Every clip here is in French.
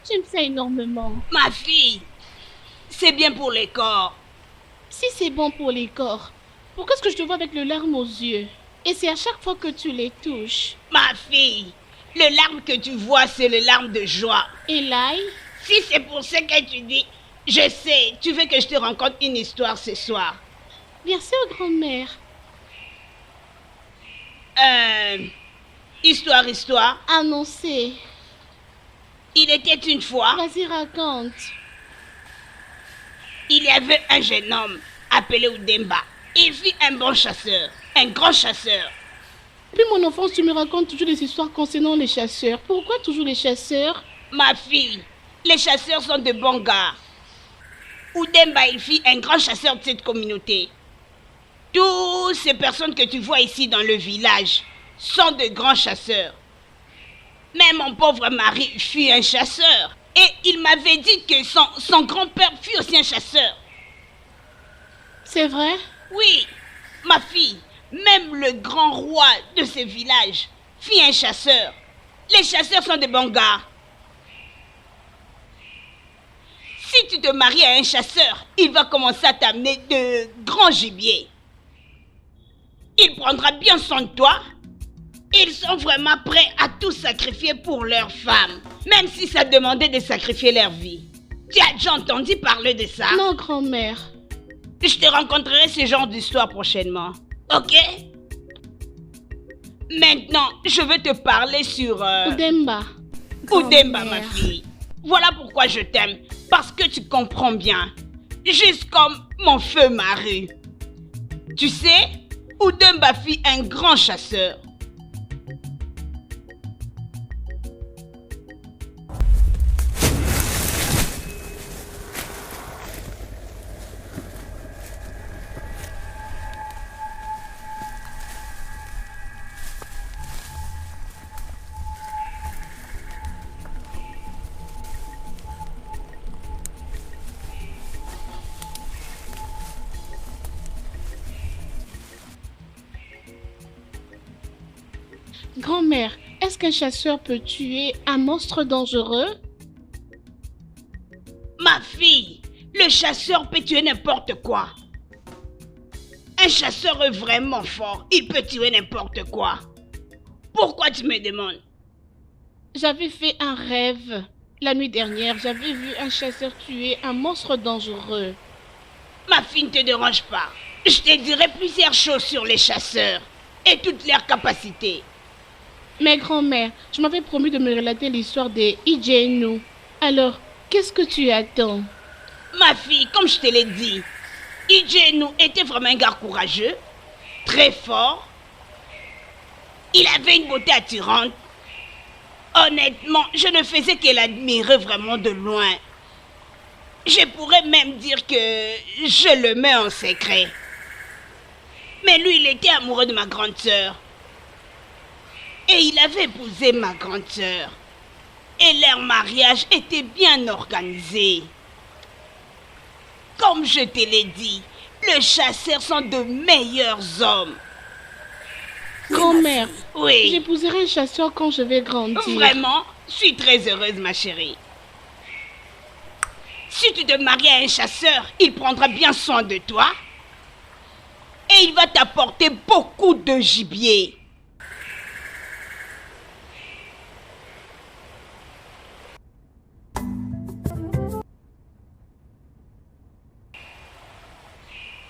tu aimes ça énormément? Ma fille, c'est bien pour les corps. Si c'est bon pour les corps, pourquoi est-ce que je te vois avec le larme aux yeux? Et c'est à chaque fois que tu les touches. Ma fille, le larme que tu vois, c'est le larme de joie. Et l'ail? Si c'est pour ce que tu dis, je sais, tu veux que je te raconte une histoire ce soir. Bien sûr, grand-mère. Histoire. Annoncez. Il était une fois, Vas-y, raconte. il y avait un jeune homme appelé Udemba. Il fut un bon chasseur, un grand chasseur. Puis mon enfance, tu me racontes toujours des histoires concernant les chasseurs. Pourquoi toujours les chasseurs? Ma fille, les chasseurs sont de bons gars. Udemba, il fut un grand chasseur de cette communauté. Toutes ces personnes que tu vois ici dans le village sont de grands chasseurs. Mais mon pauvre mari fut un chasseur. Et il m'avait dit que son grand-père fut aussi un chasseur. C'est vrai? Oui, ma fille, même le grand roi de ce village fut un chasseur. Les chasseurs sont de bons gars. Si tu te maries à un chasseur, il va commencer à t'amener de grands gibiers. Il prendra bien soin de toi. Ils sont vraiment prêts à tout sacrifier pour leurs femmes, même si ça demandait de sacrifier leur vie. Tu as déjà entendu parler de ça? Non, grand-mère. Je te raconterai ce genre d'histoire prochainement. Ok? Maintenant, je veux te parler sur... Udemba. Udemba, ma fille. Voilà pourquoi je t'aime. Parce que tu comprends bien. Juste comme mon feu Maru. Tu sais, Udemba fut un grand chasseur. Grand-mère, est-ce qu'un chasseur peut tuer un monstre dangereux? Ma fille, le chasseur peut tuer n'importe quoi. Un chasseur est vraiment fort. Il peut tuer n'importe quoi. Pourquoi tu me demandes? J'avais fait un rêve. La nuit dernière, j'avais vu un chasseur tuer un monstre dangereux. Ma fille, ne te dérange pas. Je te dirai plusieurs choses sur les chasseurs et toutes leurs capacités. Mais grand-mère, je m'avais promis de me relater l'histoire des Ijenu. Alors, qu'est-ce que tu attends? Ma fille, comme je te l'ai dit, Ijenu était vraiment un gars courageux, très fort. Il avait une beauté attirante. Honnêtement, je ne faisais que l'admirer vraiment de loin. Je pourrais même dire que je le mets en secret. Mais lui, il était amoureux de ma grande sœur. Et il avait épousé ma grande sœur. Et leur mariage était bien organisé. Comme je te l'ai dit, les chasseurs sont de meilleurs hommes. Grand-mère, Oui. j'épouserai un chasseur quand je vais grandir. Vraiment, je suis très heureuse, ma chérie. Si tu te maries à un chasseur, il prendra bien soin de toi. Et il va t'apporter beaucoup de gibier.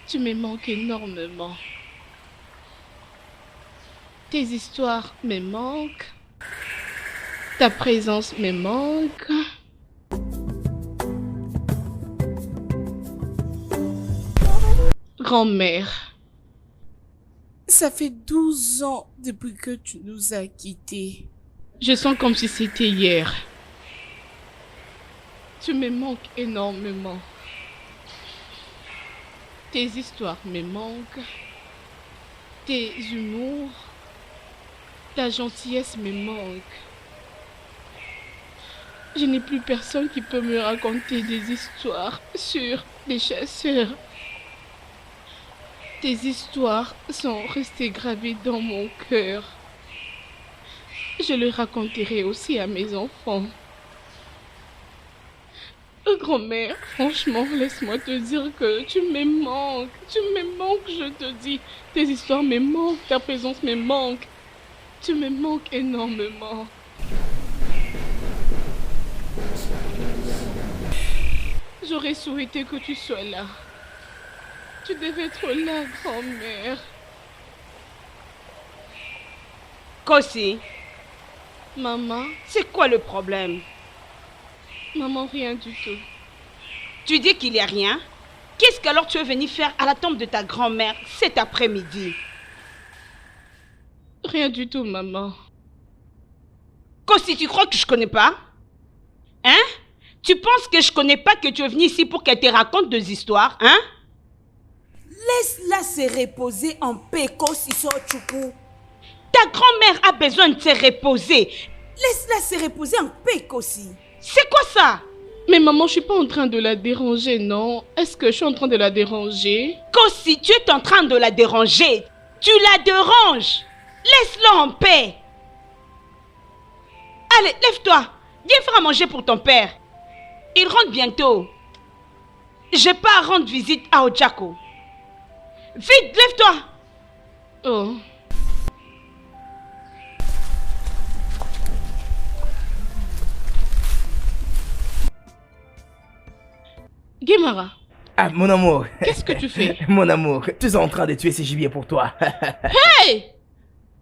Tu me manques énormément. Tes histoires me manquent. Ta présence me manque. Grand-mère. Ça fait 12 ans depuis que tu nous as quittés. Je sens comme si c'était hier. Tu me manques énormément. Tes histoires me manquent. Tes humours. Ta gentillesse me manque. Je n'ai plus personne qui peut me raconter des histoires sur les chasseurs. Tes histoires sont restées gravées dans mon cœur. Je le raconterai aussi à mes enfants. Grand-mère, franchement, laisse-moi te dire que tu me manques. Tu me manques, je te dis. Tes histoires me manquent, ta présence me manque. Tu me manques énormément. J'aurais souhaité que tu sois là. Tu devais être là, grand-mère. Kosi, Maman, c'est quoi le problème? maman, rien du tout. Tu dis qu'il n'y a rien? Qu'est-ce qu'alors tu es venu faire à la tombe de ta grand-mère cet après-midi? Rien du tout, maman. Kosi, tu crois que je connais pas? Hein? Tu penses que je connais pas que tu es venu ici pour qu'elle te raconte des histoires, hein? Laisse-la se reposer en paix, Kosiso Chukwu. Ta grand-mère a besoin de se reposer. Laisse-la se reposer en paix, Kosi. C'est quoi ça? Mais maman, je suis pas en train de la déranger, non? Est-ce que je suis en train de la déranger? Kosi, tu es en train de la déranger. Tu la déranges. Laisse-la en paix. Allez, lève-toi. Viens faire à manger pour ton père. Il rentre bientôt. J'ai pas à rendre visite à Ojako. Vite, lève-toi. Oh. Guémara, Ah, mon amour. qu'est-ce que tu fais? Mon amour, tu es en train de tuer ces gibiers pour toi. Hey!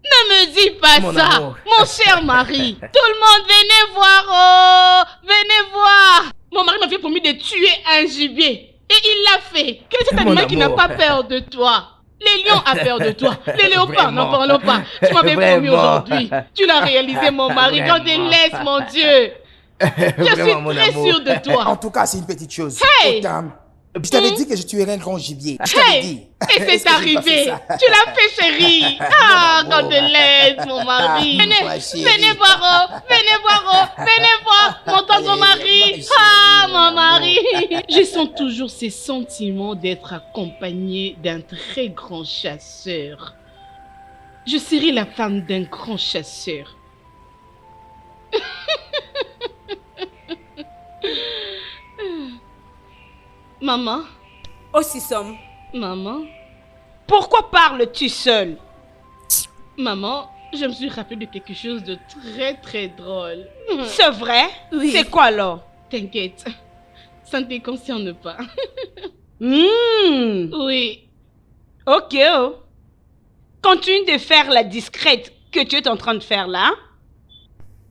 Ne me dis pas Mon ça, amour. mon cher mari. Tout le monde, venez voir, oh! Venez voir. Mon mari m'avait promis de tuer un gibier. Et il l'a fait. Quel est cet Mon animal qui n'a amour. pas peur de toi? Les lions ont peur de toi. Les léopards, n'en Vraiment. parlons pas. Tu m'avais promis Vraiment. aujourd'hui. Tu l'as réalisé, mon mari. Quand il Vraiment. laisse, mon Dieu. Je suis Vraiment, mon très amour. sûre de toi. En tout cas, c'est une petite chose. Hey! Au calme. Je t'avais dit que je tuerais un grand gibier. Je t'avais dit. Hey! Et Est-ce c'est que j'ai pas fait arrivé. ça? Tu l'as fait, chérie. Ah, Mon quand amour. il laisse, mon mari. Ah, Venez, ma chérie. venez voir, oh. Venez voir, oh. Venez voir mon tendre Allez, mari. ma chérie, Ah, mon mon amour. mari. Je sens toujours ces sentiments d'être accompagnée d'un très grand chasseur. Je serai la femme d'un grand chasseur. Maman, Osisom. maman, Pourquoi parles-tu seul? maman, je me suis rappelé de quelque chose de très drôle. C'est vrai? Oui. C'est quoi alors? T'inquiète, ça ne te concerne pas. Oui, Ok. Oh. Continue de faire la discrète que tu es en train de faire là.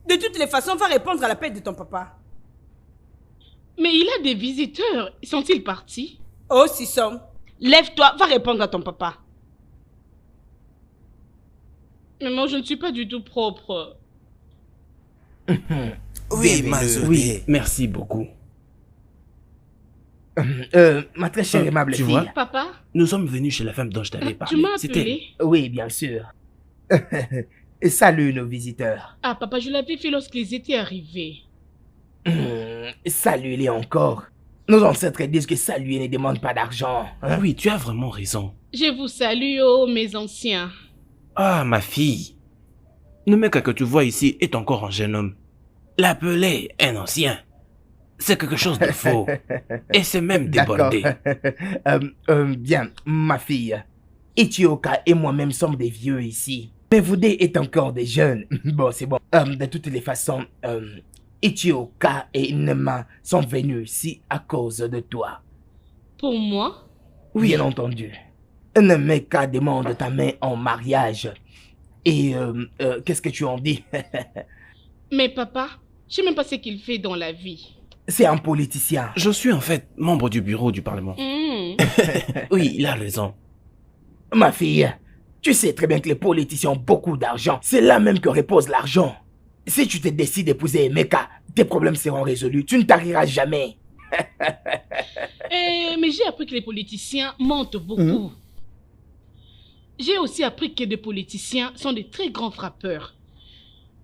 De toutes les façons, va répondre à l'appel de ton papa. mais il a des visiteurs. Sont-ils partis? Osisom. Lève-toi, va répondre à ton papa. Maman, je ne suis pas du tout propre. Oui, Bienvenue. Mazoué. Oui, merci beaucoup. Ma très chère et aimable tu fille. vois? Papa, Nous sommes venus chez la femme dont je t'avais parlé. tu m'as C'était- appelé? Oui, bien sûr. Salut nos visiteurs. Ah, papa, je l'avais fait lorsqu'ils étaient arrivés. Salut-les encore. Nos ancêtres disent que saluer ne demande pas d'argent. Hein? Oui, tu as vraiment raison. Je vous salue, oh, mes anciens. Ah, ma fille. Le mec que tu vois ici est encore un jeune homme. L'appeler un ancien, c'est quelque chose de faux. Et c'est même D'accord. débordé. Bien, ma fille. Ichioka et moi-même sommes des vieux ici. Mais vous deux êtes encore des jeunes. Bon, c'est bon. De toutes les façons, Ichioka et Nema sont venus ici à cause de toi. Pour moi? Oui. Bien entendu. Nemeka demande ta main en mariage. Et qu'est-ce que tu en dis? Mais papa, je sais même pas ce qu'il fait dans la vie. C'est un politicien. Je suis en fait membre du bureau du Parlement. Oui, il a raison. Ma fille, tu sais très bien que les politiciens ont beaucoup d'argent. C'est là même que repose l'argent. Si tu te décides d'épouser Emeka, tes problèmes seront résolus. Tu ne tariras jamais. Mais j'ai appris que les politiciens mentent beaucoup. J'ai aussi appris que des politiciens sont des très grands frappeurs.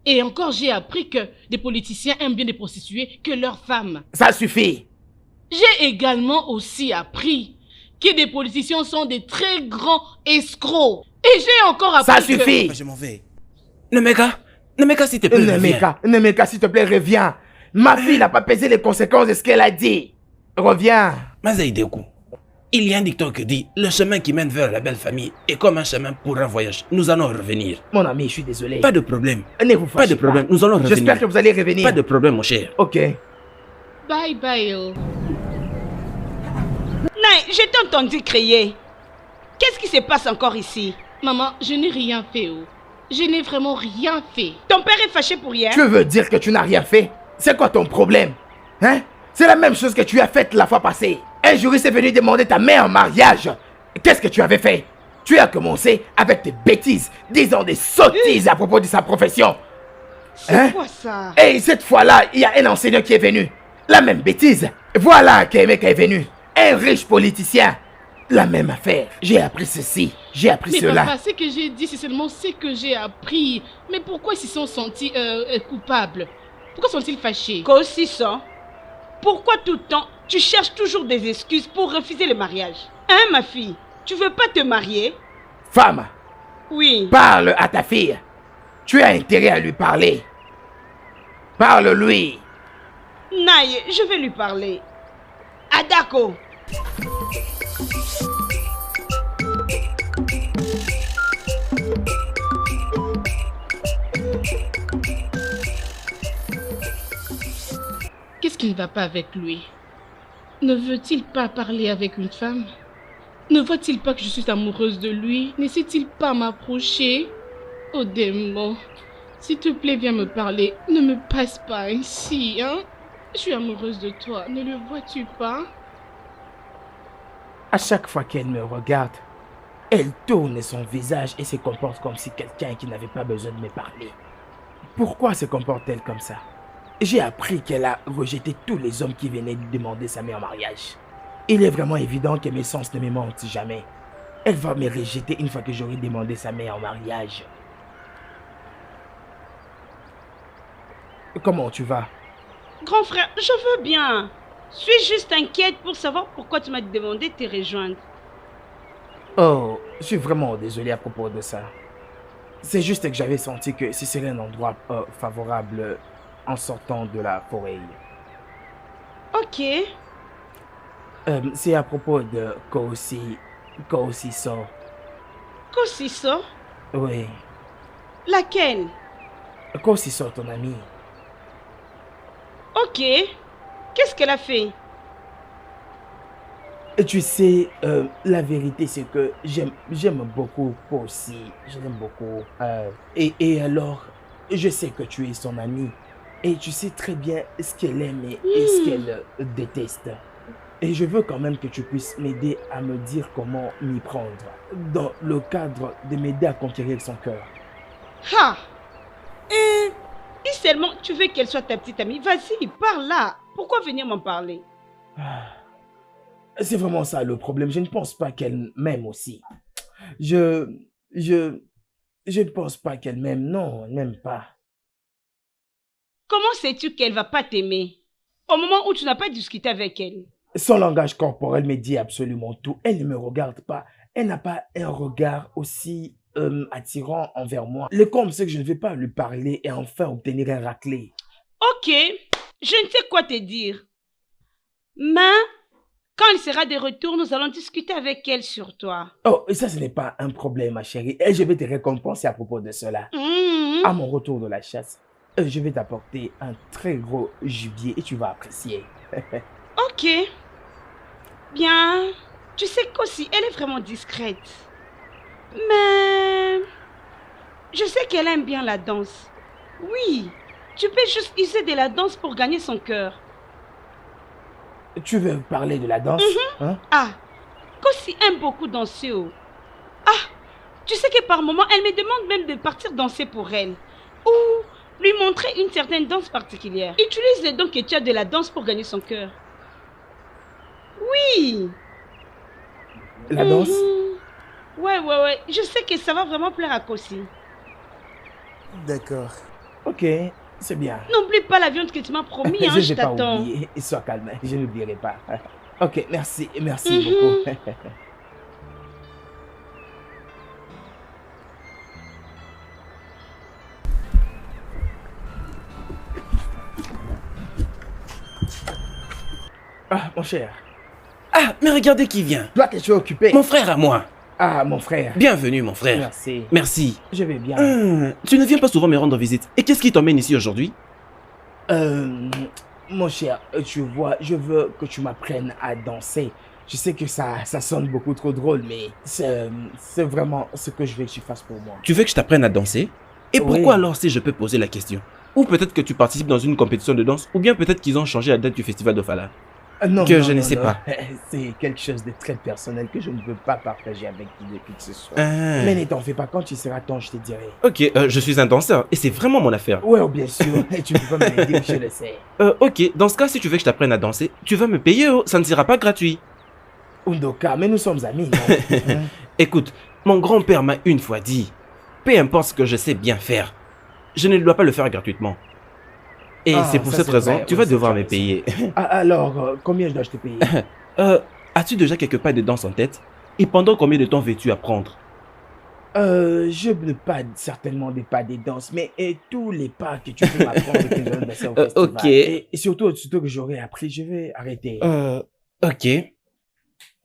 Et encore, j'ai appris que des politiciens aiment bien des prostituées que leurs femmes. Ça suffit. J'ai également aussi appris que des politiciens sont des très grands escrocs. Et j'ai encore appris Ça que... suffit. Je m'en vais. Nemeka, s'il te plaît, reviens. Nemeka, s'il te plaît, reviens. Ma fille n'a pas pesé les conséquences de ce qu'elle a dit. Reviens. Mazaïdekou, il y a un dicton qui dit « Le chemin qui mène vers la belle famille est comme un chemin pour un voyage. Nous allons revenir. » Mon ami, je suis désolé. Pas de problème. Ne vous fâchez Pas de problème, nous allons revenir. J'espère que vous allez revenir. Pas de problème, mon cher. Ok. Bye bye. Oh. Naï, je t'ai entendu crier. Qu'est-ce qui se passe encore ici? Maman, je n'ai rien fait. Oh. Je n'ai vraiment rien fait. Ton père est fâché pour hier? Tu veux dire que tu n'as rien fait? C'est quoi ton problème? Hein? C'est la même chose que tu as faite la fois passée. Un juriste est venu demander ta mère en mariage. Qu'est-ce que tu avais fait? Tu as commencé avec tes bêtises, disant des sottises à propos de sa profession. C'est quoi ça? Et cette fois-là, il y a un enseignant qui est venu. La même bêtise. Voilà qu'un mec est venu. Un riche politicien. La même affaire. J'ai appris ceci. J'ai appris Mais cela. papa, ce que j'ai dit, c'est seulement ce que j'ai appris. Mais pourquoi ils se sont sentis coupables? Pourquoi sont-ils fâchés? Qu'aussi ça? Pourquoi tout le temps tu cherches toujours des excuses pour refuser le mariage? Hein, ma fille? Tu veux pas te marier? Femme, Oui. parle à ta fille. Tu as intérêt à lui parler. Parle-lui. Naï, je vais lui parler. Adako. Qu'est-ce qui ne va pas avec lui? Ne veut-il pas parler avec une femme? Ne voit-il pas que je suis amoureuse de lui? Ne sait-il pas m'approcher? Oh démon, s'il te plaît, viens me parler. Ne me passe pas ainsi, hein? Je suis amoureuse de toi, ne le vois-tu pas? À chaque fois qu'elle me regarde, elle tourne son visage et se comporte comme si quelqu'un qui n'avait pas besoin de me parler. Pourquoi se comporte-t-elle comme ça? J'ai appris qu'elle a rejeté tous les hommes qui venaient lui demander sa main en mariage. Il est vraiment évident que mes sens ne me mentent jamais. Elle va me rejeter une fois que j'aurai demandé sa main en mariage. Comment tu vas? Grand frère, je veux bien. Suis juste inquiète pour savoir pourquoi tu m'as demandé de te rejoindre. Oh, je suis vraiment désolé à propos de ça. C'est juste que j'avais senti que ce serait un endroit favorable en sortant de la forêt. Ok. C'est à propos de Kosi So. Qu'aussi ça? Oui. Laquelle? Kosi So, ton ami. Ok. Qu'est-ce qu'elle a fait? Et tu sais, la vérité c'est que j'aime beaucoup Kosi. Je l'aime beaucoup. Et alors, je sais que tu es son ami. Et tu sais très bien ce qu'elle aime et ce qu'elle déteste. Et je veux quand même que tu puisses m'aider à me dire comment m'y prendre. Dans le cadre de m'aider à conquérir son cœur. Ha! Si seulement tu veux qu'elle soit ta petite amie, vas-y, parle là. Pourquoi venir m'en parler? C'est vraiment ça le problème. Je ne pense pas qu'elle m'aime aussi. Je ne pense pas qu'elle m'aime. Non, elle m'aime pas. Comment sais-tu qu'elle va pas t'aimer? Au moment où tu n'as pas discuté avec elle. Son langage corporel me dit absolument tout. Elle ne me regarde pas. Elle n'a pas un regard aussi attirant envers moi. Le comble, c'est que je ne vais pas lui parler et enfin obtenir un raclé. Ok, je ne sais quoi te dire. Mais quand elle sera de retour, nous allons discuter avec elle sur toi. Oh, et ça, ce n'est pas un problème, ma chérie. Et je vais te récompenser à propos de cela. À mon retour de la chasse, je vais t'apporter un très gros gibier et tu vas apprécier. Ok. Bien. Tu sais qu'aussi, elle est vraiment discrète. Mais je sais qu'elle aime bien la danse. Oui, tu peux juste user de la danse pour gagner son cœur. Tu veux parler de la danse? Hein? Ah, Kosi aime beaucoup danser. Oh. Ah, tu sais que par moment, elle me demande même de partir danser pour elle. Ou lui montrer une certaine danse particulière. Utilise les dons que tu as de la danse pour gagner son cœur. Oui. La danse? Ouais. Je sais que ça va vraiment plaire à Kosi. D'accord. Ok, c'est bien. N'oublie pas la viande que tu m'as promis, hein, je je vais pas t'attends. oublier. Sois calme, je n'oublierai pas. Ok, merci beaucoup. Ah, mon cher. Ah, mais regardez qui vient. Toi que tu es occupé. Mon frère à moi. Ah, mon frère. Bienvenue, mon frère. Merci. Merci. Je vais bien. Tu ne viens pas souvent me rendre visite. Et qu'est-ce qui t'emmène ici aujourd'hui? Mon cher, tu vois, je veux que tu m'apprennes à danser. Je sais que ça sonne beaucoup trop drôle, mais c'est vraiment ce que je veux que tu fasses pour moi. Tu veux que je t'apprenne à danser? Et Oui. pourquoi alors, si je peux poser la question? Ou peut-être que tu participes dans une compétition de danse, ou bien peut-être qu'ils ont changé la date du festival de Fala. Non, Que non, je ne non, sais non. pas. C'est quelque chose de très personnel que je ne peux pas partager avec qui que ce soit. Ah. Mais ne t'en fais pas, quand tu seras temps, je te dirai. Ok, je suis un danseur, et c'est vraiment mon affaire. Ouais, bien sûr, tu peux pas m'aider, je le sais. Ok, dans ce cas, si tu veux que je t'apprenne à danser, tu vas me payer, oh, ça ne sera pas gratuit. Undoka, mais nous sommes amis, non? Hein? Écoute, mon grand-père m'a une fois dit, peu importe ce que je sais bien faire, je ne dois pas le faire gratuitement. Et Ah, c'est pour ça, cette c'est raison, vrai, tu oui, vas c'est devoir vrai, me payer. Ah, alors, combien je dois te payer? As-tu déjà quelques pas de danse en tête? Et pendant combien de temps veux-tu apprendre? Je ne pas certainement des pas des danses, mais tous les pas que tu peux m'apprendre que je vais passer au festival. Ok. Et surtout que j'aurai appris, je vais arrêter. Ok.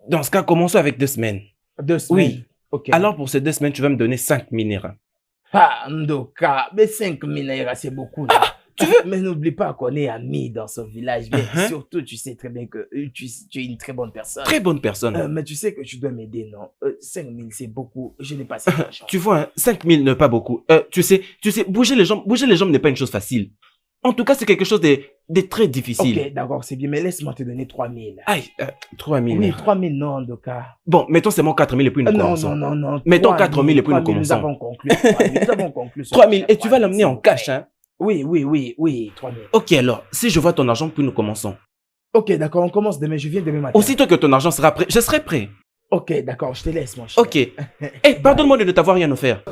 Dans ce cas, commençons avec 2 semaines. 2 semaines. Oui. Ok. Alors pour ces 2 semaines, tu vas me donner 5 minéraux. Ah, Ndoka, mais 5 minères, c'est beaucoup là. Mais n'oublie pas qu'on est amis dans ce village. Mais surtout, tu sais très bien que tu es une très bonne personne. Très bonne personne. Mais tu sais que tu dois m'aider, non? 5 000, c'est beaucoup. Je n'ai pas cette argent. Tu vois, hein, 5 000 ne pas beaucoup. Tu sais, bouger les jambes n'est pas une chose facile. En tout cas, c'est quelque chose de très difficile. Ok, d'accord, c'est bien, mais laisse-moi te donner 3 000. Aïe, 3 000. Oui, 3 000, non, Ndoka. Bon, mettons seulement 4 000 et puis nous Non, commençons. non. Mettons 3 4 000 et puis nous 3 000, commençons. Nous avons conclu. 3 000, nous avons conclu. 3 000, et tu vas l'amener en cash, hein? Oui, 3 000. Ok, alors, si je vois ton argent, puis nous commençons. Ok, d'accord, on commence demain. Je viens demain matin. Aussitôt que ton argent sera prêt, je serai prêt. Ok, d'accord, je te laisse, mon cher. Ok. Eh, pardonne-moi de ne t'avoir rien offert.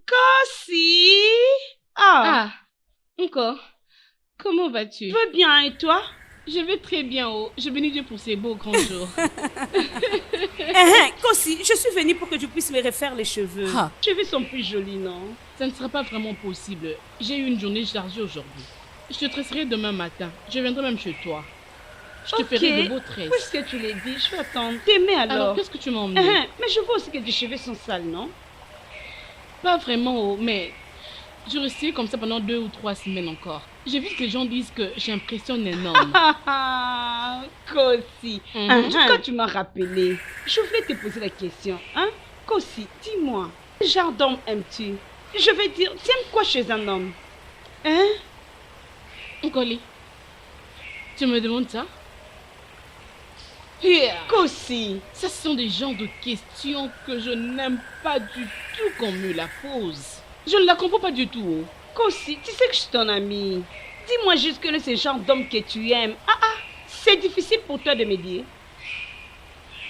Kossi! Ah, Ah, encore. Comment vas-tu? je veux bien, et toi? Je vais très bien, oh. Je bénis Dieu pour ces beaux grands jours. Kossi, je suis venue pour que tu puisses me refaire les cheveux. Ah. Les cheveux sont plus jolis, non? Ça ne sera pas vraiment possible. J'ai eu une journée chargée aujourd'hui. Je te tresserai demain matin. Je viendrai même chez toi. Je te ferai de beaux tresses. Puisque tu l'as dit, je vais attendre. T'aimer alors. Alors, qu'est-ce que tu m'as emmené? Mais je vois aussi que tes cheveux sont sales, non? Pas vraiment, oh, mais je restais comme ça pendant 2 ou 3 semaines encore. J'ai vu que les gens disent que j'impressionne un homme. Ah, Kossi. Quand tu m'as rappelé, je voulais te poser la question. Hein? Kossi, dis-moi, quel genre d'homme aimes-tu? Je veux dire, tu aimes quoi chez un homme? Hein? Nkoli, tu me demandes ça? Kossi. Ça, ce sont des genres de questions que je n'aime pas du tout qu'on me la pose. Je ne la comprends pas du tout. Oh. Kossi, tu sais que je suis ton amie. Dis-moi juste que c'est le genre d'homme que tu aimes. C'est difficile pour toi de me dire.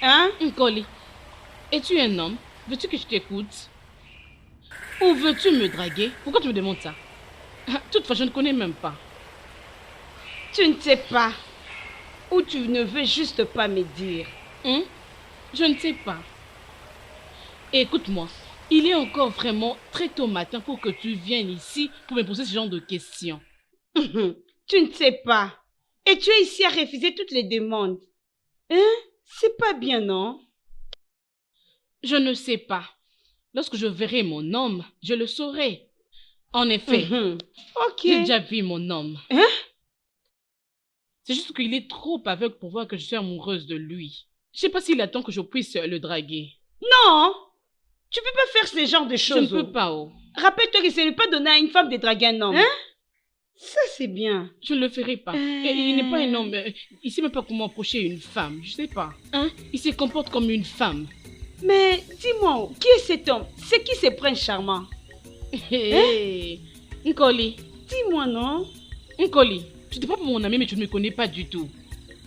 Hein? Nkoli, es-tu un homme? Veux-tu que je t'écoute? Ou veux-tu me draguer? Pourquoi tu me demandes ça? Toutefois, je ne connais même pas. Tu ne sais pas. Ou tu ne veux juste pas me dire. Je ne sais pas. Écoute-moi, il est encore vraiment très tôt matin pour que tu viennes ici pour me poser ce genre de questions. Tu ne sais pas. Et tu es ici à refuser toutes les demandes. C'est pas bien, non? Je ne sais pas. Lorsque je verrai mon homme, je le saurai. En effet, Ok. j'ai déjà vu mon homme. C'est juste qu'il est trop aveugle pour voir que je suis amoureuse de lui. Je sais pas s'il attend que je puisse le draguer. Non! Tu peux pas faire ce genre de Je choses. ne peux pas, oh. Rappelle-toi que ce n'est pas donné à une femme de draguer un homme. Ça, c'est bien. Je ne le ferai pas. Et il n'est pas un homme. Il sait même pas comment approcher une femme. Je sais pas. Il se comporte comme une femme. Mais dis-moi, qui est cet homme? C'est qui ce prince charmant? Nkoli. Dis-moi, non? Nkoli, tu te prends pour mon ami, mais tu ne me connais pas du tout.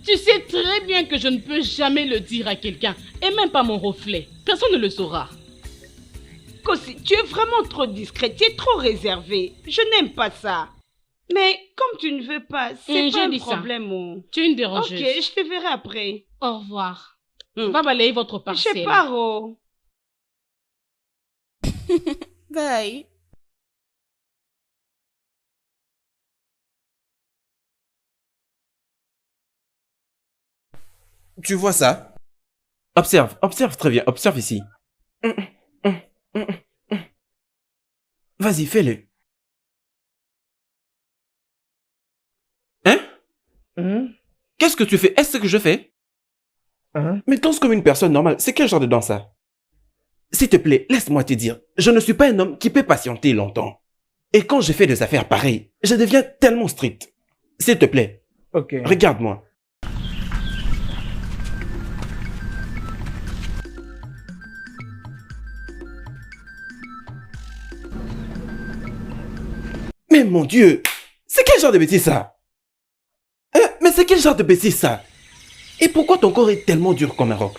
Tu sais très bien que je ne peux jamais le dire à quelqu'un, et même pas mon reflet. Personne ne le saura. Kossi, tu es vraiment trop discret, tu es trop réservé. Je n'aime pas ça. Mais comme tu ne veux pas, c'est pas un problème. Oh. Tu es une dérangeuse. Ok, je te verrai après. Au revoir. Va balayer votre parcelle. Je pars. Oh. Bye. Tu vois ça? Observe, observe très bien, observe ici. Vas-y, fais-le. Hein? Qu'est-ce que tu fais? Est-ce que je fais? Mais danse comme une personne normale. C'est quel genre de danse ça? S'il te plaît, laisse-moi te dire. Je ne suis pas un homme qui peut patienter longtemps. Et quand je fais des affaires pareilles, je deviens tellement strict. S'il te plaît. Ok. Regarde-moi. Mais mon Dieu, c'est quel genre de bêtise ça? Mais c'est quel genre de bêtise ça? Et pourquoi ton corps est tellement dur comme un roc?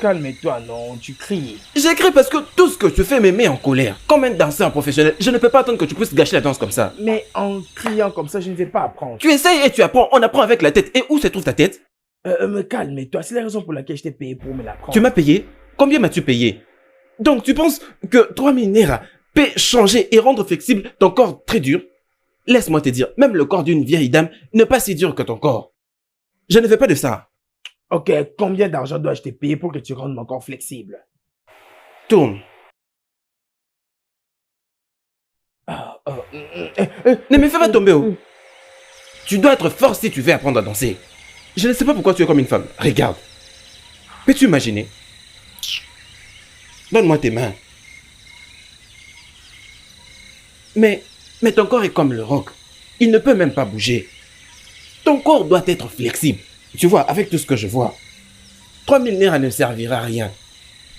Calme-toi, non, tu cries. J'écris parce que tout ce que tu fais me met en colère. Comme un danseur professionnel, je ne peux pas attendre que tu puisses gâcher la danse comme ça. Mais en criant comme ça, je ne vais pas apprendre. Tu essayes et tu apprends, on apprend avec la tête. Et où se trouve ta tête? Me calme-toi, c'est la raison pour laquelle je t'ai payé pour me l'apprendre. Tu m'as payé? Combien m'as-tu payé? Donc tu penses que 3000 Naira peut changer et rendre flexible ton corps très dur? Laisse-moi te dire, même le corps d'une vieille dame n'est pas si dur que ton corps. Je ne veux pas de ça. Ok, combien d'argent dois-je te payer pour que tu rendes mon corps flexible? Tourne. Ne me fais pas tomber, oh. Tu dois être fort si tu veux apprendre à danser. Je ne sais pas pourquoi tu es comme une femme. Regarde. Peux-tu imaginer? Donne-moi tes mains. Mais ton corps est comme le roc. Il ne peut même pas bouger. Ton corps doit être flexible. Tu vois, avec tout ce que je vois, 3000 Naira ne servira à rien.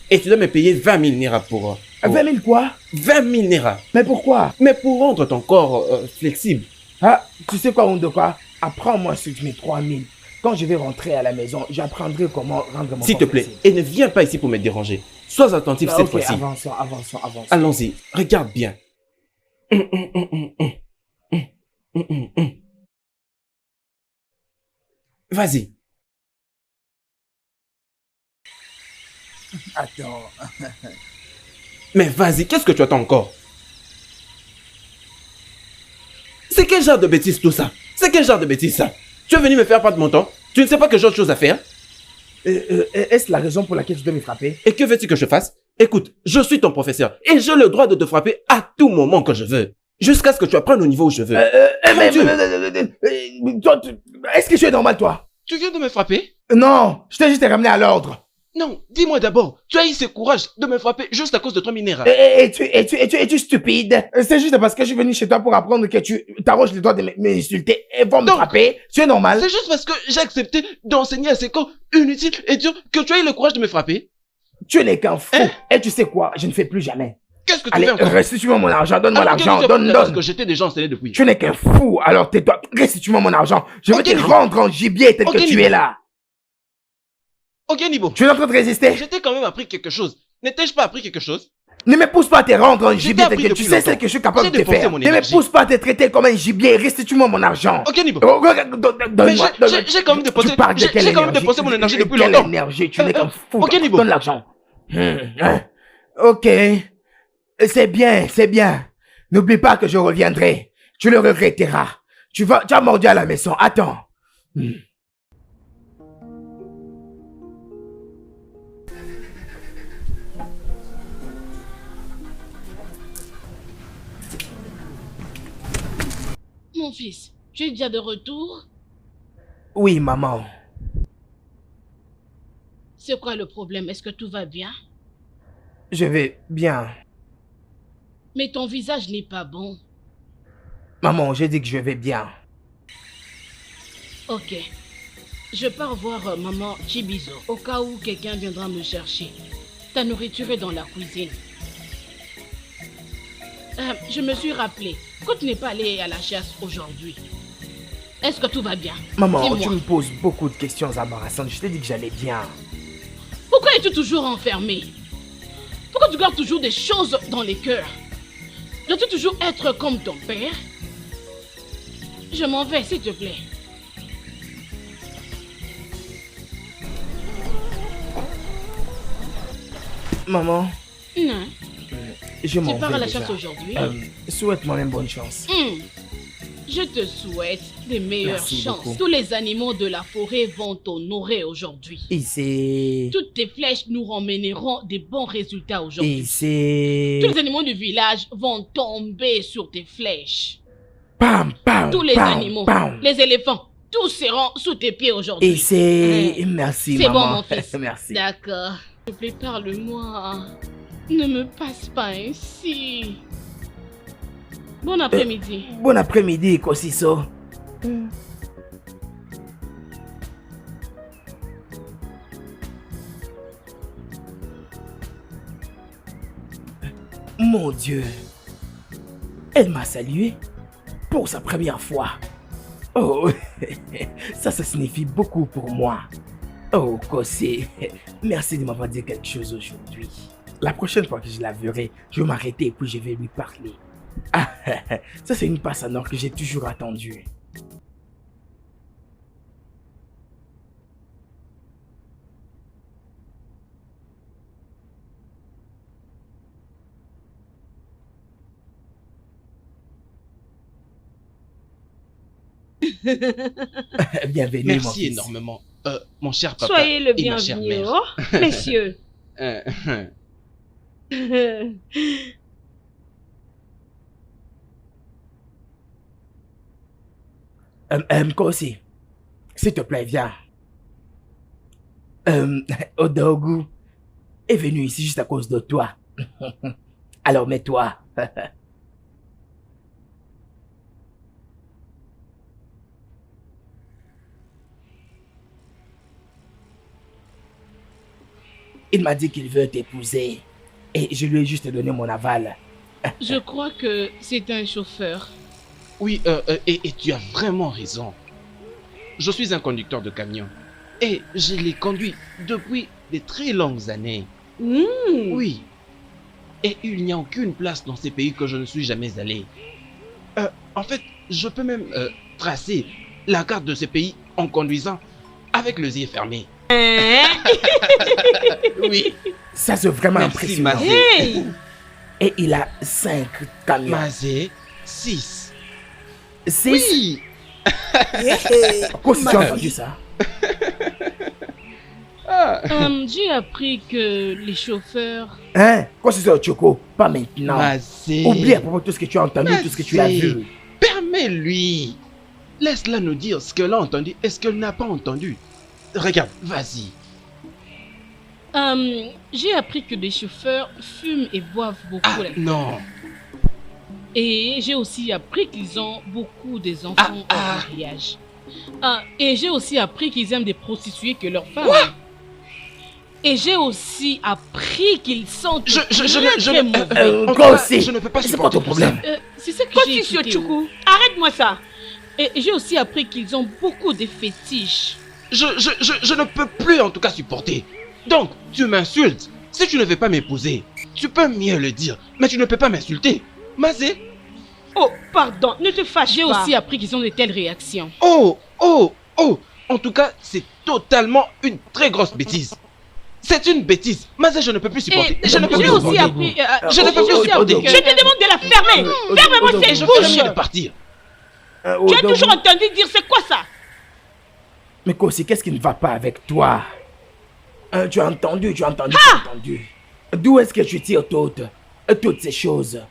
Et tu dois me payer 20 000 Naira pour... 20 000 quoi? 20 000 Naira. Mais pourquoi? Mais pour rendre ton corps flexible. Ah, tu sais quoi, honte de quoi? Apprends-moi sur mes 3 000. Quand je vais rentrer à la maison, j'apprendrai comment rendre mon S'il te corps plaît, flexible. et ne viens pas ici pour me déranger. Sois attentif cette Ok, fois-ci. avançons. Allons-y, regarde bien. Vas-y. Attends. Mais vas-y, qu'est-ce que tu attends encore? C'est quel genre de bêtise tout ça? C'est quel genre de bêtise ça? Tu es venu me faire perdre mon temps? Tu ne sais pas que j'ai autre chose à faire? Est-ce la raison pour laquelle tu dois me frapper? Et que veux-tu que je fasse? Écoute, je suis ton professeur et j'ai le droit de te frapper à tout moment que je veux. Jusqu'à ce que tu apprennes au niveau où je veux. Toi, est-ce que tu es normal, toi? Tu viens de me frapper? Non, je t'ai juste ramené à l'ordre. Non, dis-moi d'abord, tu as eu ce courage de me frapper juste à cause de 3000 Naira. Es-tu stupide? C'est juste parce que je suis venu chez toi pour apprendre que tu t'arroges les doigts de m'insulter et vont me Donc, frapper. Tu es normal? C'est juste parce que j'ai accepté d'enseigner à ces corps inutiles et durs que tu as eu le courage de me frapper. Tu n'es qu'un fou. Hein? Et tu sais quoi? Je ne fais plus jamais. Qu'est-ce que tu Allez, fais encore? restitue-moi mon argent. Donne-moi Alors, l'argent. qu'est-ce que tu fais Parce Donne. que j'étais déjà enseigné depuis. Tu n'es qu'un fou. Alors tais-toi. Restitue-moi mon argent. Je vais Ok, te Nibo. rendre en gibier tel Ok, que tu Nibo. es là. Ok, Nibo. Tu es en train de résister? Je t'ai quand même appris quelque chose. N'étais-je pas appris quelque chose? Ne me pousse pas à te rendre en Je gibier t'ai tel appris que tu depuis sais longtemps. ce que je suis capable J'ai de te dépensé faire. mon Ne me énergie. pousse pas à te traiter comme un gibier. Restitue-moi mon argent. Ok, Nibo. Oh, Mais donne-moi. j'ai quand même dépensé... Tu parles de quelle J'ai quand même énergie? dépensé mon énergie depuis Quelle longtemps. énergie? Tu n'es qu'un fou. Ok, Nibo. Donne l'argent. Ok. C'est bien. N'oublie pas que je reviendrai. Tu le regretteras. Tu as mordu à la maison. Attends. Mon fils, tu es déjà de retour? Oui, maman. C'est quoi le problème? Est-ce que tout va bien? Je vais bien. Mais ton visage n'est pas bon. Maman, j'ai dit que je vais bien. Ok. Je pars voir maman Chibizo au cas où quelqu'un viendra me chercher. Ta nourriture est dans la cuisine. Je me suis rappelé que tu n'es pas allé à la chasse aujourd'hui. Est-ce que tout va bien? Maman, Dis-moi. tu me poses beaucoup de questions embarrassantes. Je t'ai dit que j'allais bien. Pourquoi es-tu toujours enfermé? Pourquoi tu gardes toujours des choses dans les cœurs? Dois-tu toujours être comme ton père? Je m'en vais, s'il te plaît. Maman, Non. Je m'en Tu pars vais à la déjà. chasse aujourd'hui? Souhaite-moi même bonne chance. Je te souhaite les meilleures Merci chances. beaucoup. Tous les animaux de la forêt vont t'honorer aujourd'hui. Et c'est... Toutes tes flèches nous ramèneront des bons résultats aujourd'hui. Et c'est... Tous les animaux du village vont tomber sur tes flèches. Pam, pam, Tous les pam, animaux, pam. les éléphants, tous seront sous tes pieds aujourd'hui. Et c'est... Ouais. Merci, C'est bon, maman. mon fils. Merci. D'accord. S'il te plaît, parle-moi. Ne me passe pas ainsi. Bon après-midi. Bon après-midi, Kosiso. Mon Dieu. Elle m'a salué pour sa première fois. Oh, ça signifie beaucoup pour moi. Oh, Kossi, merci de m'avoir dit quelque chose aujourd'hui. La prochaine fois que je la verrai, je vais m'arrêter et puis je vais lui parler. Ah, ça c'est une passe en or que j'ai toujours attendue. Bienvenue, mon Merci fils. énormément, mon cher papa. Soyez le et ma chère bienvenu, mère. oh, messieurs. Kossi, s'il te plaît, viens. Odogu est venu ici juste à cause de toi. Alors mets-toi. Il m'a dit qu'il veut t'épouser. Et je lui ai juste donné mon aval. Je crois que c'est un chauffeur. Oui, et tu as vraiment raison. Je suis un conducteur de camion. Et je l'ai conduit depuis de très longues années. Oui. Et il n'y a aucune place dans ces pays que je ne suis jamais allé. En fait, je peux même tracer la carte de ces pays en conduisant avec les yeux fermés. Oui. Ça c'est vraiment Merci, impressionnant. Mazé. Hey! Et il a 5 camions. Mazé, 6. 6. Oui. Quoi si tu as entendu ça? J'ai appris que les chauffeurs... Hein? Quoi si c'est Choco? Pas maintenant. Mazé. Oublie à propos de tout ce que tu as entendu, tout ce que tu as Mazé. vu. Permets-lui. Laisse-la nous dire ce qu'elle a entendu et ce qu'elle n'a pas entendu. Regarde, vas-y. J'ai appris que les chauffeurs fument et boivent beaucoup Ah l'alcool. non. Et j'ai aussi appris qu'ils ont beaucoup des enfants au mariage. Et j'ai aussi appris qu'ils aiment des prostituées que leurs femmes. Et j'ai aussi appris qu'ils sont très mauvais. Quoi aussi? Je ne peux pas C'est quoi supporter ton problème? C'est ça que Quoi, j'ai Tissio écouté. Tchoukou? Arrête-moi ça. Et j'ai aussi appris qu'ils ont beaucoup de fétiches. Je ne peux plus en tout cas supporter. Donc, tu m'insultes. Si tu ne veux pas m'épouser, tu peux mieux le dire. Mais tu ne peux pas m'insulter. Mazé. Oh, pardon, ne te fâche J'ai pas. aussi appris qu'ils ont de telles réactions. Oh. En tout cas, c'est totalement une très grosse bêtise. C'est une bêtise. Mazé, je ne peux plus supporter. Et Je ne peux j'ai plus aussi supporter. appris... Je ne peux plus supporter. que- Je te demande de la fermer. Ferme-moi Et cette je bouche. ferai mieux de partir. Tu as toujours entendu dire c'est quoi ça? Mais Kossi, qu'est-ce qui ne va pas avec toi? Tu as entendu, tu as entendu. D'où est-ce que tu tires toutes ces choses?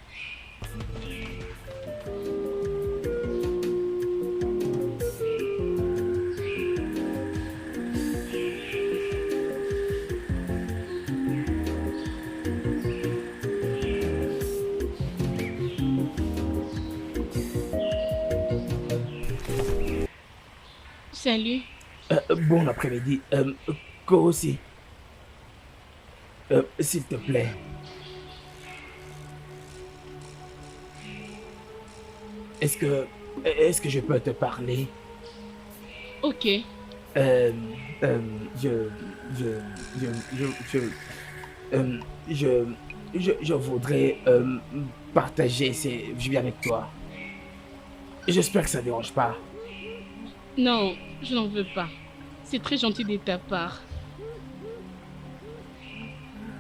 Salut. Bon après-midi. Kossi. S'il te plaît. Est-ce que je peux te parler? Ok. Je voudrais partager ces vues avec toi. J'espère que ça ne dérange pas. Non, je n'en veux pas. C'est très gentil de ta part.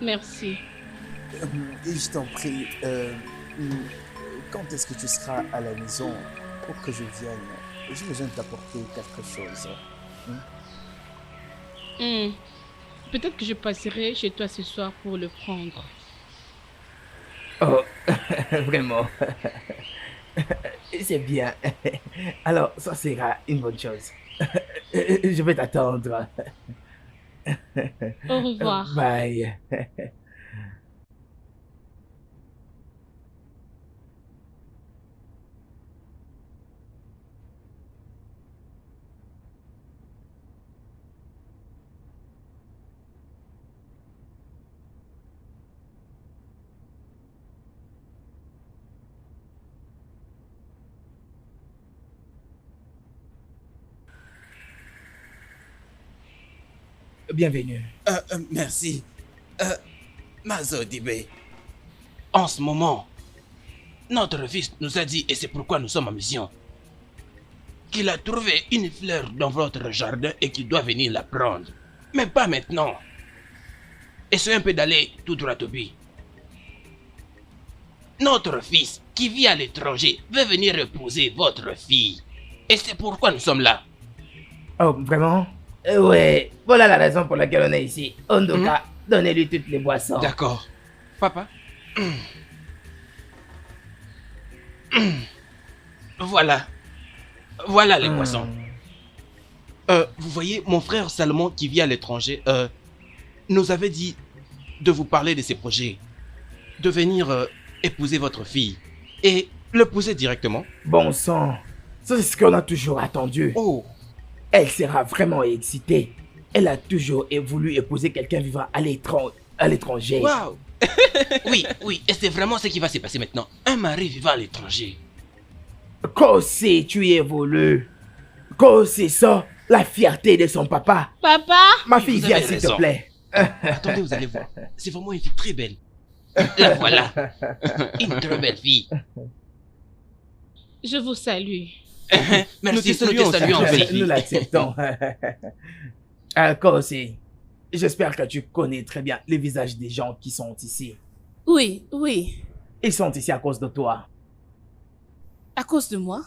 Merci. Je t'en prie, quand est-ce que tu seras à la maison pour que je vienne? J'ai besoin de t'apporter quelque chose. Peut-être que je passerai chez toi ce soir pour le prendre. Oh, vraiment. C'est bien. Alors, ça sera une bonne chose. Je vais t'attendre. Au revoir. Bye. Bienvenue. Merci. Mazo Dibé, en ce moment, notre fils nous a dit, et c'est pourquoi nous sommes en mission, qu'il a trouvé une fleur dans votre jardin et qu'il doit venir la prendre. Mais pas maintenant. Essayez un peu d'aller tout droit au but. Notre fils, qui vit à l'étranger, veut venir épouser votre fille. Et c'est pourquoi nous sommes là. Oh, vraiment? Ouais, voilà la raison pour laquelle on est ici. Ondoka, donnez-lui toutes les boissons. D'accord. Papa. Voilà. Voilà les poissons. Vous voyez, mon frère Salomon qui vit à l'étranger nous avait dit de vous parler de ses projets. De venir épouser votre fille. Et l'épouser directement. Bon sang, ça c'est ce qu'on a toujours attendu. Oh. Elle sera vraiment excitée. Elle a toujours voulu épouser quelqu'un vivant à l'étranger. Waouh. Oui, et c'est vraiment ce qui va se passer maintenant. Un mari vivant à l'étranger. Kosé, tu y évolues. Kosé, ça, la fierté de son papa. Papa? Ma fille, Vous viens avez s'il te raison. plaît. Attendez, vous allez voir. C'est vraiment une fille très belle. La voilà. Une très belle fille. Je vous salue. Merci, nous te saluons, belle Nous fille. l'acceptons. Kosé, j'espère que tu connais très bien les visages des gens qui sont ici. Oui, oui. Ils sont ici à cause de toi. À cause de moi?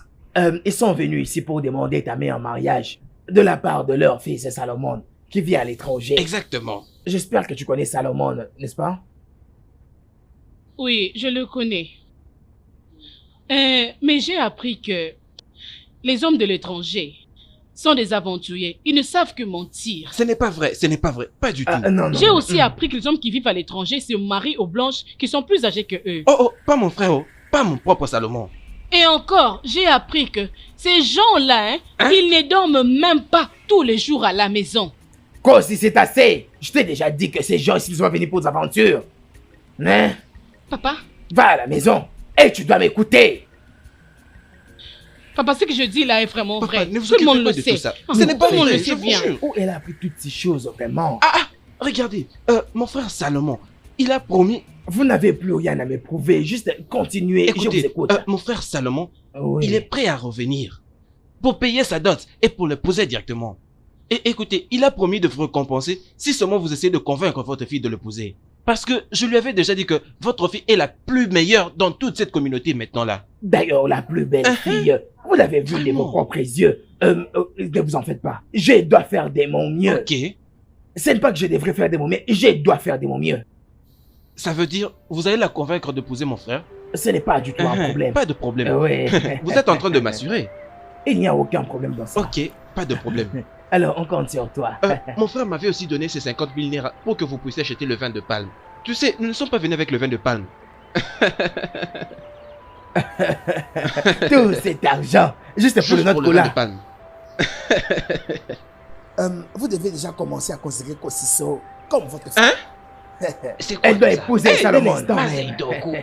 Ils sont venus ici pour demander ta main en mariage de la part de leur fils Salomon qui vit à l'étranger. Exactement. J'espère que tu connais Salomon, n'est-ce pas? Oui, je le connais. Mais j'ai appris que les hommes de l'étranger sont des aventuriers. Ils ne savent que mentir. Ce n'est pas vrai, pas du tout. Non. J'ai aussi appris que les hommes qui vivent à l'étranger se marient aux blanches qui sont plus âgées que eux. Oh, pas mon frère, pas mon propre Salomon. Et encore, j'ai appris que ces gens-là, ils ne dorment même pas tous les jours à la maison. Kosi, c'est assez. Je t'ai déjà dit que ces gens ici sont venus pour des aventures. Hein? Papa? Va à la maison et tu dois m'écouter. Papa, ce que je dis là est vraiment Papa, vrai. ne vous Tout le monde occupez pas le de sait. tout ça. Ah, Ce n'est pas tout le monde vrai, le je sait vous bien. jure. Où elle a appris toutes ces choses vraiment? Regardez, mon frère Salomon, il a promis... Vous n'avez plus rien à me prouver, juste continuez, je vous Écoutez, écoute. mon frère Salomon, Oui. il est prêt à revenir pour payer sa dot et pour l'épouser directement. Et écoutez, il a promis de vous récompenser si seulement vous essayez de convaincre votre fille de l'épouser. Parce que je lui avais déjà dit que votre fille est la plus meilleure dans toute cette communauté maintenant là. D'ailleurs, la plus belle fille, vous l'avez vue de vos Vraiment? propres yeux. Ne vous en faites pas. Je dois faire de mon mieux. Ok, Ce n'est pas que je devrais faire de mon mieux, je dois faire de mon mieux. ça veut dire, vous allez la convaincre d'épouser mon frère? Ce n'est pas du tout un problème. Pas de problème. Oui. Vous êtes en train de m'assurer. Il n'y a aucun problème dans ça. Ok, pas de problème. Alors, on compte sur toi. Mon frère m'avait aussi donné ces 50 000 naira pour que vous puissiez acheter le vin de palme. Tu sais, nous ne sommes pas venus avec le vin de palme. Tout cet argent, juste pour Juste notre pour le vin de cola. palme. Vous devez déjà commencer à considérer Kosiso comme votre fille. Hein? C'est quoi Elle doit tout ça? épouser Salomon.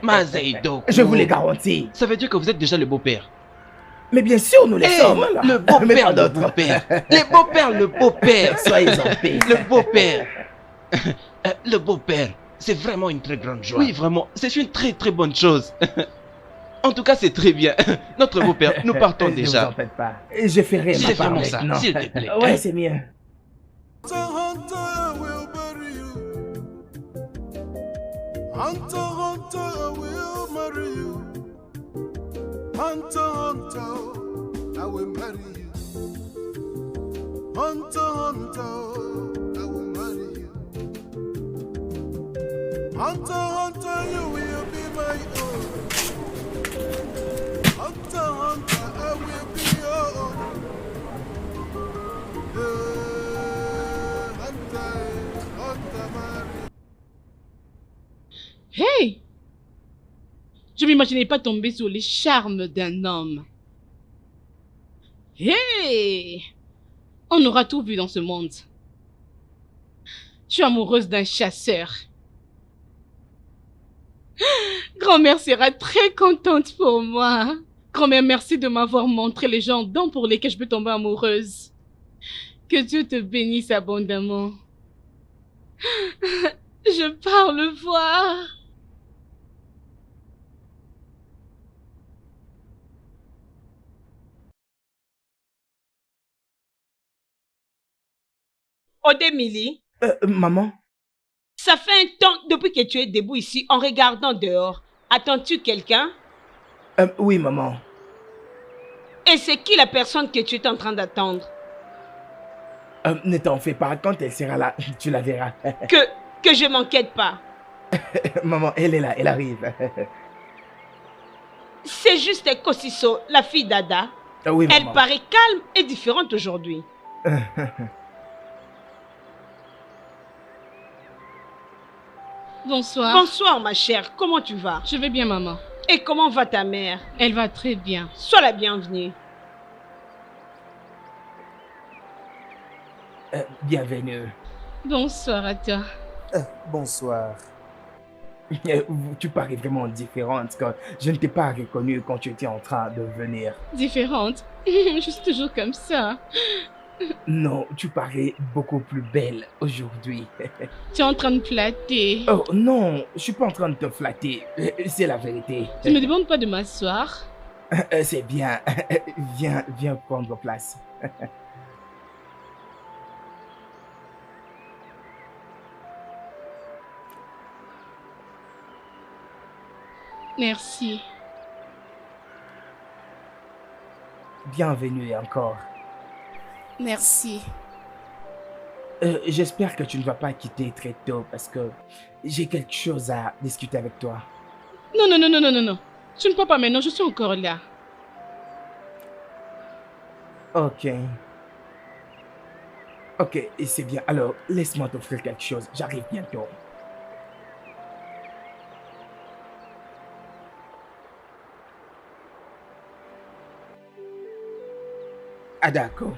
Mazeidoku. Je vous le garantis. Ça veut dire que vous êtes déjà le beau-père. Mais bien sûr, nous les sommes. Le Mais beau-père, pas le d'autres. beau-père. Le beau-père, le beau-père. Soyez en paix. Le beau-père. Le beau-père. C'est vraiment une très grande joie. Oui, vraiment. C'est une très très bonne chose. En tout cas, c'est très bien. Notre beau-père, nous partons Ne vous en déjà. faites pas. Je ferai ma C'est part vraiment ça, maintenant. s'il te plaît. Ouais, c'est mieux. Hunter, Hunter, I will marry you. Hunter, Hunter, I will marry you. Hunter, Hunter, I will marry you. Hunter, Hunter, you will be my own. Hunter, Hunter, I will be your own. Hunter, Hunter, marry. Hey! Je m'imaginais pas tomber sous les charmes d'un homme. Hey! On aura tout vu dans ce monde. Je suis amoureuse d'un chasseur. Grand-mère sera très contente pour moi. Grand-mère, merci de m'avoir montré les gens dont pour lesquels je peux tomber amoureuse. Que Dieu te bénisse abondamment. Je pars le voir. Odemili, Maman? ça fait un temps depuis que tu es debout ici en regardant dehors. Attends-tu quelqu'un? Oui, maman. Et c'est qui la personne que tu es en train d'attendre? Ne t'en fais pas, quand elle sera là, tu la verras. Que je m'inquiète pas. Maman, elle est là, elle arrive. C'est juste Kosiso, la fille d'Ada. Oui, maman. Elle paraît calme et différente aujourd'hui. Bonsoir. Bonsoir ma chère, comment tu vas? Je vais bien, maman. Et comment va ta mère? Elle va très bien. Sois la bienvenue. Bienvenue. Bonsoir à toi. Bonsoir. Tu parais vraiment différente quand je ne t'ai pas reconnue quand tu étais en train de venir. Différente. Je suis toujours comme ça. Non, tu parais beaucoup plus belle aujourd'hui. Tu es en train de flatter. Oh non, je suis pas en train de te flatter. C'est la vérité. Tu ne me demandes pas de m'asseoir. C'est bien. Viens prendre place. Merci. Bienvenue encore. Merci. J'espère que tu ne vas pas quitter très tôt parce que j'ai quelque chose à discuter avec toi. Non. Tu ne peux pas maintenant, je suis encore là. Ok, et c'est bien. Alors, laisse-moi t'offrir quelque chose. J'arrive bientôt. Ah d'accord.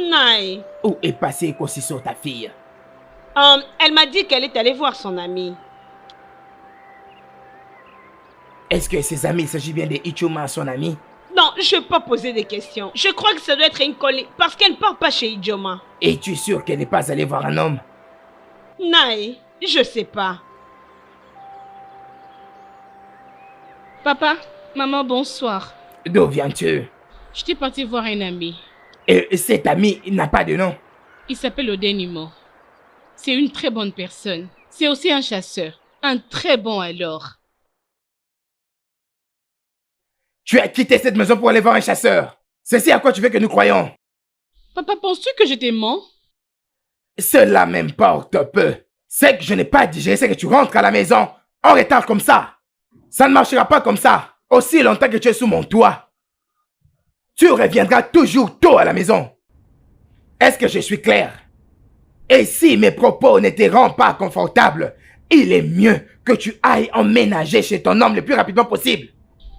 Naï. Où est passée Kosiso, ta fille? Elle m'a dit qu'elle est allée voir son amie. Est-ce que ses amis, il s'agit bien de Ichuma, son ami? Non, je ne vais pas poser des questions. Je crois que ça doit être une collègue parce qu'elle ne part pas chez Ijoma. Es-tu sûr qu'elle n'est pas allée voir un homme? Naï, je sais pas. Papa, maman, bonsoir. D'où viens-tu? Je suis partie voir un ami. Et cet ami n'a pas de nom? Il s'appelle Odenimo. C'est une très bonne personne. C'est aussi un chasseur. Un très bon alors. Tu as quitté cette maison pour aller voir un chasseur. C'est à quoi tu veux que nous croyons? Papa, penses-tu que je t'ai menti? Cela m'importe peu. C'est que je n'ai pas digéré, c'est que tu rentres à la maison en retard comme ça. Ça ne marchera pas comme ça. Aussi longtemps que tu es sous mon toit. Tu reviendras toujours tôt à la maison. Est-ce que je suis clair? Et si mes propos ne te rendent pas confortable, il est mieux que tu ailles emménager chez ton homme le plus rapidement possible.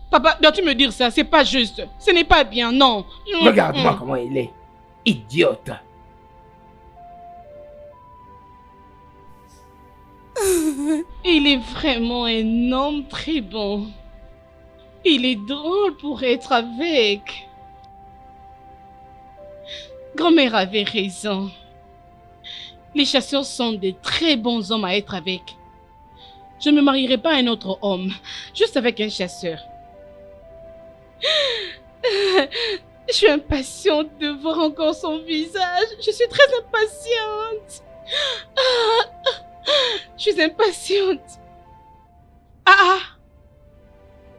Papa, dois-tu me dire ça? C'est pas juste. Ce n'est pas bien, non. Regarde-moi comment il est. Idiote. Il est vraiment un homme très bon. Il est drôle pour être avec. Grand-mère avait raison. Les chasseurs sont de très bons hommes à être avec. Je ne me marierai pas à un autre homme, juste avec un chasseur. Je suis impatiente de voir encore son visage. Je suis très impatiente. Je suis impatiente. Ah!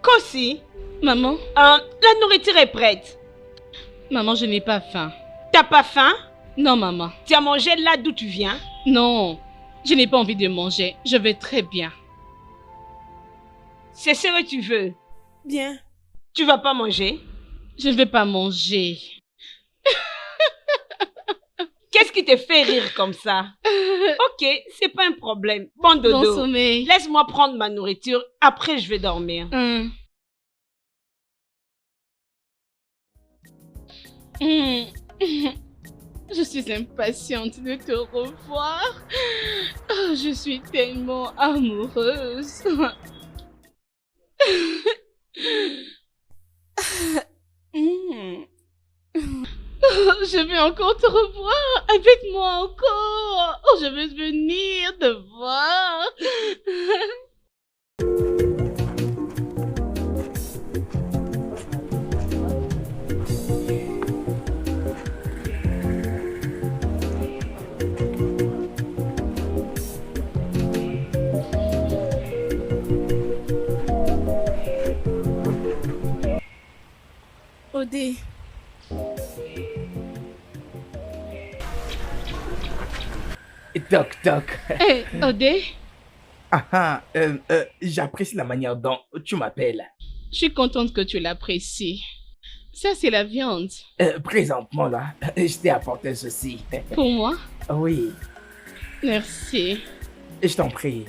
Kossi, Maman, la nourriture est prête. maman, je n'ai pas faim. T'as pas faim? Non, maman. Tu as mangé là d'où tu viens? Non, je n'ai pas envie de manger. Je vais très bien. C'est ce que tu veux. Bien. Tu vas pas manger? Je ne vais pas manger. Qu'est-ce qui te fait rire comme ça? Ok, c'est pas un problème. Bon Bon dodo. sommeil. Laisse-moi prendre ma nourriture. Après, je vais dormir. Je suis impatiente de te revoir. Oh, je suis tellement amoureuse. Oh, je veux encore te revoir. Invite-moi encore. Oh, je veux venir te voir. Odé, Toc, toc. Hé, Odé, J'apprécie la manière dont tu m'appelles. je suis contente que tu l'apprécies. Ça, c'est la viande. Présentement, là, je t'ai apporté ceci. Pour moi, Oui, merci. je t'en prie.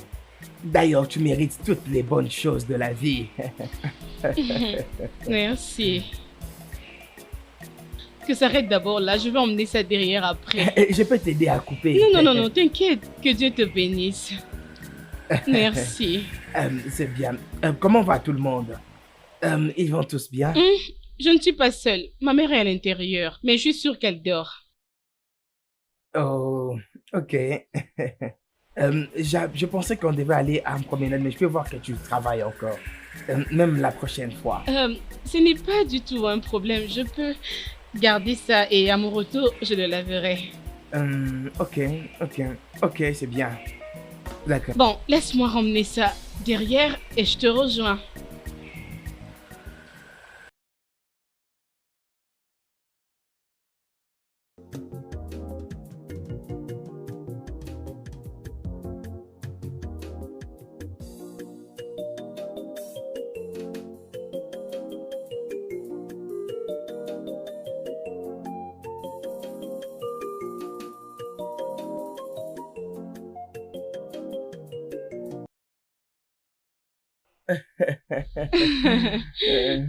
D'ailleurs, tu mérites toutes les bonnes choses de la vie. Merci. Que ça arrête d'abord là, je vais emmener ça derrière après. Je peux t'aider à couper. Non, t'inquiète, que Dieu te bénisse. Merci. C'est bien. Comment va tout le monde? Ils vont tous bien? Je ne suis pas seule. Ma mère est à l'intérieur, mais je suis sûre qu'elle dort. Oh, ok. Je pensais qu'on devait aller à une promenade, mais je peux voir que tu travailles encore. Même la prochaine fois. Ce n'est pas du tout un problème. Je peux garder ça et à mon retour, je le laverai. Ok, c'est bien. D'accord. Bon, laisse-moi ramener ça derrière et je te rejoins.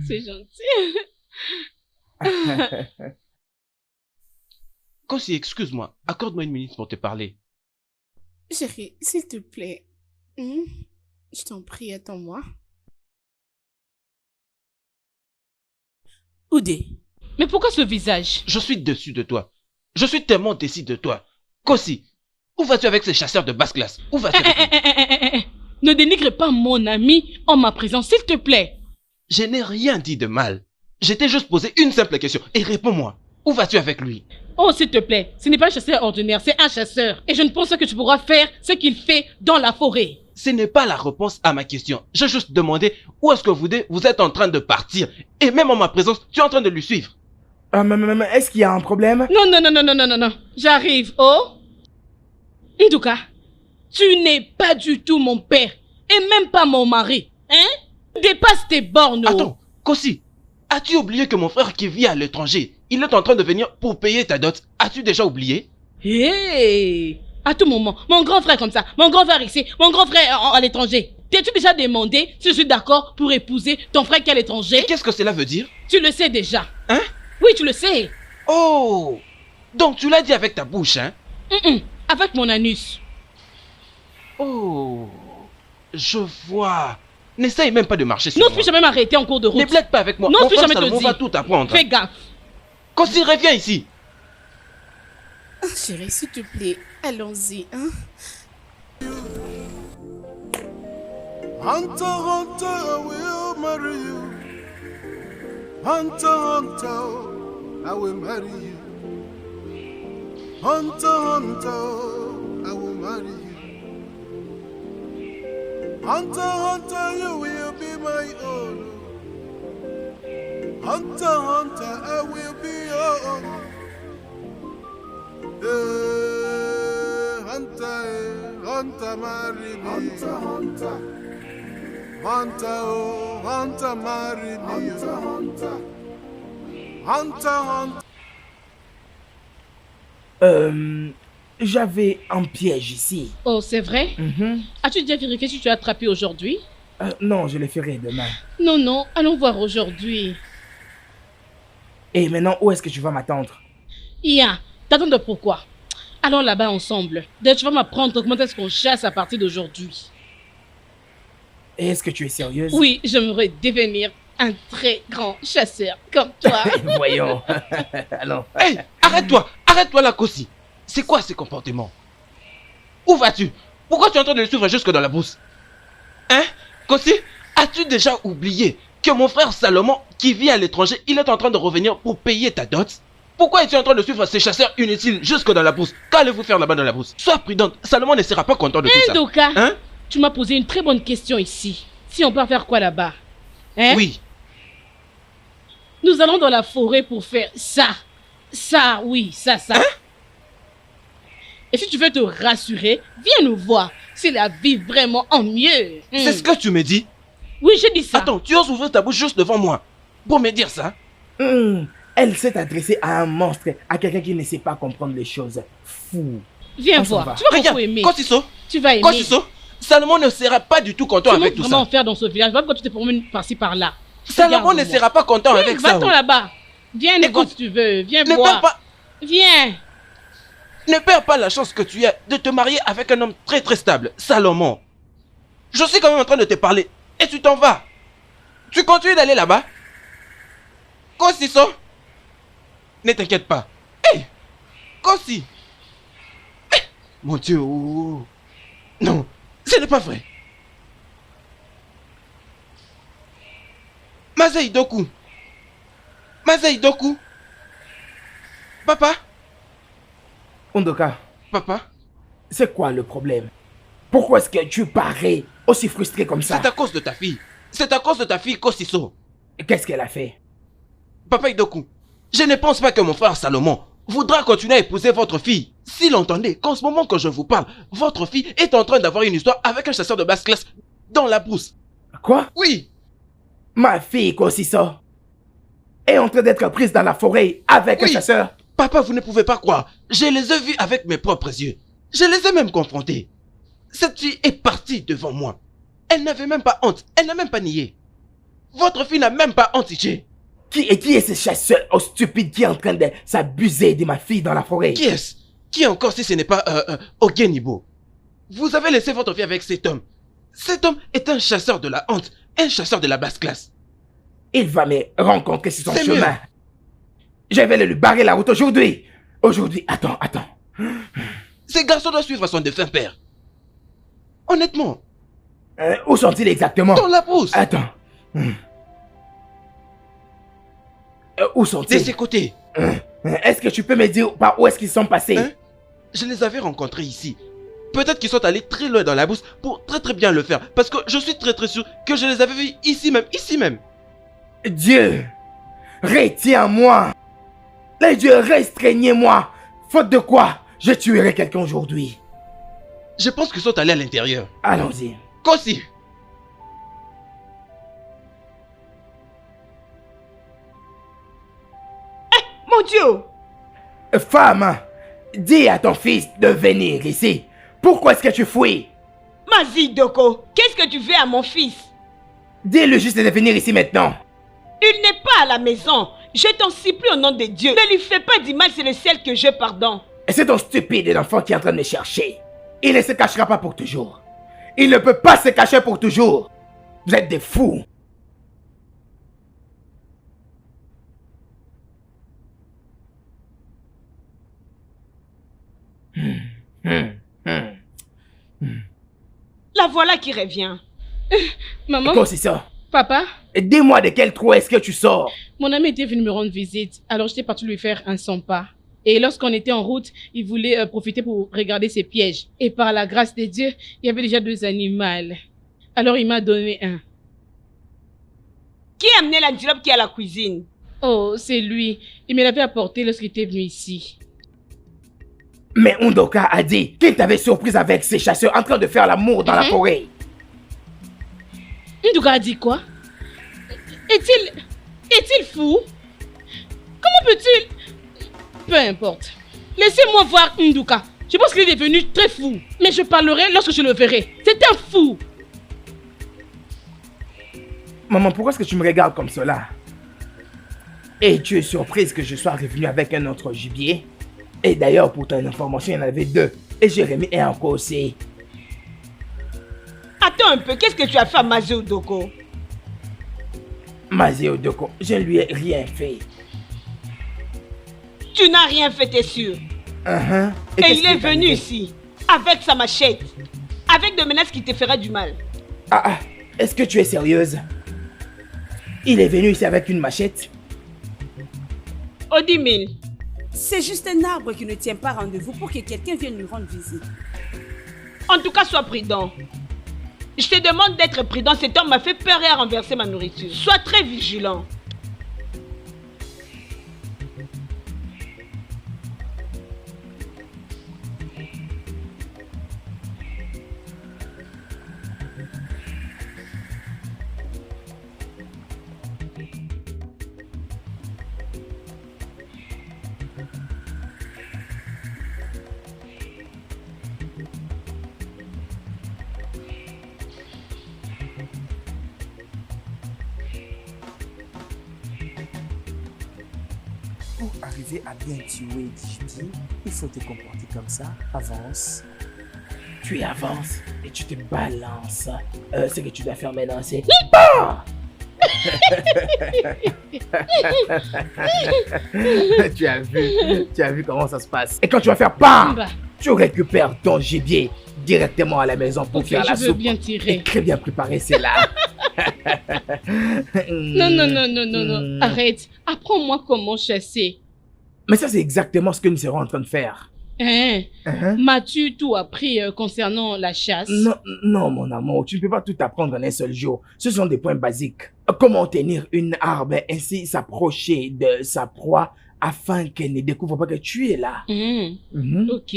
C'est gentil. Kossi, excuse-moi. Accorde-moi une minute pour te parler. chérie, s'il te plaît. Je t'en prie, attends-moi. Oudé, Mais pourquoi ce visage? Je suis dessus de toi. Je suis tellement déçu de toi. Kossi, où vas-tu avec ces chasseurs de basse classe? Où vas-tu avec eux? Ne dénigre pas mon ami en ma présence, s'il te plaît. Je n'ai rien dit de mal. Je t'ai juste posé une simple question et réponds-moi. Où vas-tu avec lui? Oh, s'il te plaît, ce n'est pas un chasseur ordinaire, c'est un chasseur. Et je ne pense pas que tu pourras faire ce qu'il fait dans la forêt. Ce n'est pas la réponse à ma question. J'ai juste demandé où est-ce que vous êtes en train de partir. Et même en ma présence, tu es en train de lui suivre. Est-ce qu'il y a un problème? Non. J'arrive, oh. En tout cas, tu n'es pas du tout mon père. Et même pas mon mari. Hein? Dépasse tes bornes. Oh. Attends, Kossi, as-tu oublié que mon frère qui vit à l'étranger, il est en train de venir pour payer ta dot? As-tu déjà oublié? Hé! À tout moment, mon grand frère comme ça, mon grand frère ici, mon grand frère à l'étranger. T'es-tu déjà demandé si je suis d'accord pour épouser ton frère qui est à l'étranger? Et qu'est-ce que cela veut dire? Tu le sais déjà. Hein? Oui, tu le sais. Oh! Donc tu l'as dit avec ta bouche, hein? Avec mon anus. Oh! Je vois. N'essaye même pas de marcher sur Non, moi. puis jamais m'arrêter en cours de route. Ne blague pas avec moi. Non, Mon puis frère jamais te Salomon dire. va tout apprendre. Fais gaffe. Kossi, reviens ici. chérie, s'il te plaît, allons-y, hein? Hunter, Hunter, I will marry you. Hunter, Hunter, I will marry you. Hunter, Hunter, I will marry you. Hunter, hunter, you will be my own. Hunter, hunter, I will be your own. Hunter, marry me. Hunter, hunter. Hunter, oh, hunter, marry me. Hunter, hunter. Hunter, hunter. J'avais un piège ici. Oh, c'est vrai? As-tu déjà vérifié si tu as attrapé aujourd'hui? Non, je le ferai demain. Non, non, allons voir aujourd'hui. Et maintenant, où est-ce que tu vas m'attendre? Ia, t'attends de pourquoi? Allons là-bas ensemble. D'ailleurs, tu vas m'apprendre comment est-ce qu'on chasse à partir d'aujourd'hui. Et est-ce que tu es sérieuse? Oui, j'aimerais devenir un très grand chasseur comme toi. Voyons. Allons. Hey, arrête-toi là, Kossi. C'est quoi ces comportements? Où vas-tu? Pourquoi tu es en train de le suivre jusque dans la brousse? Hein? Kossi, as-tu déjà oublié que mon frère Salomon, qui vit à l'étranger, il est en train de revenir pour payer ta dot? Pourquoi es-tu en train de suivre ces chasseurs inutiles jusque dans la brousse? Qu'allez-vous faire là-bas dans la brousse? Sois prudente, Salomon ne sera pas content de tout ça. Doka, hein? Tu m'as posé une très bonne question ici. Si on peut faire quoi là-bas? Hein? Oui. Nous allons dans la forêt pour faire ça. Ça, oui, ça. Hein? Et si tu veux te rassurer, viens nous voir. C'est la vie vraiment en mieux. C'est ce que tu me dis? Oui, j'ai dit ça. Attends, tu oses ouvrir ta bouche juste devant moi pour me dire ça? Elle s'est adressée à un monstre, à quelqu'un qui ne sait pas comprendre les choses. Fou. Viens voir. Tu vas beaucoup aimer. Kosiso, tu vas aimer. Kosiso, Salomon ne sera pas du tout content avec tout ça. Tu vas vraiment faire dans ce village. Va quand tu te promènes par-ci par-là. Salomon ne sera pas content avec ça. Va-t'en là-bas. Viens écoute, si tu veux. Viens ne voir. Pas... Viens. Ne perds pas la chance que tu as de te marier avec un homme très très stable, Salomon. Je suis quand même en train de te parler et tu t'en vas. Tu continues d'aller là-bas? Kosiso, ne t'inquiète pas. Hé, Kosi. Mon Dieu. Oh. Non, ce n'est pas vrai. Mazei Doku. Papa. Ondoka. Papa. C'est quoi le problème? Pourquoi est-ce que tu parais aussi frustré comme ça? C'est à cause de ta fille. C'est à cause de ta fille Kosiso. Qu'est-ce qu'elle a fait? Papa Idoku, je ne pense pas que mon frère Salomon voudra continuer à épouser votre fille. S'il entendait qu'en ce moment que je vous parle, votre fille est en train d'avoir une histoire avec un chasseur de basse classe dans la brousse. Quoi? Oui. Ma fille Kosiso est en train d'être prise dans la forêt avec un chasseur. Papa, vous ne pouvez pas croire. Je les ai vus avec mes propres yeux. Je les ai même confrontés. Cette fille est partie devant moi. Elle n'avait même pas honte. Elle n'a même pas nié. Votre fille n'a même pas honte, Ije. Qui est ce chasseur stupide qui est en train de s'abuser de ma fille dans la forêt? Qui est-ce? Qui encore si ce n'est pas Ogenibo? Vous avez laissé votre fille avec cet homme. Cet homme est un chasseur de la honte. Un chasseur de la basse classe. Il va me rencontrer sur son C'est chemin. mieux. Je vais lui barrer la route aujourd'hui. Aujourd'hui, attends. Ces garçons doivent suivre son défunt père. Honnêtement. Où sont-ils exactement? Dans la brousse. Attends. Où sont-ils? De ses côtés. Est-ce que tu peux me dire par où est-ce qu'ils sont passés? Je les avais rencontrés ici. Peut-être qu'ils sont allés très loin dans la brousse pour très bien le faire. Parce que je suis très sûr que je les avais vus ici même. Dieu, retiens-moi. Les dieux, restreignez-moi. Faute de quoi, je tuerai quelqu'un aujourd'hui. Je pense qu'ils sont allés à l'intérieur. Allons-y. Kossi. Mon Dieu! Femme, dis à ton fils de venir ici. Pourquoi est-ce que tu fuis? Mazi Doko, qu'est-ce que tu fais à mon fils? Dis-le juste de venir ici maintenant. Il n'est pas à la maison. Je t'en supplie au nom de Dieu. Ne lui fais pas du mal, c'est le ciel que je pardonne. C'est ton stupide enfant qui est en train de me chercher. Il ne se cachera pas pour toujours. Il ne peut pas se cacher pour toujours. Vous êtes des fous. La voilà qui revient. Maman? Quoi c'est ça? Papa? Dis-moi de quel trou est-ce que tu sors? Mon ami était venu me rendre visite, alors j'étais partie lui faire un 100 pas. Et lorsqu'on était en route, il voulait profiter pour regarder ses pièges. Et par la grâce de Dieu, il y avait déjà 2 animaux. Alors il m'a donné un. Qui a amené l'antilope qui est à la cuisine? Oh, c'est lui. Il me l'avait apporté lorsqu'il était venu ici. Mais Undoka a dit qu'il t'avait surprise avec ses chasseurs en train de faire l'amour dans la forêt. Nduka a dit quoi? Est-il fou? Comment peut-il? Peu importe. Laissez-moi voir Nduka. Je pense qu'il est devenu très fou. Mais je parlerai lorsque je le verrai. C'est un fou. Maman, pourquoi est-ce que tu me regardes comme cela? Et tu es surprise que je sois revenu avec un autre gibier? Et d'ailleurs, pour ton information, il y en avait 2. Et Jérémy est encore aussi. Attends un peu, qu'est-ce que tu as fait à Mazé Doko? Mazé Doko, je ne lui ai rien fait. Tu n'as rien fait, t'es sûr? Et il est venu ici, avec sa machette, avec des menaces qui te feraient du mal. Est-ce que tu es sérieuse? Il est venu ici avec une machette? Odimil. C'est juste un arbre qui ne tient pas rendez-vous pour que quelqu'un vienne lui rendre visite. En tout cas, sois prudent. Je te demande d'être prudent. Cet homme m'a fait peur et a renversé ma nourriture. Sois très vigilant. Pour arriver à bien tuer Gigi, il faut te comporter comme ça. Avance. Tu avances et tu te balances. Ce que tu dois faire maintenant, c'est... tu as vu comment ça se passe. Et quand tu vas faire PAM, tu récupères ton gibier directement à la maison pour faire la soupe. Je veux bien tirer. Et très bien préparé, c'est là. Non. Arrête. Apprends-moi comment chasser. Mais ça, c'est exactement ce que nous serons en train de faire. M'as-tu tout appris concernant la chasse? Non, mon amour, tu ne peux pas tout apprendre en un seul jour. Ce sont des points basiques. Comment tenir une arme, ainsi s'approcher de sa proie afin qu'elle ne découvre pas que tu es là. Ok.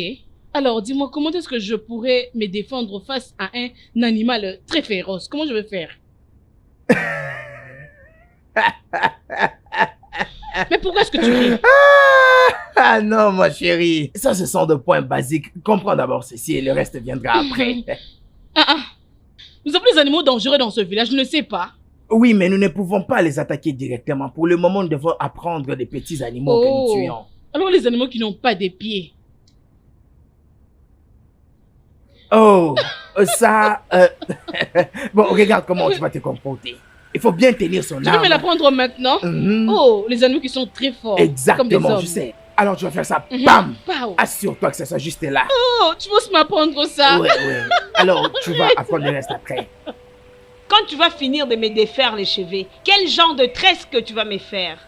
Alors, dis-moi, comment est-ce que je pourrais me défendre face à un animal très féroce? Comment je vais faire? Mais pourquoi est-ce que tu ris? Ah non, ma chérie. Ça, ce sont des points basiques. Comprends d'abord ceci et le reste viendra après. Nous avons des animaux dangereux dans ce village, je ne sais pas. Oui, mais nous ne pouvons pas les attaquer directement. Pour le moment, nous devons apprendre des petits animaux que nous tuons. Alors les animaux qui n'ont pas de pieds. Oh, ça... Bon, regarde comment tu vas te comporter. Il faut bien tenir son arme. Tu veux me la prendre maintenant? Oh, les animaux qui sont très forts. Exactement, je sais. Alors tu vas faire ça. Bam! Assure-toi que ça soit juste là. Oh, tu veux m'apprendre ça? Oui. Alors tu vas apprendre le reste après. Quand tu vas finir de me défaire les cheveux, quel genre de tresse que tu vas me faire?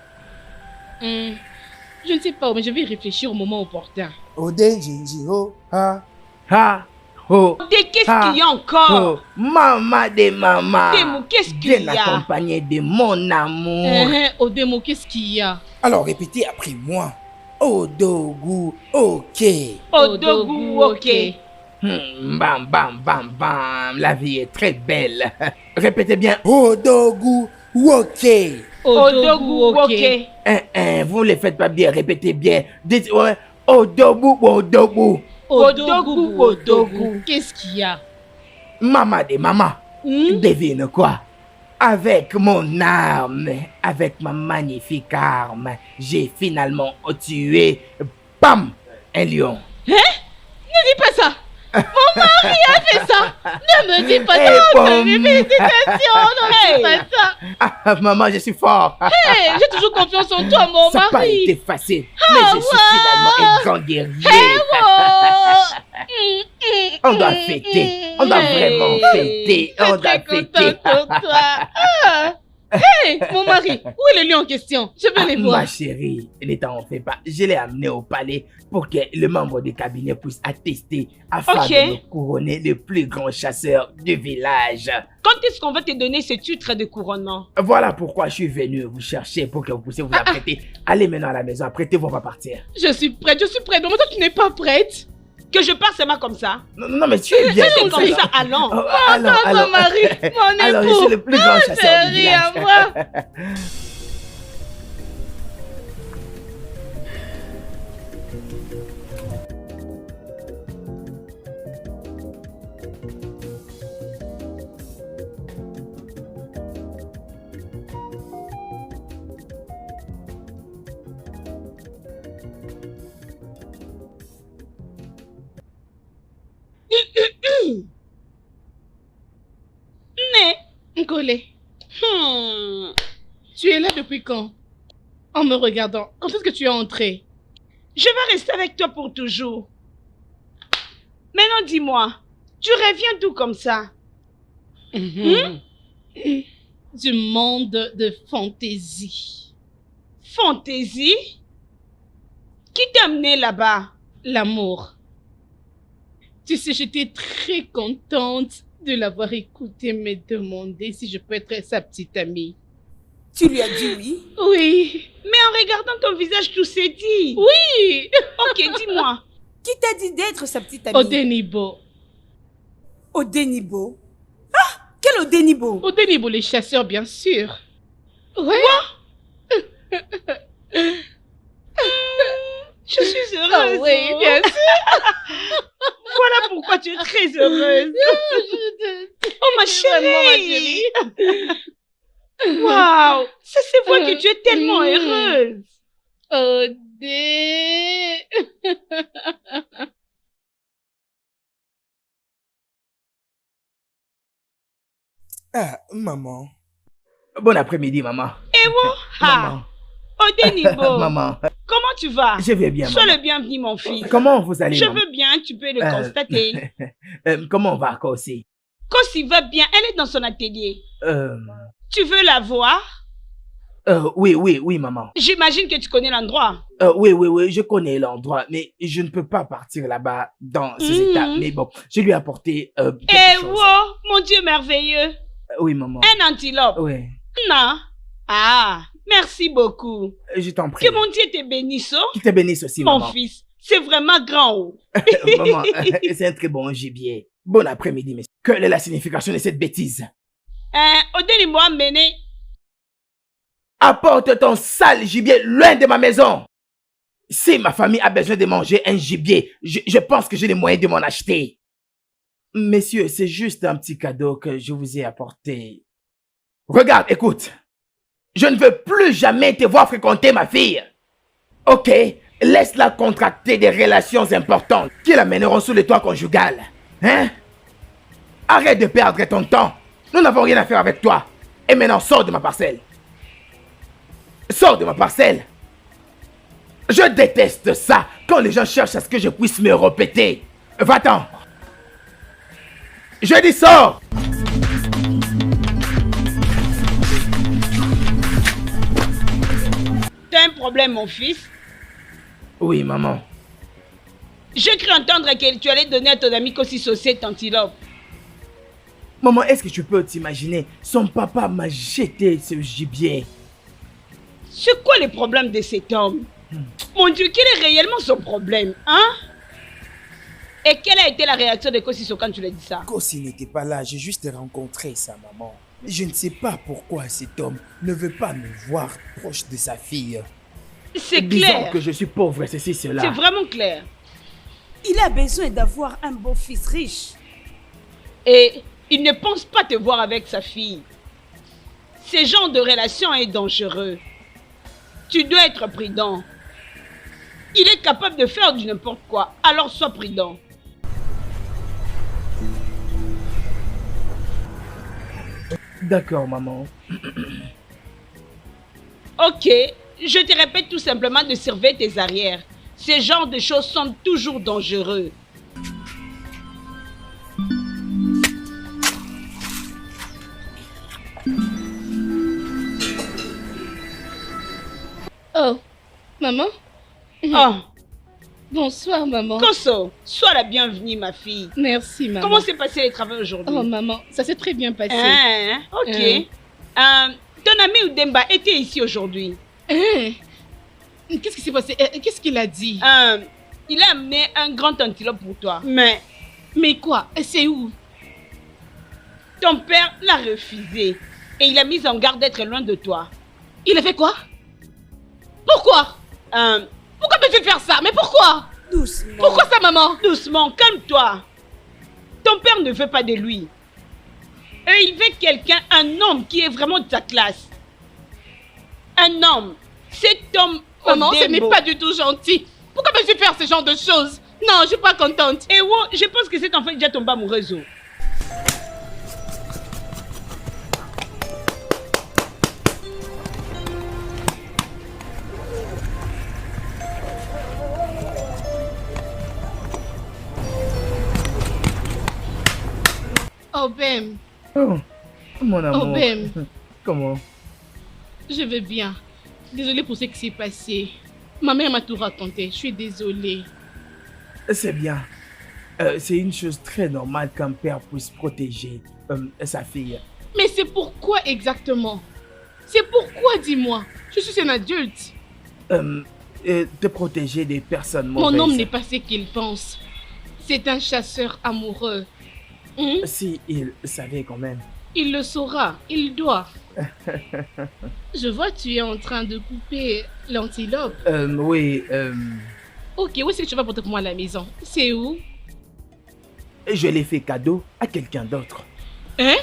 Je ne sais pas, mais je vais y réfléchir au moment opportun. Ode Jinji ho ha. Ha! Oh! Qu'est-ce qu'il y a encore? Maman de maman! Demo, qu'est-ce qu'il y a? Bien accompagné de mon amour. Odemo, qu'est-ce qu'il y a? Alors répétez après moi. Odogu, ok. Odogu, ok. Bam, bam, bam, bam. La vie est très belle. Répétez bien. Odogu, ok. Odogu, ok. Vous ne le faites pas bien. Répétez bien. Dites, ouais. Odogu, odogu. Odogu, odogu. Qu'est-ce qu'il y a? Maman de maman. Devine quoi? Avec mon arme, avec ma magnifique arme, j'ai finalement tué, bam, un lion. Ne dis pas ça! Mon mari a fait ça! Ne me dis pas ça! Ne dis pas ça! Maman, je suis fort. J'ai toujours confiance en toi, mon mari. Ça n'a pas été facile, mais je suis finalement un grand guerrier. On doit fêter. On doit vraiment fêter. On doit fêter. Hé, mon mari, où est le lion en question? Je veux les voir. Ma chérie, ne t'en fais pas. Je l'ai amené au palais pour que le membre du cabinet puisse attester afin de me couronner le plus grand chasseur du village. Quand est-ce qu'on va te donner ce titre de couronnement? Voilà pourquoi je suis venu vous chercher pour que vous puissiez vous apprêter. Allez maintenant à la maison, apprêtez-vous, on va partir. Je suis prête. Mais toi, tu n'es pas prête. Que je parte seulement comme ça? Non, mais tu es bien C'est comme ça, allons. Alors, mon mari, mon époux. alors, je suis le plus grand chasseur du Chérie, village. à moi. Mais, Nkole, tu es là depuis quand? En me regardant, quand est-ce que tu es entré? je vais rester avec toi pour toujours. Maintenant, dis-moi, tu reviens d'où comme ça? Du monde de fantaisie. Fantaisie? Qui t'a amené là-bas? L'amour. Tu sais, j'étais très contente de l'avoir écouté me demander si je peux être sa petite amie. Tu lui as dit oui? Oui. Mais en regardant ton visage, tout s'est dit. Oui. Ok, dis-moi. Qui t'a dit d'être sa petite amie? Odenibo. Odenibo? Ah! Quel Odenibo? Odenibo, les chasseurs, bien sûr. Ouais. Je suis heureuse. Oui, bien sûr. Voilà pourquoi tu es très heureuse. Oh, ma chérie. Waouh, ça se voit que tu es tellement heureuse. Odé. Ah, maman. Bon après-midi, maman. Ha, Odenibo. Maman, Comment tu vas? je vais bien, Sois maman. le bienvenu, mon fils. Comment vous allez, Je maman? veux bien, tu peux le constater. Comment on va, Kosi? Kosi va bien, elle est dans son atelier. Tu veux la voir? Oui, maman. J'imagine que tu connais l'endroit. Oui, je connais l'endroit, mais je ne peux pas partir là-bas dans ces états. Mais bon, je lui ai apporté quelque chose. Wow, mon Dieu merveilleux. Oui, maman. Un antilope. Oui, Non. Ah, merci beaucoup. je t'en prie. Que mon Dieu te bénisse, oh, Qui te bénisse aussi, mon maman. fils. C'est vraiment grand. Oh. Maman, c'est un très bon gibier. Bon après-midi, messieurs. Quelle est la signification de cette bêtise? Odenibo a mené. Apporte ton sale gibier loin de ma maison. Si ma famille a besoin de manger un gibier, je pense que j'ai les moyens de m'en acheter. Messieurs, c'est juste un petit cadeau que je vous ai apporté. Regarde, écoute. Je ne veux plus jamais te voir fréquenter ma fille. Ok, laisse-la contracter des relations importantes qui l'amèneront sous le toit conjugal. Hein? Arrête de perdre ton temps. Nous n'avons rien à faire avec toi. Et maintenant, sors de ma parcelle. Sors de ma parcelle. Je déteste ça quand les gens cherchent à ce que je puisse me répéter. Va-t'en. Je dis sors. T'as un problème, mon fils? Oui, maman. J'ai cru entendre que tu allais donner à ton ami Kosi cet antilope. Maman, est-ce que tu peux t'imaginer? Son papa m'a jeté ce gibier. C'est quoi le problème de cet homme? Mon Dieu, quel est réellement son problème, hein? Et quelle a été la réaction de Kosiso quand tu lui as dit ça? Kosi n'était pas là, j'ai juste rencontré sa maman. Je ne sais pas pourquoi cet homme ne veut pas me voir proche de sa fille. C'est Disons clair. que je suis pauvre, ceci, cela. C'est vraiment clair. Il a besoin d'avoir un beau-fils riche. Et il ne pense pas te voir avec sa fille. Ce genre de relation est dangereux. Tu dois être prudent. Il est capable de faire du n'importe quoi, alors sois prudent. D'accord, maman. Ok, je te répète tout simplement de surveiller tes arrières. Ce genre de choses sont toujours dangereux. Oh, maman? Oh, Bonsoir, maman. Koso, sois la bienvenue, ma fille. Merci, maman. Comment s'est passé les travaux aujourd'hui? Oh, maman, ça s'est très bien passé. Hein, ok. Ton ami Udemba était ici aujourd'hui. Hein? Qu'est-ce qui s'est passé? Qu'est-ce qu'il a dit? Il a amené un grand antilope pour toi. Mais quoi? C'est où? Ton père l'a refusé. Et il a mis en garde d'être loin de toi. Il a fait quoi? Pourquoi? Pourquoi me fait faire ça? Mais pourquoi? Doucement. Pourquoi ça, maman? Doucement, calme-toi. Ton père ne veut pas de lui. Et il veut quelqu'un, un homme qui est vraiment de sa classe. Un homme. Cet homme... Maman, ce Odembo. n'est pas du tout gentil. Pourquoi me fait faire ce genre de choses? Non, je suis pas contente. Et wow, je pense que cet enfant est déjà tombé amoureux. Oh, Bem. Oh, mon amour. Oh, Bem. Comment? Je vais bien. Désolée pour ce qui s'est passé. Ma mère m'a tout raconté. Je suis désolée. C'est bien. C'est une chose très normale qu'un père puisse protéger sa fille. Mais c'est pourquoi exactement? C'est pourquoi, dis-moi? Je suis un adulte. De protéger des personnes mauvaises. Mon homme n'est pas ce qu'il pense. C'est un chasseur amoureux. Si il savait quand même. Il le saura. Il doit. Je vois que tu es en train de couper l'antilope. Oui, Ok, où est-ce que tu vas porter pour moi à la maison? C'est où? je l'ai fait cadeau à quelqu'un d'autre. Hein?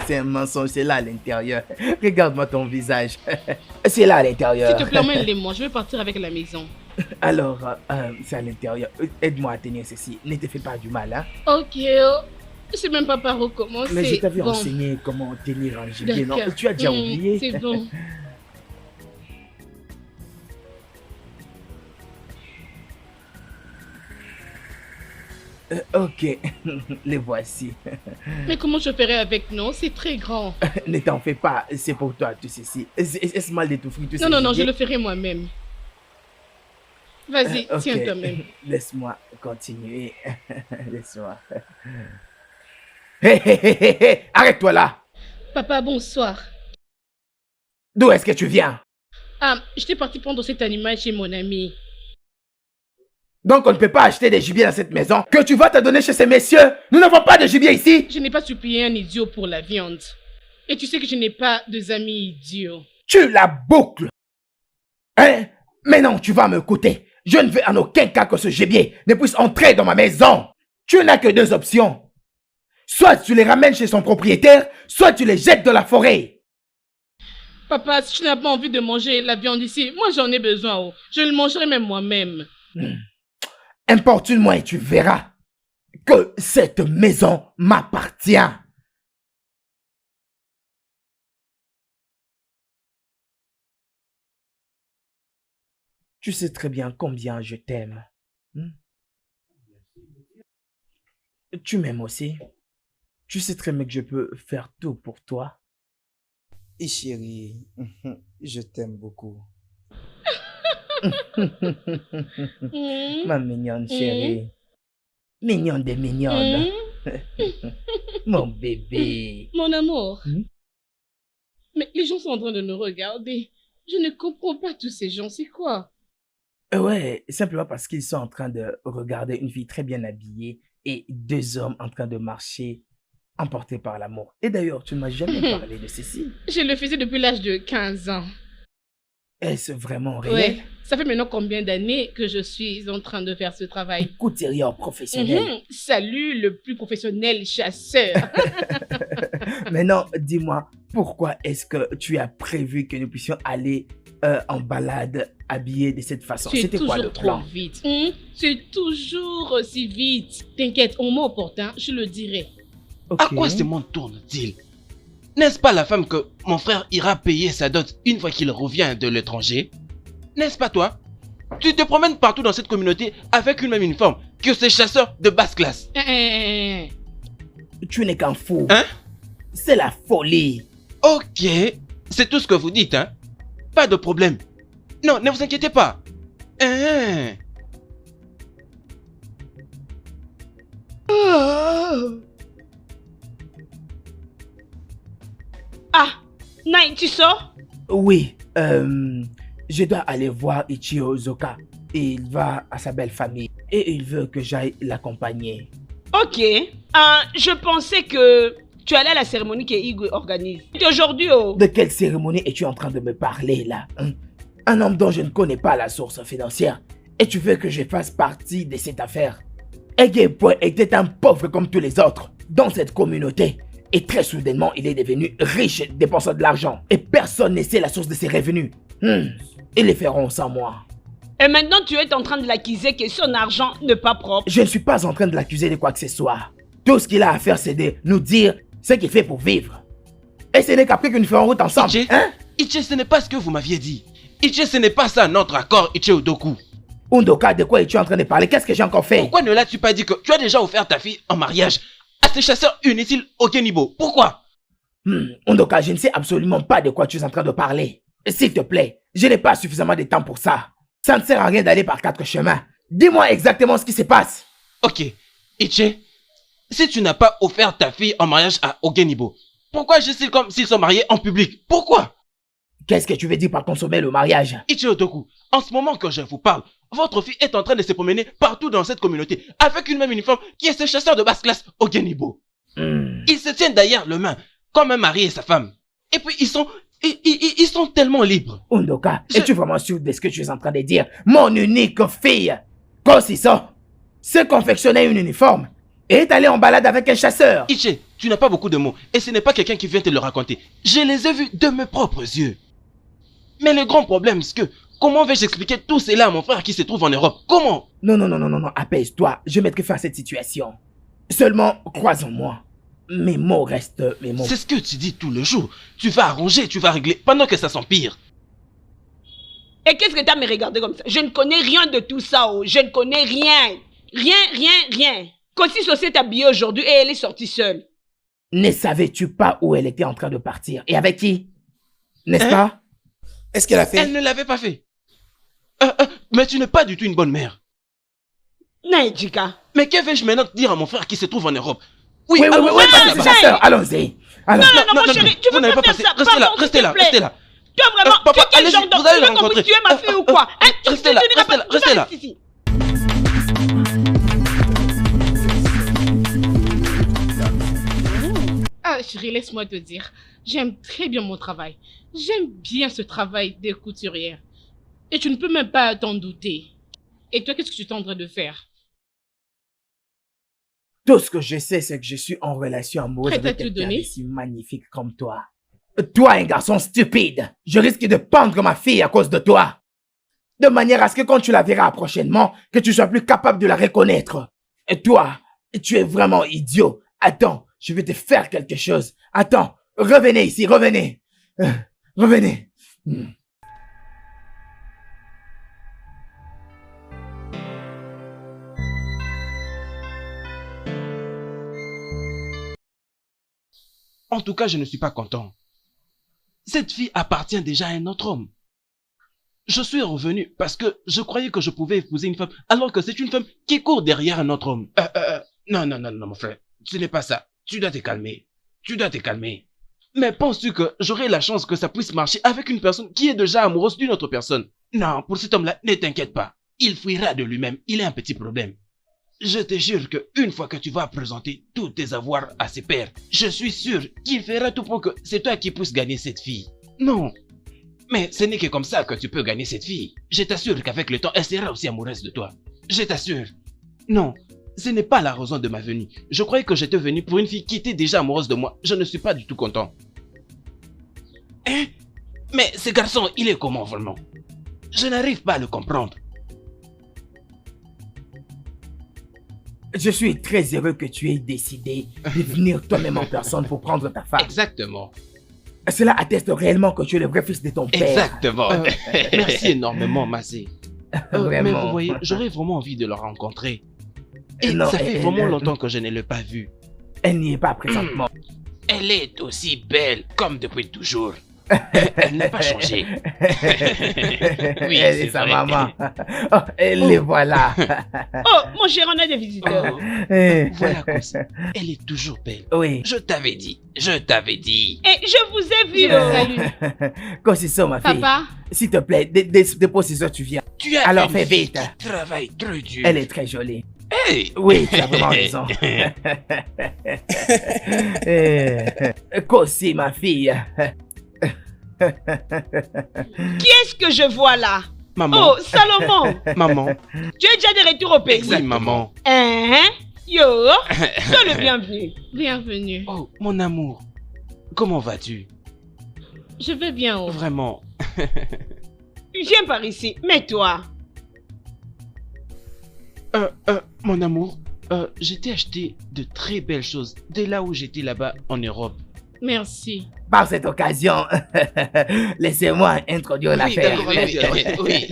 C'est un mensonge, c'est là à l'intérieur. Regarde-moi ton visage. C'est là à l'intérieur. S'il te plaît, emmène-les-moi. Je vais partir avec la maison. Alors, c'est à l'intérieur. Aide-moi à tenir ceci. Ne te fais pas du mal, hein. Ok, oh. Je sais même pas par où commencer. Mais je t'avais Bon. enseigné comment tenir un gibier, non? D'accord. Tu as déjà oublié? C'est bon. Ok, les voici. Mais comment je ferai avec nous? C'est très grand. Ne t'en fais pas, c'est pour toi tout ceci. Est-ce mal de t'offrir tout Non, non, non, je le ferai moi-même. Vas-y, Ok. tiens toi-même. Laisse-moi continuer. Laisse-moi. Hé, hé, hé, hé, hé, arrête-toi là. Papa, bonsoir. D'où est-ce que tu viens? Ah, j'étais partie prendre cet animal chez mon ami. Donc on ne peut pas acheter des gibiers dans cette maison que tu vas te donner chez ces messieurs. Nous n'avons pas de gibier ici. Je n'ai pas supplié un idiot pour la viande. Et tu sais que je n'ai pas de amis idiots. Tu la boucles. Hein? Mais non, tu vas me coûter. Je ne veux en aucun cas que ce gibier ne puisse entrer dans ma maison. Tu n'as que deux options. Soit tu les ramènes chez son propriétaire, soit tu les jettes dans la forêt. Papa, si tu n'as pas envie de manger la viande ici, moi j'en ai besoin. Oh. Je le mangerai même moi-même. Importune-moi et tu verras que cette maison m'appartient. Tu sais très bien combien je t'aime. Tu m'aimes aussi. Tu sais très bien que je peux faire tout pour toi. Et chérie, je t'aime beaucoup. Ma mignonne chérie. Mignonne des mignonnes. Mon bébé. Mon amour. Hmm? Mais les gens sont en train de nous regarder. Je ne comprends pas tous ces gens. C'est quoi? Ouais, simplement parce qu'ils sont en train de regarder une fille très bien habillée et deux hommes en train de marcher emportés par l'amour. Et d'ailleurs, tu ne m'as jamais parlé de ceci. Je le faisais depuis l'âge de 15 ans. Est-ce vraiment réel? Ouais. Ça fait maintenant combien d'années que je suis en train de faire ce travail? Couturière professionnelle. Salut le plus professionnel chasseur. Maintenant, dis-moi, pourquoi est-ce que tu as prévu que nous puissions aller en balade habillés de cette façon? Tu es C'était quoi toujours le trop plan? vite. Tu es toujours aussi vite. T'inquiète, au moment opportun, je le dirai. À quoi ce monde tourne-t-il? N'est-ce pas la femme que mon frère ira payer sa dot une fois qu'il revient de l'étranger? N'est-ce pas toi? Tu te promènes partout dans cette communauté avec une même uniforme que ces chasseurs de basse classe. Tu n'es qu'un fou. Hein? C'est la folie. Ok, C'est tout ce que vous dites, hein? Pas de problème. Non, ne vous inquiétez pas. Hein? Ah, Naï, tu sors? Oui, je dois aller voir Ichio Zoka. Il va à sa belle famille et il veut que j'aille l'accompagner. Ok. Je pensais que tu allais à la cérémonie que Igwe organise. C'est aujourd'hui, oh. De quelle cérémonie es-tu en train de me parler là, hein? Un homme dont je ne connais pas la source financière. Et tu veux que je fasse partie de cette affaire? Egepwe était un pauvre comme tous les autres dans cette communauté. Et très soudainement, il est devenu riche dépensant de l'argent. Et personne ne sait la source de ses revenus. Ils les feront sans moi. Et maintenant, tu es en train de l'accuser que son argent n'est pas propre. Je ne suis pas en train de l'accuser de quoi que ce soit. Tout ce qu'il a à faire, c'est de nous dire ce qu'il fait pour vivre. Et ce n'est qu'après que nous ferons route ensemble. Ichi, hein? Ichi, ce n'est pas ce que vous m'aviez dit. Ichi, ce n'est pas ça notre accord, Ichi Odoku. Undoka, de quoi es-tu en train de parler? Qu'est-ce que j'ai encore fait? Pourquoi ne l'as-tu pas dit que tu as déjà offert ta fille en mariage à ces chasseurs inutiles au Kenibo? Pourquoi? Undoka, je ne sais absolument pas de quoi tu es en train de parler. S'il te plaît, je n'ai pas suffisamment de temps pour ça. Ça ne sert à rien d'aller par 4 chemins. Dis-moi exactement ce qui se passe. Ok, Ichi, si tu n'as pas offert ta fille en mariage à Ogenibo, pourquoi agis-tu comme s'ils sont mariés en public? Pourquoi? Qu'est-ce que tu veux dire par consommer le mariage? Ichi Odoku, en ce moment que je vous parle, votre fille est en train de se promener partout dans cette communauté avec une même uniforme qui est ce chasseur de basse classe Ogenibo. Ils se tiennent d'ailleurs le main, comme un mari et sa femme. Et puis ils sont tellement libres. Undoka, es-tu vraiment sûr de ce que tu es en train de dire? Mon unique fille, Kosiso, se confectionnait une uniforme et est allée en balade avec un chasseur. Ichi, tu n'as pas beaucoup de mots et ce n'est pas quelqu'un qui vient te le raconter. Je les ai vus de mes propres yeux. Mais le grand problème, c'est que comment vais-je expliquer tout cela à mon frère qui se trouve en Europe? Comment? Non, apaise-toi. Je mettrai fin à cette situation. Seulement, crois en moi. Mes mots restent mes mots. C'est ce que tu dis tout le jour. Tu vas arranger, tu vas régler, pendant que ça s'empire. Et qu'est-ce que tu as me regardé comme ça? Je ne connais rien de tout ça, oh. Je ne connais rien. Rien. Kosiso s'est habillée aujourd'hui et elle est sortie seule. Ne savais-tu pas où elle était en train de partir? Et avec qui? N'est-ce pas? Est-ce qu'elle a fait? Elle ne l'avait pas fait. Mais tu n'es pas du tout une bonne mère. Naïdjika. Mais que vais-je maintenant dire à mon frère qui se trouve en Europe? Oui, passez, chasseur, allons-y. Non, mon chéri, tu peux pas faire ça. Restez là. Toi, vraiment, papa, tu es quel allez-y, genre vous allez le d'homme? rencontrer. Tu es ma fille ou quoi? Restez là. Ici. Ah, chérie, laisse-moi te dire. J'aime très bien mon travail. J'aime bien ce travail de couturière. Et tu ne peux même pas t'en douter. Et toi, qu'est-ce que tu es en train de faire? Tout ce que je sais, c'est que je suis en relation amoureuse Prête à avec te quelqu'un donner? de si magnifique comme toi. Toi, un garçon stupide. Je risque de pendre ma fille à cause de toi. De manière à ce que quand tu la verras prochainement, que tu sois plus capable de la reconnaître. Et toi, tu es vraiment idiot. Attends, je vais te faire quelque chose. Attends, revenez ici, revenez. Revenez. En tout cas, je ne suis pas content. Cette fille appartient déjà à un autre homme. Je suis revenu parce que je croyais que je pouvais épouser une femme alors que c'est une femme qui court derrière un autre homme. Non, mon frère. Ce n'est pas ça. Tu dois te calmer. Mais penses-tu que j'aurai la chance que ça puisse marcher avec une personne qui est déjà amoureuse d'une autre personne? Non, pour cet homme-là, ne t'inquiète pas. Il fuira de lui-même. Il a un petit problème. Je te jure que une fois que tu vas présenter tous tes avoirs à ses pères, je suis sûr qu'il fera tout pour que c'est toi qui puisses gagner cette fille. Non. Mais ce n'est que comme ça que tu peux gagner cette fille. Je t'assure qu'avec le temps, elle sera aussi amoureuse de toi. Je t'assure. Non, ce n'est pas la raison de ma venue. Je croyais que j'étais venu pour une fille qui était déjà amoureuse de moi. Je ne suis pas du tout content. Hein? Mais ce garçon, il est comment vraiment? Je n'arrive pas à le comprendre. Je suis très heureux que tu aies décidé de venir toi-même en personne pour prendre ta femme. Exactement. Cela atteste réellement que tu es le vrai fils de ton père. Exactement. Merci énormément, Mazé. Mais Vraiment. vous voyez, j'aurais vraiment envie de le rencontrer. Et Non, ça fait elle- vraiment elle- longtemps que je ne l'ai pas vue. Elle n'y est pas présentement. Elle est aussi belle comme depuis toujours. Elle n'a pas changé. Oui, Elle c'est est sa vrai. maman. Oh, et les voilà. Oh, mon cher, on a des visiteurs. Oh, Eh, voilà Kosi. Elle est toujours belle. Oui. Je t'avais dit. Je t'avais dit. Et je vous ai vu. Je vous salue. Quand c'est ça, ma fille. Papa, S'il te plaît, dépose ces heures, tu viens. Tu as Alors, une fais fille vite. qui travaille très dur. Elle est très jolie. Hey. Oui, tu as vraiment raison. Kossi, ma fille. Qui est-ce que je vois là? Maman. Oh, Salomon. Maman. Tu es déjà de retour au pays. Exact, maman. Hein? Yo, sois le bienvenu. bienvenue. Oh, mon amour. Comment vas-tu? Je vais bien. Oh. Vraiment. Viens par ici, mets-toi. Mon amour, je t'ai acheté de très belles choses dès là où j'étais là-bas en Europe. Merci. Par cette occasion, laissez-moi introduire l'affaire. d'accord, allez-y, oui.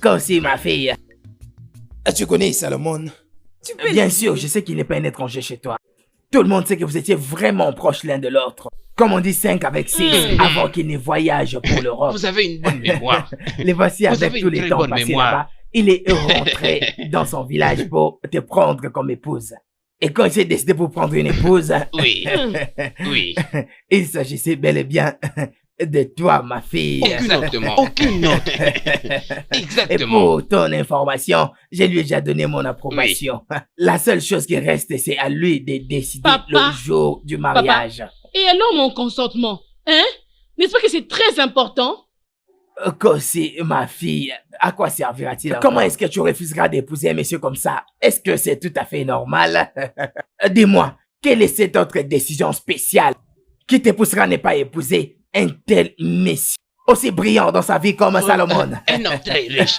Kossi, ma fille. Tu connais Salomon? Bien sûr, je sais qu'il n'est pas un étranger chez toi. Tout le monde sait que vous étiez vraiment proches l'un de l'autre. Comme on dit 5 avec 6, avant qu'il ne voyage pour l'Europe. Vous avez une bonne mémoire. Les voici Vous avec avez tous une les très temps bonne passés mémoire. là-bas. Il est rentré dans son village pour te prendre comme épouse. Et quand j'ai décidé pour prendre une épouse, Oui. Oui. il s'agissait bel et bien de toi, ma fille. Exactement. Aucune autre. Et Exactement. pour ton information, je lui ai déjà donné mon approbation. La seule chose qui reste, c'est à lui de décider Papa. le jour du mariage. Et alors mon consentement? Hein? N'est-ce pas que c'est très important? Kossi, ma fille, à quoi servira-t-il? Comment est-ce que tu refuseras d'épouser un monsieur comme ça? Est-ce que c'est tout à fait normal? Dis-moi, quelle est cette autre décision spéciale qui te poussera à ne pas épouser un tel monsieur aussi brillant dans sa vie comme Salomon? Un homme très riche.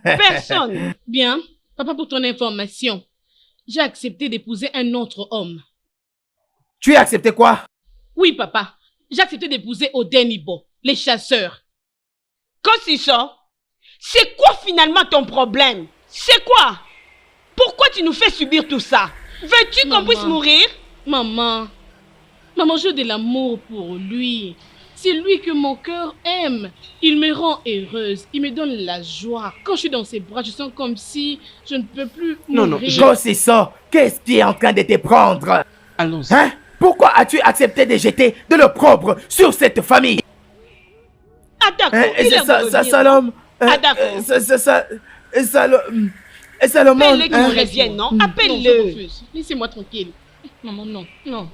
Personne. Bien. Papa, pour ton information, j'ai accepté d'épouser un autre homme. Tu as accepté quoi? Oui, papa. J'ai accepté d'épouser Odenibo, les chasseurs. Quand c'est ça, c'est quoi finalement ton problème? C'est quoi? Pourquoi tu nous fais subir tout ça? Veux-tu qu'on Maman. puisse mourir? Maman, j'ai de l'amour pour lui. C'est lui que mon cœur aime. Il me rend heureuse. Il me donne la joie. Quand je suis dans ses bras, je sens comme si je ne peux plus Non, non, mourir. Kossi, ça, qu'est-ce qui est en train de te prendre? Allons-y. Hein? Pourquoi as-tu accepté de jeter de l'opprobre sur cette famille? Ah d'accord, Hein? il est Ça, revenu. Salom. Ah, d'accord. Salomon. Appelle-le qu'il hein? revienne, non? Non, je Appelle-le. refuse. Laissez-moi tranquille. Maman, non, non.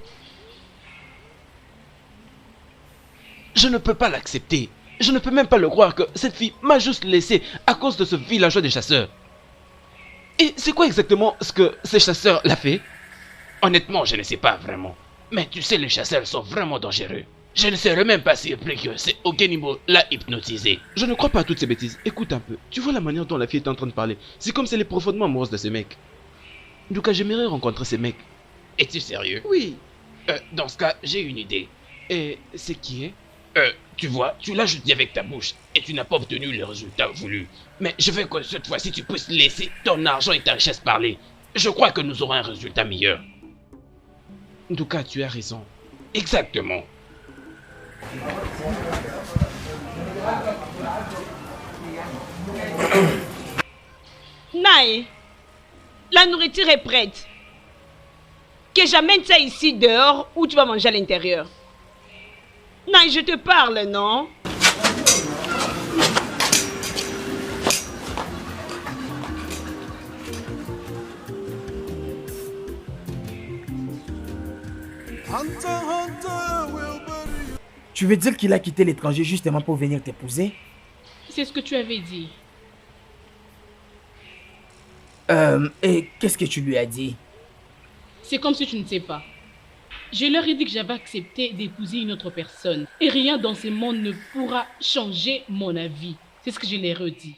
Je ne peux pas l'accepter. Je ne peux même pas le croire que cette fille m'a juste laissé à cause de ce villageois des chasseurs. Et c'est quoi exactement ce que ces chasseurs l'a fait? Honnêtement, je ne sais pas vraiment. Mais tu sais, les chasseurs sont vraiment dangereux. Je ne serais même pas surpris que c'est Ogenibo l'a hypnotisé. Je ne crois pas à toutes ces bêtises. Écoute un peu. Tu vois la manière dont la fille est en train de parler. C'est comme si elle est profondément amoureuse de ces mecs. Du coup, j'aimerais rencontrer ces mecs. Es-tu sérieux? Oui. Dans ce cas, j'ai une idée. Et c'est qui est? Tu vois, tu l'as juste dit avec ta bouche et tu n'as pas obtenu le résultat voulu. Mais je veux que cette fois-ci tu puisses laisser ton argent et ta richesse parler. Je crois que nous aurons un résultat meilleur. En tout cas, tu as raison. Exactement. Naï, la nourriture est prête. Que j'amène ça ici dehors ou tu vas manger à l'intérieur. Naï, je te parle, non? Hunter, Hunter will bury you. Tu veux dire qu'il a quitté l'étranger justement pour venir t'épouser? C'est ce que tu avais dit. Et qu'est-ce que tu lui as dit? C'est comme si tu ne sais pas. Je leur ai dit que j'avais accepté d'épouser une autre personne. Et rien dans ce monde ne pourra changer mon avis. C'est ce que je leur ai redit.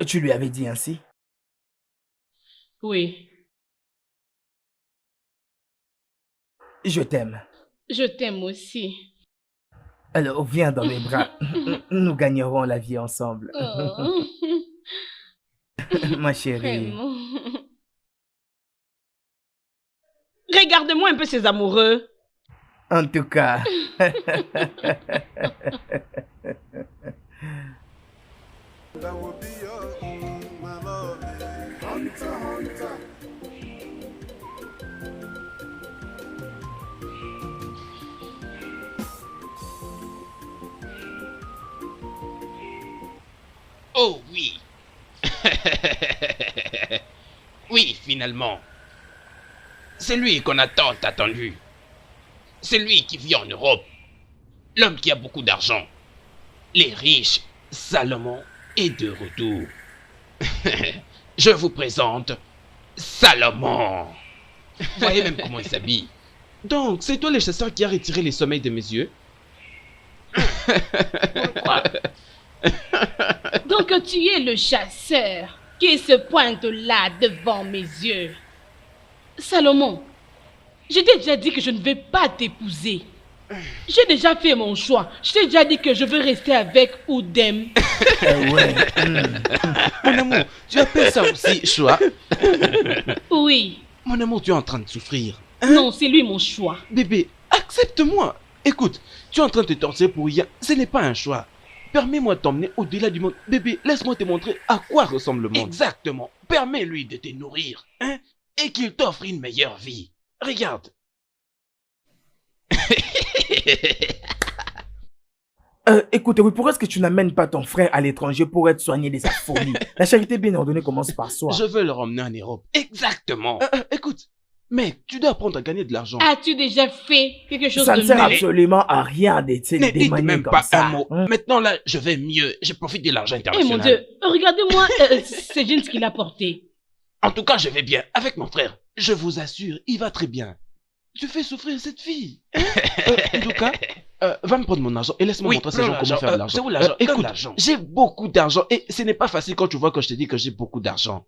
Tu lui avais dit ainsi? Oui, Je t'aime. je t'aime aussi. Alors viens dans mes bras. Nous gagnerons la vie ensemble. Oh, Ma chérie. vraiment. Regarde-moi un peu ces amoureux. En tout cas. That would be your own, my love. Hunter, hunter. Oh oui. Oui, finalement. C'est lui qu'on a tant attendu. C'est lui qui vit en Europe. L'homme qui a beaucoup d'argent. Les riches, Salomon est de retour. Je vous présente Salomon. Voyez même comment il s'habille. Donc, c'est toi le chasseur qui a retiré les sommeils de mes yeux? Pourquoi? Donc tu es le chasseur qui se pointe là devant mes yeux. Salomon, je t'ai déjà dit que je ne vais pas t'épouser. J'ai déjà fait mon choix. Je t'ai déjà dit que je veux rester avec Oudem. Ouais. Mon amour, tu appelles ça aussi choix? Oui. Mon amour, tu es en train de souffrir. Non, c'est lui mon choix. Bébé, accepte-moi. Écoute, tu es en train de te torturer pour rien. Ce n'est pas un choix. Permets-moi de t'emmener au-delà du monde. Bébé, laisse-moi te montrer à quoi ressemble le monde. Exactement. Permets-lui de te nourrir, hein, et qu'il t'offre une meilleure vie. Regarde. Écoute, oui, pourquoi est-ce que tu n'amènes pas ton frère à l'étranger pour être soigné de sa folie? La charité bien ordonnée commence par soi. Je veux le ramener en Europe. Exactement. Écoute, mec, tu dois apprendre à gagner de l'argent. As-tu déjà fait quelque chose Ça ne de sert mieux? absolument à rien de te Ne dites démanier même comme pas ça. un mot. Maintenant là, je vais mieux. Je profite de l'argent Eh international. mon Dieu, regardez-moi ces jeans qu'il a portés. En tout cas, je vais bien avec mon frère. Je vous assure, il va très bien. Tu fais souffrir cette fille. En tout cas, va me prendre mon argent et laisse-moi Oui, montrer à ces prends gens comment l'argent. faire de l'argent. C'est où l'argent? Donne Écoute, l'argent. j'ai beaucoup d'argent et ce n'est pas facile quand tu vois que je te dis que j'ai beaucoup d'argent.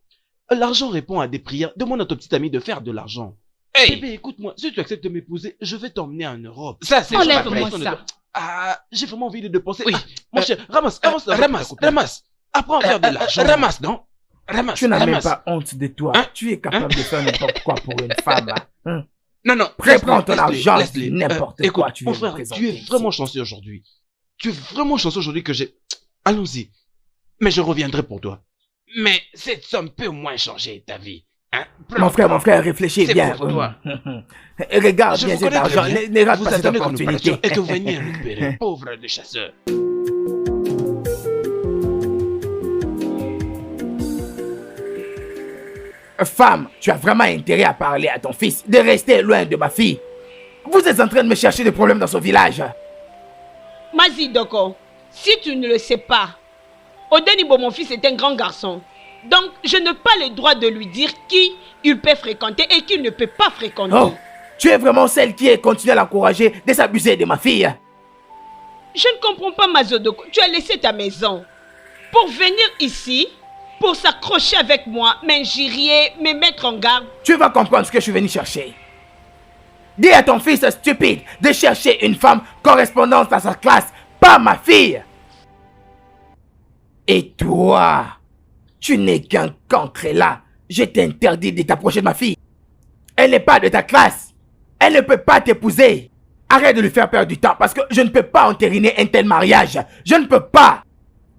L'argent répond à des prières. Demande à ton petit ami de faire de l'argent. Hey, Bébé, écoute-moi, si tu acceptes de m'épouser, je vais t'emmener en Europe. ça c'est Enlève-moi pas vrai. ça. Ah, j'ai vraiment envie de dépenser. Oui. Ah, mon cher, ramasse, Ramasse, ramasse. Apprends à faire de l'argent. Ramasse, non? Ramasse, Tu n'as même ramasse. pas honte de toi. Hein? Tu es capable de faire n'importe quoi pour une femme. Hein? Non, non. Prends ton laisse-le, argent, laisse-le. n'importe Écoute, quoi. Tu mon viens frère, me présenter tu es ici. vraiment chanceux aujourd'hui. Tu es vraiment chanceux aujourd'hui que j'ai... Allons-y. Mais je reviendrai pour toi. Mais cette somme peut au moins changer ta vie. Hein? Mon frère, réfléchis C'est bien. pour toi. Et regarde Je bien vous cet connais argent. très bien. Ne rate Vous pas cette attendez qu'on nous opportunité. parle et que vous veniez récupérer. Pauvre de chasseur. Femme, tu as vraiment intérêt à parler à ton fils de rester loin de ma fille. Vous êtes en train de me chercher des problèmes dans son village. Mazidoko, si tu ne le sais pas, Odenibo, mon fils, est un grand garçon. Donc, je n'ai pas le droit de lui dire qui il peut fréquenter et qui ne peut pas fréquenter. Oh, tu es vraiment celle qui continue à l'encourager de s'abuser de ma fille. Je ne comprends pas, Mazodoko. Tu as laissé ta maison pour venir ici, pour s'accrocher avec moi, m'injurier, me mettre en garde. Tu vas comprendre ce que je suis venu chercher. Dis à ton fils stupide de chercher une femme correspondante à sa classe, pas ma fille. Et toi, tu n'es qu'un cancre là. Je t'interdis de t'approcher de ma fille. Elle n'est pas de ta classe. Elle ne peut pas t'épouser. Arrête de lui faire perdre du temps parce que je ne peux pas entériner un tel mariage. Je ne peux pas.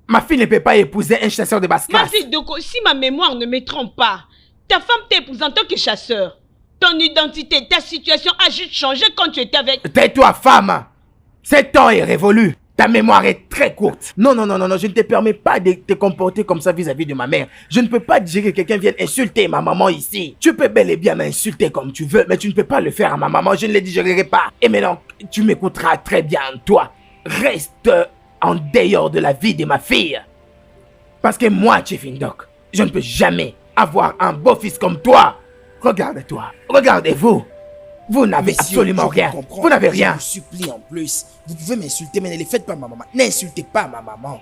Ma fille ne peut pas épouser un chasseur de basse classe. Mazidoko, si ma mémoire ne me trompe pas, ta femme t'épouse en tant que chasseur. Ton identité, ta situation a juste changé quand tu étais avec... Tais-toi, femme. Ce temps est révolu. Ta mémoire est très courte. Non, je ne te permets pas de te comporter comme ça vis-à-vis de ma mère. Je ne peux pas dire que quelqu'un vienne insulter ma maman ici. Tu peux bel et bien m'insulter comme tu veux, mais tu ne peux pas le faire à ma maman. Je ne le digérerai pas. Et maintenant, tu m'écouteras très bien, toi. Reste en dehors de la vie de ma fille. Parce que moi, Chief Indok, je ne peux jamais avoir un beau-fils comme toi. Regarde-toi. Regardez-vous. Vous n'avez Messieurs, absolument je rien. comprends. Vous n'avez rien. Je vous supplie en plus. Vous pouvez m'insulter, mais ne les faites pas ma maman. N'insultez pas ma maman.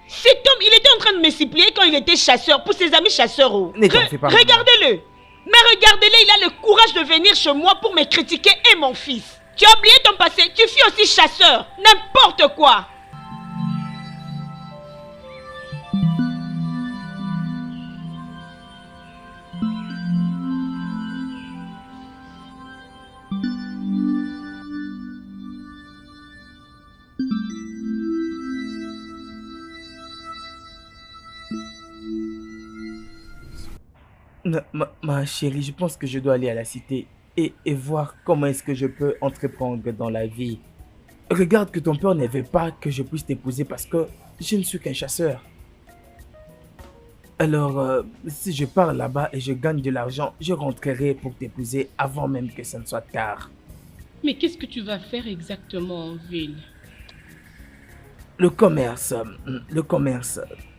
Cet homme, il était en train de me supplier quand il était chasseur, pour ses amis chasseurs. Oh. Ne t'en fais pas, maman. Regardez-le. Mais regardez-le, il a le courage de venir chez moi pour me critiquer et mon fils. Tu as oublié ton passé, tu fus aussi chasseur. N'importe quoi. Non, ma chérie, je pense que je dois aller à la cité et voir comment est-ce que je peux entreprendre dans la vie. Regarde que ton père ne veut pas que je puisse t'épouser parce que je ne suis qu'un chasseur. Alors, si je pars là-bas et je gagne de l'argent, je rentrerai pour t'épouser avant même que ça ne soit tard. Mais qu'est-ce que tu vas faire exactement en ville? Le commerce.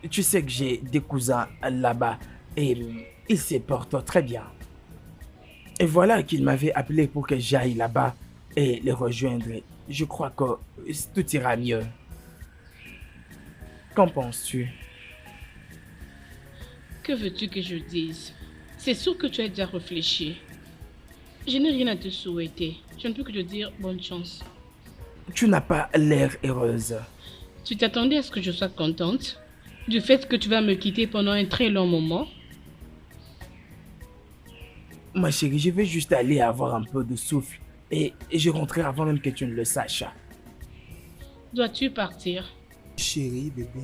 Tu sais que j'ai des cousins là-bas et ils se portent très bien. Et voilà qu'ils m'avaient appelé pour que j'aille là-bas et les rejoindre. Je crois que tout ira mieux. Qu'en penses-tu? Que veux-tu que je dise? C'est sûr que tu as déjà réfléchi. Je n'ai rien à te souhaiter. Je ne peux que te dire bonne chance. Tu n'as pas l'air heureuse. Tu t'attendais à ce que je sois contente du fait que tu vas me quitter pendant un très long moment? Ma chérie, je vais juste aller avoir un peu de souffle et je rentrerai avant même que tu ne le saches. Dois-tu partir? Chérie, bébé.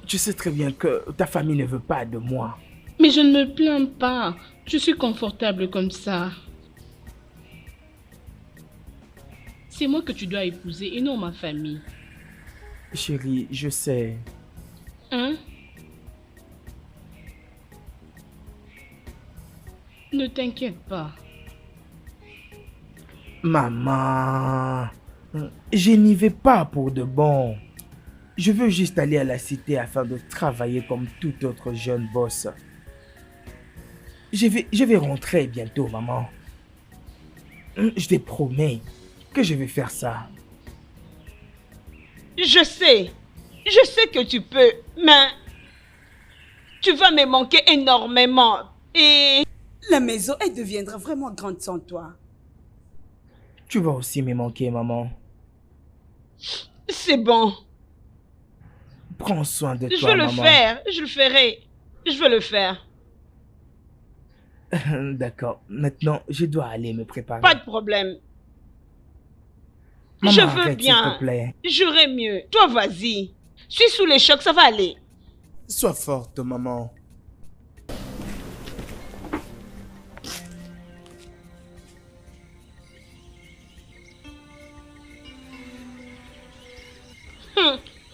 Tu sais très bien que ta famille ne veut pas de moi. Mais je ne me plains pas. Je suis confortable comme ça. C'est moi que tu dois épouser et non ma famille. Chérie, je sais. Hein? Ne t'inquiète pas. Maman, je n'y vais pas pour de bon. Je veux juste aller à la cité afin de travailler comme tout autre jeune boss. Je vais rentrer bientôt, maman. Je te promets que je vais faire ça. Je sais que tu peux, mais tu vas me manquer énormément et la maison, elle deviendra vraiment grande sans toi. Tu vas aussi me manquer, maman. C'est bon. Prends soin de Je toi, veux le maman. faire, je le ferai. Je veux le faire. D'accord. Maintenant, je dois aller me préparer. Pas de problème. Maman, Je veux arrête, s'il te bien. plaît. J'aurai mieux. Toi, vas-y. Suis sous les chocs, ça va aller. Sois forte, maman.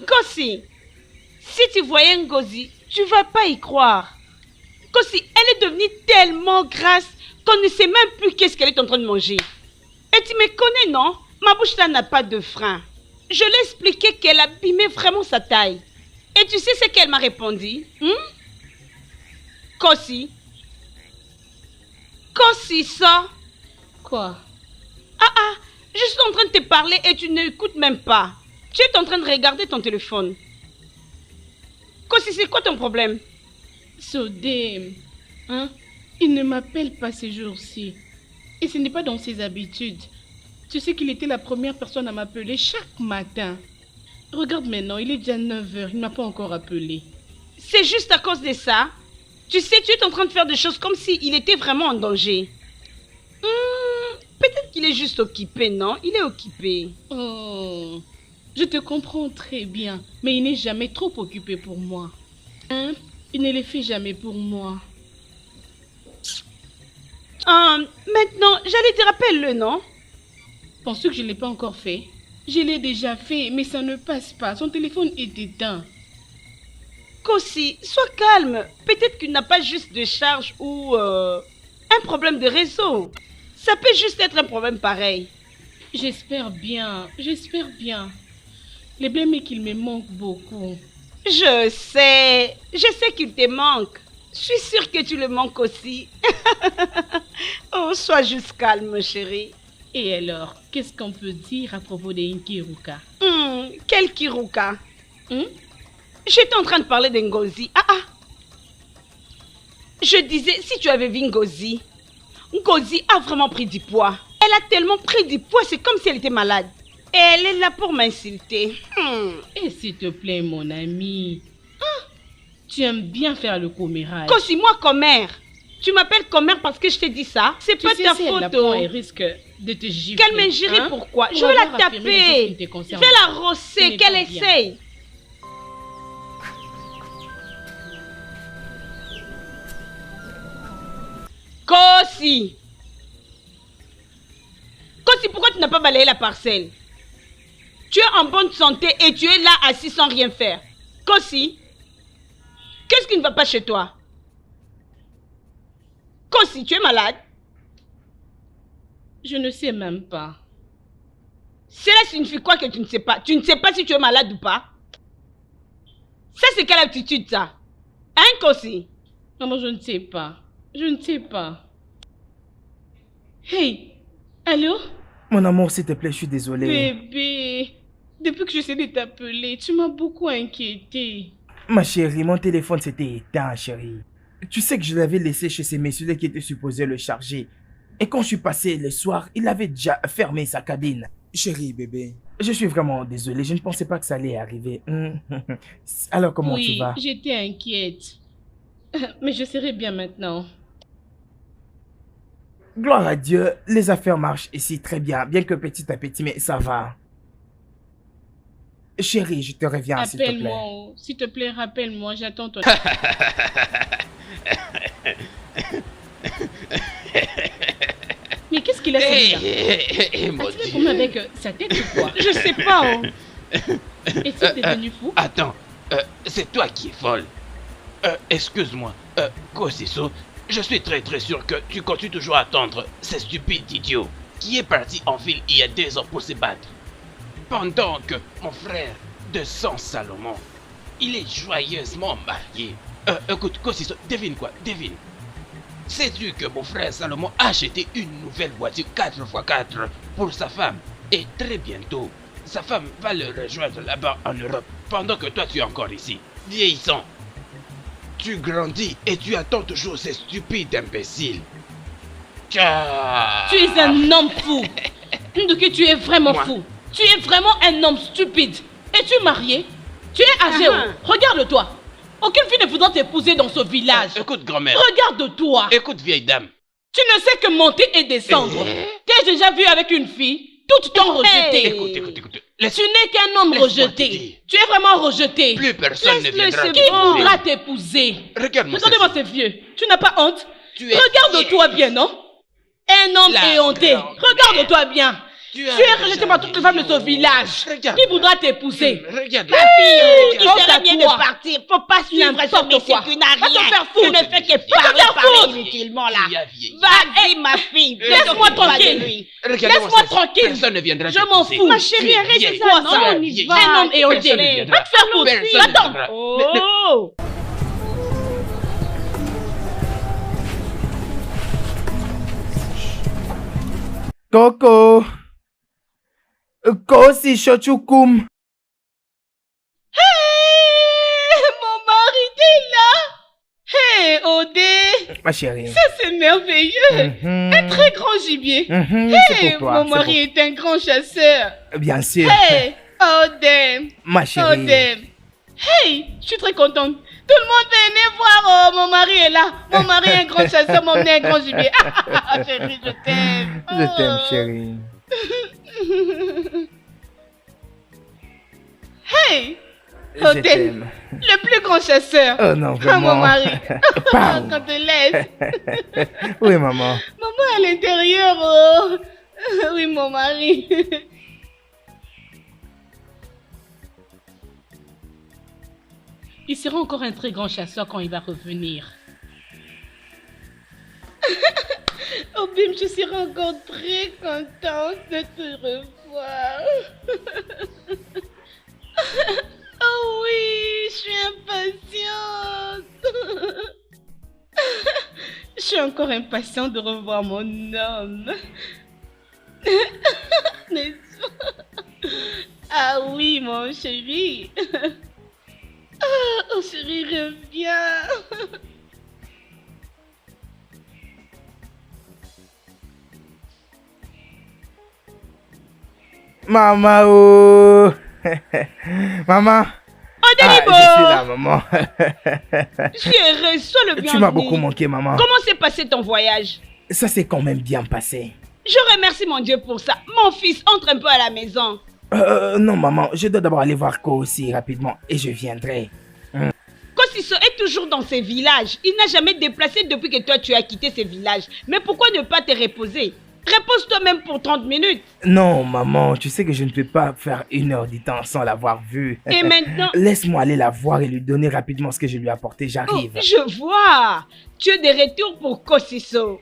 Kossi, si tu voyais Ngozi, tu vas pas y croire. Kossi, elle est devenue tellement grasse qu'on ne sait même plus qu'est-ce qu'elle est en train de manger. Et tu me connais, non? Ma bouche là n'a pas de frein. Je lui ai expliqué qu'elle abîmait vraiment sa taille. Et tu sais ce qu'elle m'a répondu? Kossi, ça. Quoi? Je suis en train de te parler et tu n'écoutes même pas. Tu es en train de regarder ton téléphone. Kossi, c'est quoi ton problème? Sodé, hein? Il ne m'appelle pas ces jours-ci. Et ce n'est pas dans ses habitudes. Tu sais qu'il était la première personne à m'appeler chaque matin. Regarde maintenant, il est déjà 9 heures, il ne m'a pas encore appelé. C'est juste à cause de ça. Tu sais, tu es en train de faire des choses comme s'il était vraiment en danger. Peut-être qu'il est juste occupé, non? Il est occupé. Oh, je te comprends très bien, mais il n'est jamais trop occupé pour moi. Hein? Il ne le fait jamais pour moi. Maintenant, j'allais te rappeler le non? Penses-tu que je ne l'ai pas encore fait? Je l'ai déjà fait, mais ça ne passe pas. Son téléphone est éteint. Kossi, sois calme. Peut-être qu'il n'a pas juste de charge ou un problème de réseau. Ça peut juste être un problème pareil. J'espère bien, j'espère bien. Le problème est qu'il me manque beaucoup. Je sais qu'il te manque. Je suis sûre que tu le manques aussi. Oh, sois juste calme, chérie. Et alors, qu'est-ce qu'on peut dire à propos de Nkiruka? Quel Kiruka? J'étais en train de parler de Ngozi. Je disais, si tu avais vu Ngozi, Ngozi a vraiment pris du poids. Elle a tellement pris du poids, c'est comme si elle était malade. Et elle est là pour m'insulter. Et s'il te plaît, mon ami. Tu aimes bien faire le commérage. Kossi, moi, commère. Tu m'appelles commère parce que je t'ai dit ça. C'est pas ta si elle faute. l'apprend, elle risque de te gifler. Qu'elle m'injurie, pourquoi? Je vais la taper. Je vais la rosser, qu'elle essaye. Kosi! Kosi, pourquoi tu n'as pas balayé la parcelle? Tu es en bonne santé et tu es là assis sans rien faire. Kosi, qu'est-ce qui ne va pas chez toi? Kosi, tu es malade? Je ne sais même pas. Cela signifie quoi que tu ne sais pas? Tu ne sais pas si tu es malade ou pas? Ça, c'est quelle attitude, ça? Hein, Kosi? Maman, je ne sais pas. Je ne sais pas. Hey, allô? Mon amour, s'il te plaît, je suis désolé. Bébé, depuis que j'essaie de t'appeler, tu m'as beaucoup inquiété. Ma chérie, mon téléphone s'était éteint, chérie. Tu sais que je l'avais laissé chez ces messieurs qui étaient supposés le charger. Et quand je suis passé le soir, il avait déjà fermé sa cabine. Chérie, bébé. Je suis vraiment désolé, je ne pensais pas que ça allait arriver. Alors, comment tu vas? Oui, j'étais inquiète. Mais je serai bien maintenant. Gloire à Dieu, les affaires marchent ici très bien, bien que petit à petit, mais ça va. Chérie, je te reviens, s'il te plaît. Appelle-moi, s'il te plaît, rappelle-moi, j'attends ton... Mais qu'est-ce qu'il a fait là? As-tu problème avec sa tête ou quoi? Je sais pas. Oh. Est-il devenu fou? Attends, c'est toi qui es folle. Excuse-moi, Kosiso, je suis très sûr que tu continues toujours à attendre ce stupide idiot qui est parti en ville il y a 2 ans pour se battre. Pendant que mon frère de sang Salomon, il est joyeusement marié. Écoute, Kosiso, devine quoi, devine. Sais-tu que mon frère Salomon a acheté une nouvelle voiture 4x4 pour sa femme? Et très bientôt, sa femme va le rejoindre là-bas en Europe, pendant que toi tu es encore ici, vieillissant. Tu grandis et tu attends toujours ces stupides imbéciles. Tu es un homme fou. Nduki, tu es vraiment fou. Tu es vraiment un homme stupide. Es-tu marié? Tu es âgé. Regarde-toi. Aucune fille ne voudra t'épouser dans ce village. Écoute, grand-mère. Regarde-toi. Écoute, vieille dame. Tu ne sais que monter et descendre. T'es déjà vu avec une fille? Toutes t'ont rejeté. Écoute. Tu n'es qu'un homme rejeté. Tu es vraiment rejeté. Plus personne ne viendra Qui voudra t'épouser? Regarde-moi ces vieux. Tu n'as pas honte? Tu es Regarde-toi bien, non? Un homme éhonté. Regarde-toi bien. Tu es rejeté par toutes les femmes de ce village. Qui voudra t'épouser? Regarde. Ma fille, il Honte à serait bien toi. de partir. Faut pas suivre ce monsieur qui n'a Va te rien. faire Tu foutre. ne fais que Va te faire parler foutre. inutilement là. Tu as vieilli. Vas-y, ma fille. Laisse-moi Fais-toi de tranquille. lui. Regarde-moi Laisse-moi ça. tranquille. Personne ne viendra Je m'en t'épouser. fous. Ma chérie, arrête vieille. ça. Quoi, Non, ça? on y va. Un homme éhonté. Personne ne viendra. Va te faire foutre. Personne ne Attends. viendra. Oh. Coco. Kosi Shochukum. Hey, mon mari est là. Hey, Odé. Ma chérie. Ça, c'est merveilleux. Un très grand gibier. C'est Hey, pour toi. mon c'est mari est un grand chasseur. pour- Bien sûr. Hey, Odé. Ma chérie. Odé. Hey, je suis très contente. Tout le monde venez voir. Oh, mon mari est là. Mon mari est un grand chasseur. Mon mari est un grand gibier. Chérie, je t'aime. Je t'aime, chérie. Hey, Je Odé. t'aime. Le plus grand chasseur. Oh non, Ah, vraiment. mon mari. Pam. Quand te laisse. Oui, maman. Maman à l'intérieur. Oh. Oui, mon mari. Il sera encore un très grand chasseur quand il va revenir. Oh Bim, je serai encore très contente de te revoir. Oh oui, je suis impatiente. Je suis encore impatiente de revoir mon homme. N'est-ce pas? Ah oui, mon chéri. Oh chéri, reviens. Maman, oh. Maman. Odé Ah, Libo. je suis là, maman. Chérie, sois le bienvenu. Tu m'as beaucoup manqué, maman. Comment s'est passé ton voyage? Ça s'est quand même bien passé. Je remercie mon Dieu pour ça. Mon fils, entre un peu à la maison. Non, maman, je dois d'abord aller voir Ko aussi rapidement et je viendrai. Kosi, Kosiso est toujours dans ses villages. Il n'a jamais déplacé depuis que toi tu as quitté ces villages. Mais pourquoi ne pas te reposer? Repose-toi même pour 30 minutes. Non, maman, tu sais que je ne peux pas faire 1 heure du temps sans l'avoir vue. Et maintenant... Laisse-moi aller la voir et lui donner rapidement ce que je lui ai apporté, j'arrive. Oh, je vois. Tu es de retour pour Kosiso.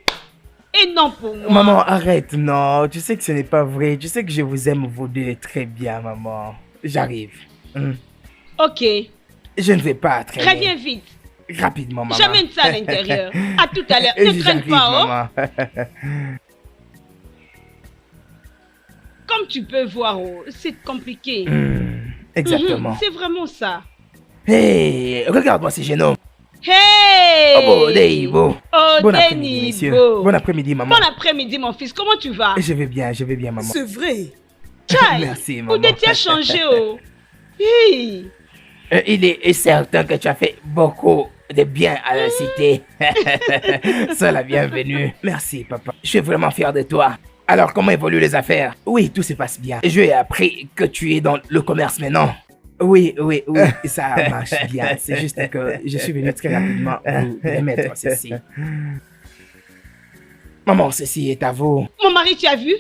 Et non pour moi. Maman, arrête, non. Tu sais que ce n'est pas vrai. Tu sais que je vous aime vous deux très bien, maman. J'arrive. Ok. Je ne vais pas traîner. Reviens vite. Rapidement, maman. J'amène ça à l'intérieur. À tout à l'heure. Ne traîne pas, maman. Comme tu peux voir, c'est compliqué. Exactement. C'est vraiment ça. Hey, regarde-moi ces jeunes hommes. Hey! Oh, Deibo. Oh, Bon après-midi, messieurs. Bon après-midi, maman. Bon après-midi, mon fils. Comment tu vas? Je vais bien, maman. C'est vrai. Tchai! Merci, maman. Où tu as changé, oh? Hi. Il est certain que tu as fait beaucoup de bien à la cité. Sois la bienvenue. Merci, papa. Je suis vraiment fier de toi. Alors, comment évoluent les affaires? Oui, tout se passe bien. Je ai appris que tu es dans le commerce maintenant. Oui, ça marche bien. C'est juste que je suis venu très rapidement vous remettre ceci. Maman, ceci est à vous. Mon mari, tu as vu?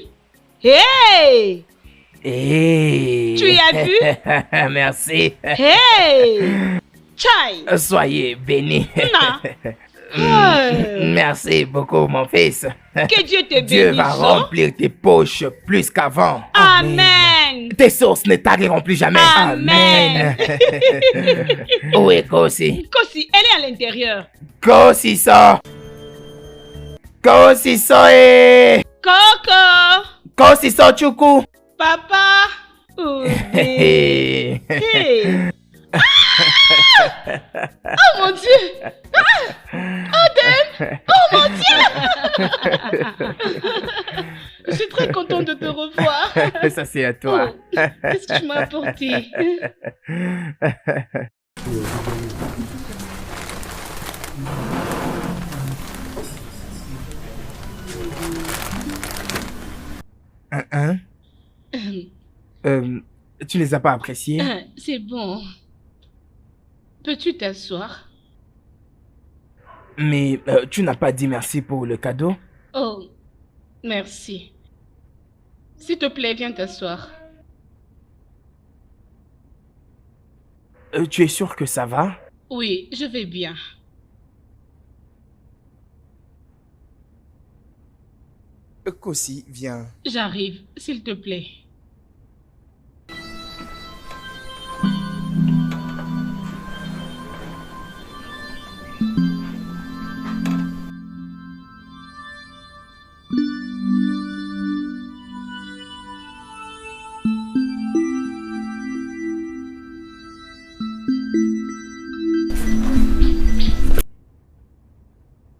Hey! Hey! Tu y as vu? Merci. Hey! Chai! Soyez bénis. Hey. Merci beaucoup, mon fils. Que Dieu te bénisse. Dieu va remplir tes poches plus qu'avant. Amen. Tes sources ne tariront plus jamais. Amen. Où est Kosi? Kosi, elle est à l'intérieur. Kosiso! Kosiso eh! Coco! Kosiso Chukwu! Papa! Oh, hey. Oh mon Dieu! Oden! Oh mon Dieu! Je suis très contente de te revoir. Ça c'est à toi. Oh, qu'est-ce que tu m'as apporté? Tu ne les as pas appréciés? C'est bon. Peux-tu t'asseoir? Mais tu n'as pas dit merci pour le cadeau? Oh, merci. S'il te plaît, viens t'asseoir. Tu es sûr que ça va? Oui, je vais bien. Kosi, viens. J'arrive, s'il te plaît.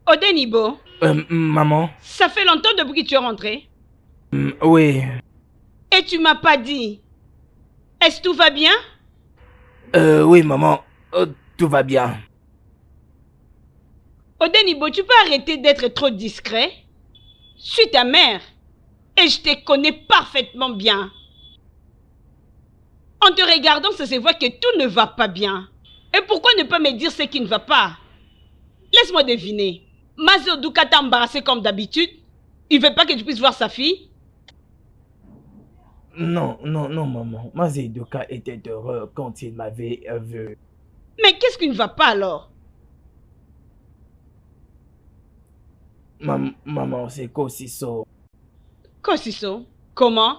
Odenibo, Maman? ça fait longtemps depuis que tu es rentré. Oui. Et tu m'as pas dit. Est-ce que tout va bien? Oui, maman. Tout va bien. Odenibo, tu peux arrêter d'être trop discret? Je suis ta mère. Et je te connais parfaitement bien. En te regardant, ça se voit que tout ne va pas bien. Et pourquoi ne pas me dire ce qui ne va pas? Laisse-moi deviner. Mazo Duka t'a embarrassé comme d'habitude? Il veut pas que tu puisses voir sa fille? Non, maman. Mazedoka était heureux quand il m'avait vu. Mais qu'est-ce qui ne va pas alors? Maman, c'est Kosiso. Kosiso? Comment?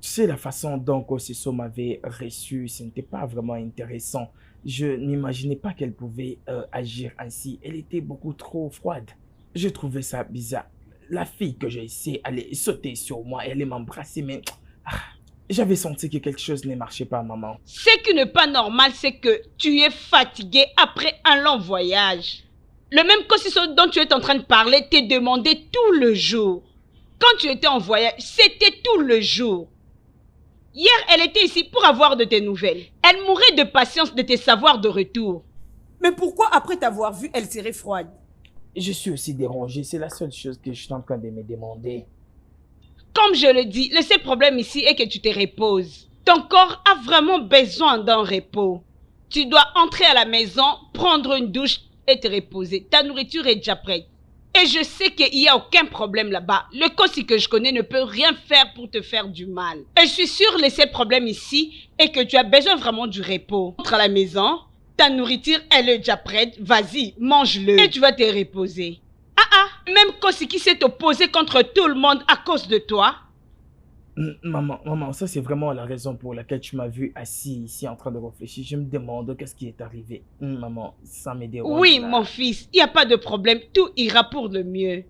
Tu sais, la façon dont Kosiso m'avait reçu, ce n'était pas vraiment intéressant. Je n'imaginais pas qu'elle pouvait agir ainsi. Elle était beaucoup trop froide. Je trouvais ça bizarre. La fille que j'ai essayé allait sauter sur moi et allait m'embrasser, mais j'avais senti que quelque chose ne marchait pas, maman. Ce qui n'est pas normal, c'est que tu es fatigué après un long voyage. Le même Kosiso dont tu es en train de parler t'est demandé tout le jour. Quand tu étais en voyage, c'était tout le jour. Hier, elle était ici pour avoir de tes nouvelles. Elle mourait de patience de te savoir de retour. Mais pourquoi après t'avoir vu, elle serait froide? Je suis aussi dérangé, c'est la seule chose que je suis en train de me demander. Comme je le dis, le seul problème ici est que tu te reposes. Ton corps a vraiment besoin d'un repos. Tu dois entrer à la maison, prendre une douche et te reposer. Ta nourriture est déjà prête. Et je sais qu'il n'y a aucun problème là-bas. Le Kossi que je connais ne peut rien faire pour te faire du mal. Et je suis sûre que c'est le problème ici et que tu as besoin vraiment du repos. Entre à la maison, ta nourriture, elle est déjà prête. Vas-y, mange-le et tu vas te reposer. Même Kossi qui s'est opposé contre tout le monde à cause de toi. Maman, ça c'est vraiment la raison pour laquelle tu m'as vu assis ici en train de réfléchir. Je me demande qu'est-ce qui est arrivé. Maman, ça me dérange. Oui, là. mon fils, il n'y a pas de problème. Tout ira pour le mieux.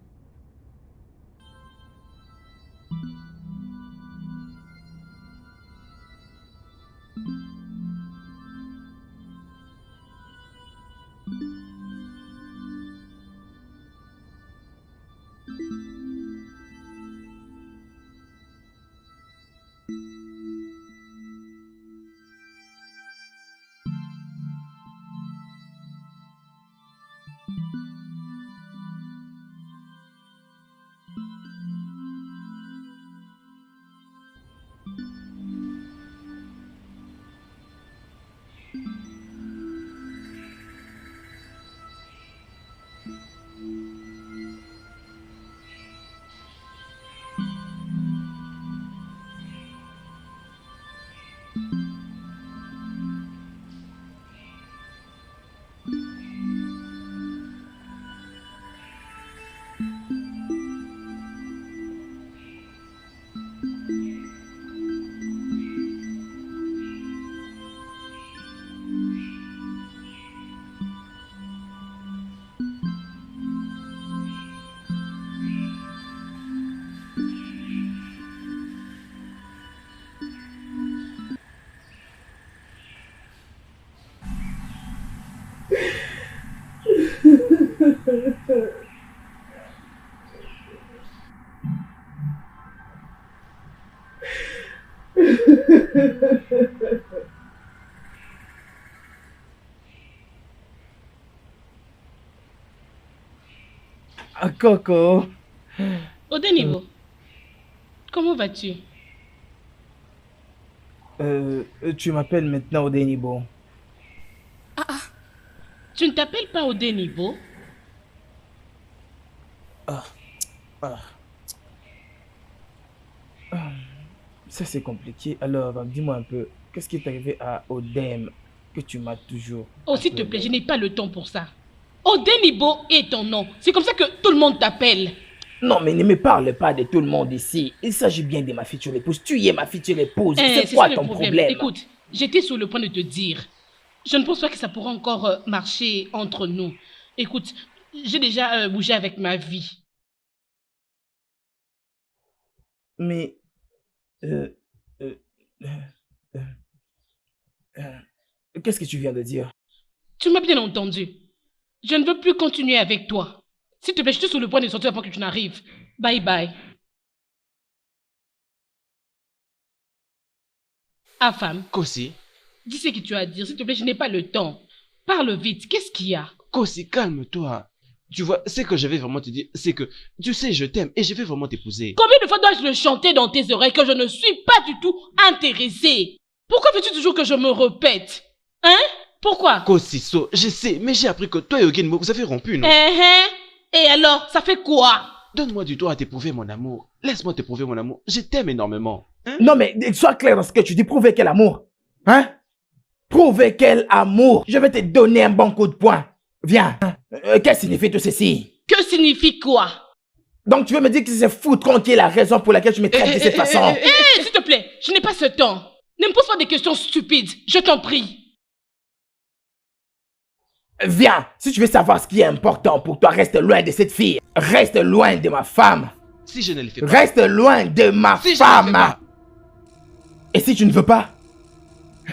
Coco. Odenibo, comment vas-tu? Tu m'appelles maintenant Odenibo. Tu ne t'appelles pas Odenibo? Ça c'est compliqué. Alors, dis-moi un peu, qu'est-ce qui est arrivé à Odem que tu m'as toujours... Oh, s'il te plaît, je n'ai pas le temps pour ça. Odenibo est ton nom. C'est comme ça que tout le monde t'appelle. Non, mais ne me parle pas de tout le monde ici. Il s'agit bien de ma future épouse. Tu es ma future épouse. C'est quoi ça, ton le problème? Écoute, j'étais sur le point de te dire. Je ne pense pas que ça pourra encore marcher entre nous. Écoute, j'ai déjà bougé avec ma vie. Mais... qu'est-ce que tu viens de dire? Tu m'as bien entendu. Je ne veux plus continuer avec toi. S'il te plaît, je suis sur le point de sortir avant que tu n'arrives. Bye bye. Ah, femme. Kossi. Dis ce que tu as à dire. S'il te plaît, je n'ai pas le temps. Parle vite. Qu'est-ce qu'il y a? Kossi, calme-toi. Tu vois, ce que je vais vraiment te dire, c'est que tu sais, je t'aime et je vais vraiment t'épouser. Combien de fois dois-je le chanter dans tes oreilles que je ne suis pas du tout intéressée? Pourquoi veux-tu toujours que je me répète? Hein? Pourquoi? Kosiso, je sais, mais j'ai appris que toi et Ogenmo, vous avez rompu, non? Et alors, ça fait quoi? Donne-moi du temps à t'éprouver mon amour. Laisse-moi t'éprouver mon amour. Je t'aime énormément. Hein? Non, mais sois clair dans ce que tu dis. Prouver quel amour. Hein? Prouver quel amour. Je vais te donner un bon coup de poing. Viens. Qu'est-ce que signifie tout ceci? Que signifie quoi? Donc tu veux me dire que c'est foutre qui est la raison pour laquelle tu me traites de cette façon? S'il te plaît, je n'ai pas ce temps. Ne me pose pas des questions stupides, je t'en prie. Viens, si tu veux savoir ce qui est important pour toi, reste loin de cette fille. Reste loin de ma femme. Si je ne le fais pas. Reste loin de ma femme. Et si tu ne veux pas?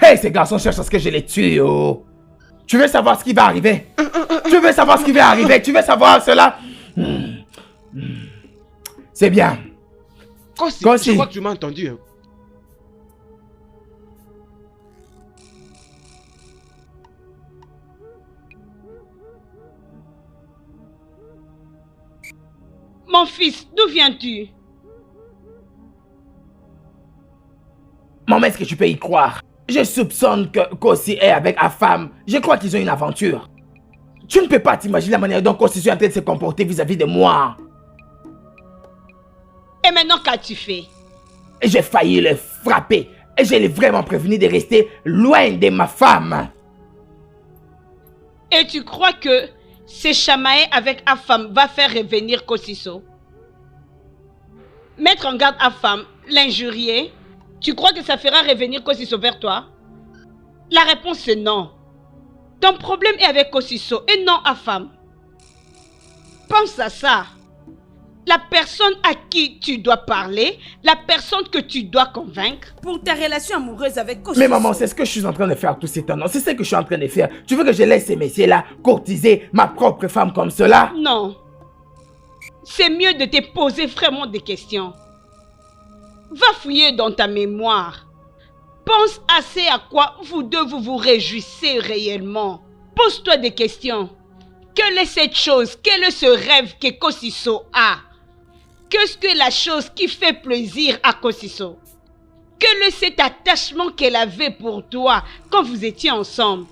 Hey, ces garçons cherchent à ce que je les tue, oh. Tu veux savoir ce qui va arriver? Tu veux savoir ce qui va arriver? Tu veux savoir cela? C'est bien. Kossi, je crois que tu m'as entendu. Hein. Mon fils, d'où viens-tu? Maman, est-ce que tu peux y croire? Je soupçonne que Kossi est avec Afam. Je crois qu'ils ont une aventure. Tu ne peux pas t'imaginer la manière dont Kossi est en train de se comporter vis-à-vis de moi. Et maintenant, qu'as-tu fait? J'ai failli le frapper. Et je l'ai vraiment prévenu de rester loin de ma femme. Et tu crois que se chamailler avec Afam va faire revenir Kosiso? Mettre en garde Afam, l'injurier, tu crois que ça fera revenir Kosiso vers toi? La réponse est non. Ton problème est avec Kosiso et non Afam. Pense à ça. La personne à qui tu dois parler, la personne que tu dois convaincre. Pour ta relation amoureuse avec Kosiso. Mais maman, c'est ce que je suis en train de faire tout ces temps. C'est ce que je suis en train de faire. Tu veux que je laisse ces messieurs-là courtiser ma propre femme comme cela? Non. C'est mieux de te poser vraiment des questions. Va fouiller dans ta mémoire. Pense assez à quoi vous deux vous réjouissez réellement. Pose-toi des questions. Quelle est cette chose? Quel est ce rêve que Kosiso a? Qu'est-ce que la chose qui fait plaisir à Kosiso? Quel est cet attachement qu'elle avait pour toi quand vous étiez ensemble?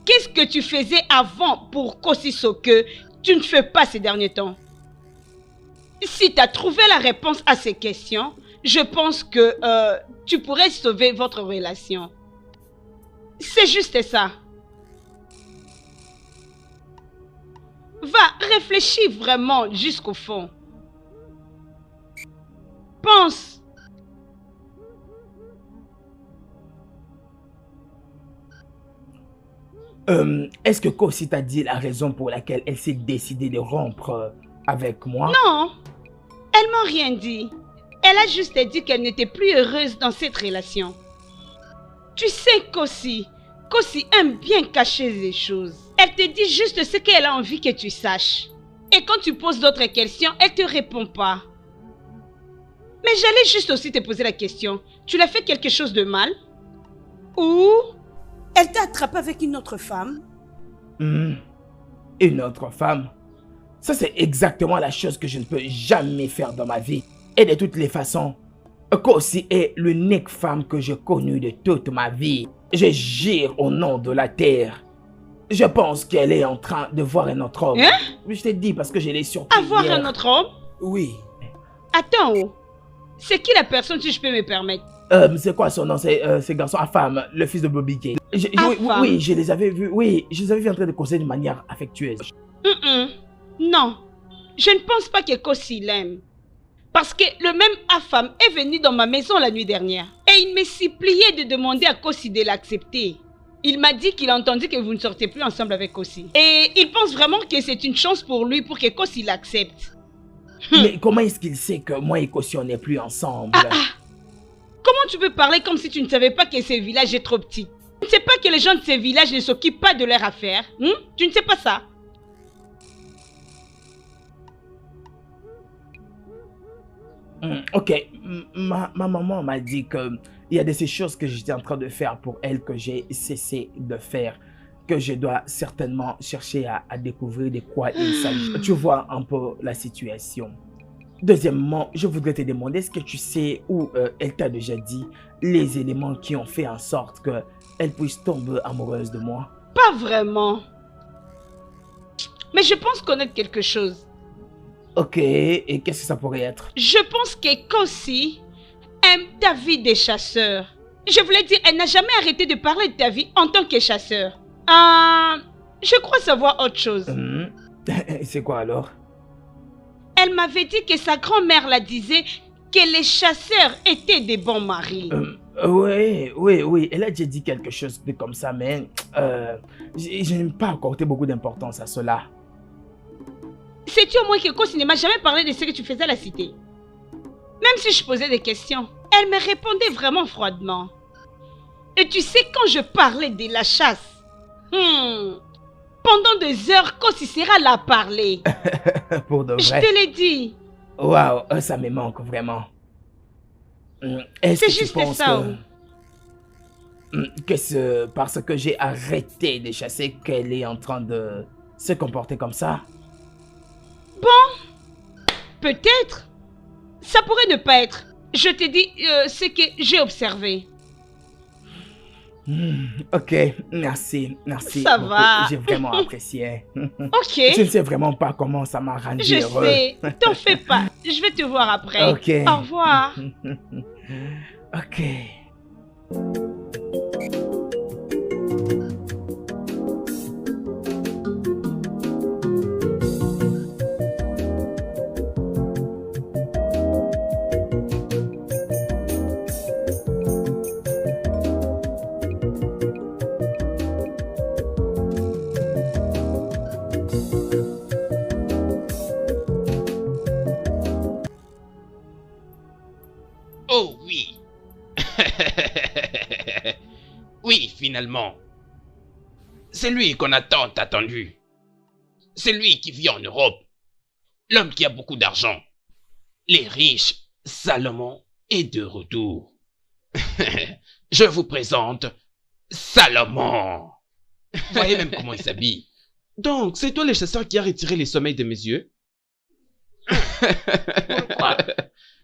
Qu'est-ce que tu faisais avant pour Kosiso que tu ne fais pas ces derniers temps? Si tu as trouvé la réponse à ces questions, je pense que tu pourrais sauver votre relation. C'est juste ça. Va, réfléchis vraiment jusqu'au fond. Pense. Est-ce que Kossi t'a dit la raison pour laquelle elle s'est décidée de rompre avec moi? Non, elle m'a rien dit. Elle a juste dit qu'elle n'était plus heureuse dans cette relation. Tu sais, Kossi aime bien cacher les choses. Elle te dit juste ce qu'elle a envie que tu saches. Et quand tu poses d'autres questions, elle ne te répond pas. Mais j'allais juste aussi te poser la question. Tu l'as fait quelque chose de mal? Ou elle t'a attrapé avec une autre femme? Une autre femme? Ça, c'est exactement la chose que je ne peux jamais faire dans ma vie. Et de toutes les façons, Kossi est l'unique femme que j'ai connue de toute ma vie. Je jure au nom de la terre. Je pense qu'elle est en train de voir un autre homme. Hein? Je t'ai dit parce que je l'ai surpris avoir hier. un autre homme? Oui. Attends, oh. C'est qui la personne, si je peux me permettre? C'est quoi son nom? C'est garçon à femme, le fils de Bobby Gay. Oui, je les avais vus. Oui, je les avais vus en train de causer de manière affectueuse. Non, je ne pense pas que Kossi l'aime. Parce que le même Afam est venu dans ma maison la nuit dernière. Et il me suppliait de demander à Kossi de l'accepter. Il m'a dit qu'il a entendu que vous ne sortez plus ensemble avec Kossi. Et il pense vraiment que c'est une chance pour lui pour que Kossi l'accepte. Mais comment est-ce qu'il sait que moi et Kossi on n'est plus ensemble? Comment tu peux parler comme si tu ne savais pas que ce village est trop petit? Tu ne sais pas que les gens de ce village ne s'occupent pas de leurs affaires? Tu ne sais pas ça? Ok, ma maman m'a dit qu'il y a de ces choses que j'étais en train de faire pour elle que j'ai cessé de faire. Que je dois certainement chercher à découvrir de quoi il s'agit. Tu vois un peu la situation. Deuxièmement, je voudrais te demander, est-ce que tu sais ou elle t'a déjà dit les éléments qui ont fait en sorte qu'elle puisse tomber amoureuse de moi? Pas vraiment. Mais je pense connaître quelque chose. Ok, et qu'est-ce que ça pourrait être? Je pense que Kossi aime ta vie des chasseurs. Je voulais dire, elle n'a jamais arrêté de parler de ta vie en tant que chasseur. Je crois savoir autre chose. C'est quoi alors? Elle m'avait dit que sa grand-mère la disait que les chasseurs étaient des bons maris. Oui, elle a déjà dit quelque chose de comme ça, mais je n'aime pas accorder beaucoup d'importance à cela. Sais-tu au moins que Kossi ne m'a jamais parlé de ce que tu faisais à la cité? Même si je posais des questions, elle me répondait vraiment froidement. Et tu sais, quand je parlais de la chasse, pendant des heures, Kossi sera là à parler. Pour de vrai. Je te l'ai dit. Waouh, ça me manque vraiment. C'est juste ça. Que c'est parce que j'ai arrêté de chasser qu'elle est en train de se comporter comme ça? Bon, peut-être. Ça pourrait ne pas être. Je te dis ce que j'ai observé. Ok, merci. Ça beaucoup. va. J'ai vraiment apprécié. Ok. Je ne sais vraiment pas comment ça m'a rendu Je heureux. sais. T'en fais pas. Je vais te voir après. Ok. Au revoir. Ok. Oh oui. Oui, finalement. C'est lui qu'on a tant attendu. C'est lui qui vit en Europe. L'homme qui a beaucoup d'argent. Les riches, Salomon est de retour. Je vous présente Salomon. Voyez même comment il s'habille. Donc, c'est toi le chasseur qui a retiré les sommeils de mes yeux? Pourquoi?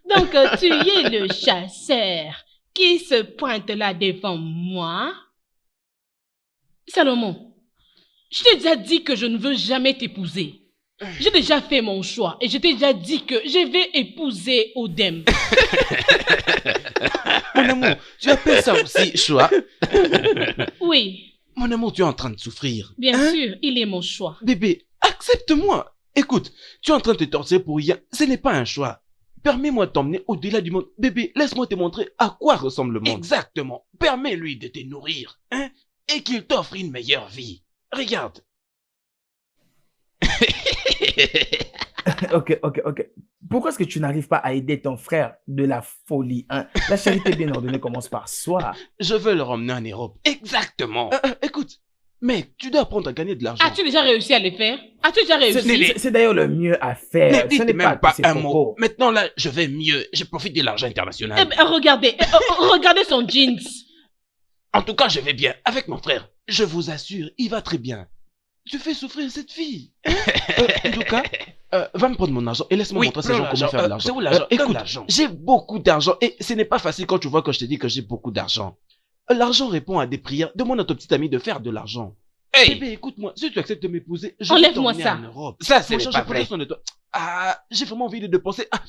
Donc, tu es le chasseur qui se pointe là devant moi? Salomon, je t'ai déjà dit que je ne veux jamais t'épouser. J'ai déjà fait mon choix et je t'ai déjà dit que je vais épouser Odem. Mon amour, tu appelles ça aussi choix? Oui, Mon amour, tu es en train de souffrir. bien Hein? sûr, il est mon choix. Bébé, accepte-moi. Écoute, tu es en train de te torturer pour rien. Ce n'est pas un choix. Permets-moi de t'emmener au-delà du monde. Bébé, laisse-moi te montrer à quoi ressemble le monde. Exactement. Permets-lui de te nourrir, hein, et qu'il t'offre une meilleure vie. Regarde. Ok. Pourquoi est-ce que tu n'arrives pas à aider ton frère de la folie, hein? La charité bien ordonnée commence par soi. Je veux le ramener en Europe. Exactement. Écoute, mec, tu dois apprendre à gagner de l'argent. As-tu déjà réussi à le faire? As-tu déjà réussi? C'est d'ailleurs le mieux à faire. Ne Ce dites n'est même pas ces un propos. mot. Maintenant là, je vais mieux. Je profite de l'argent international. Eh ben, regardez son jeans. En tout cas, je vais bien avec mon frère. Je vous assure, il va très bien. Tu fais souffrir cette fille. En tout cas, va me prendre mon argent et laisse-moi Oui, montrer à ces prends gens comment l'argent. faire de l'argent. C'est où l'argent? Donne Écoute, l'argent. j'ai beaucoup d'argent et ce n'est pas facile quand tu vois que je te dis que j'ai beaucoup d'argent. L'argent répond à des prières. Demande à ton petit ami de faire de l'argent. Hey, Bébé, écoute-moi, si tu acceptes de m'épouser, je vais Enlève-moi t'emmener ça. en Europe. ça ce Mon n'est cher, pas je prends vrai. soin de toi. Ah, j'ai vraiment envie de dépenser. Ah,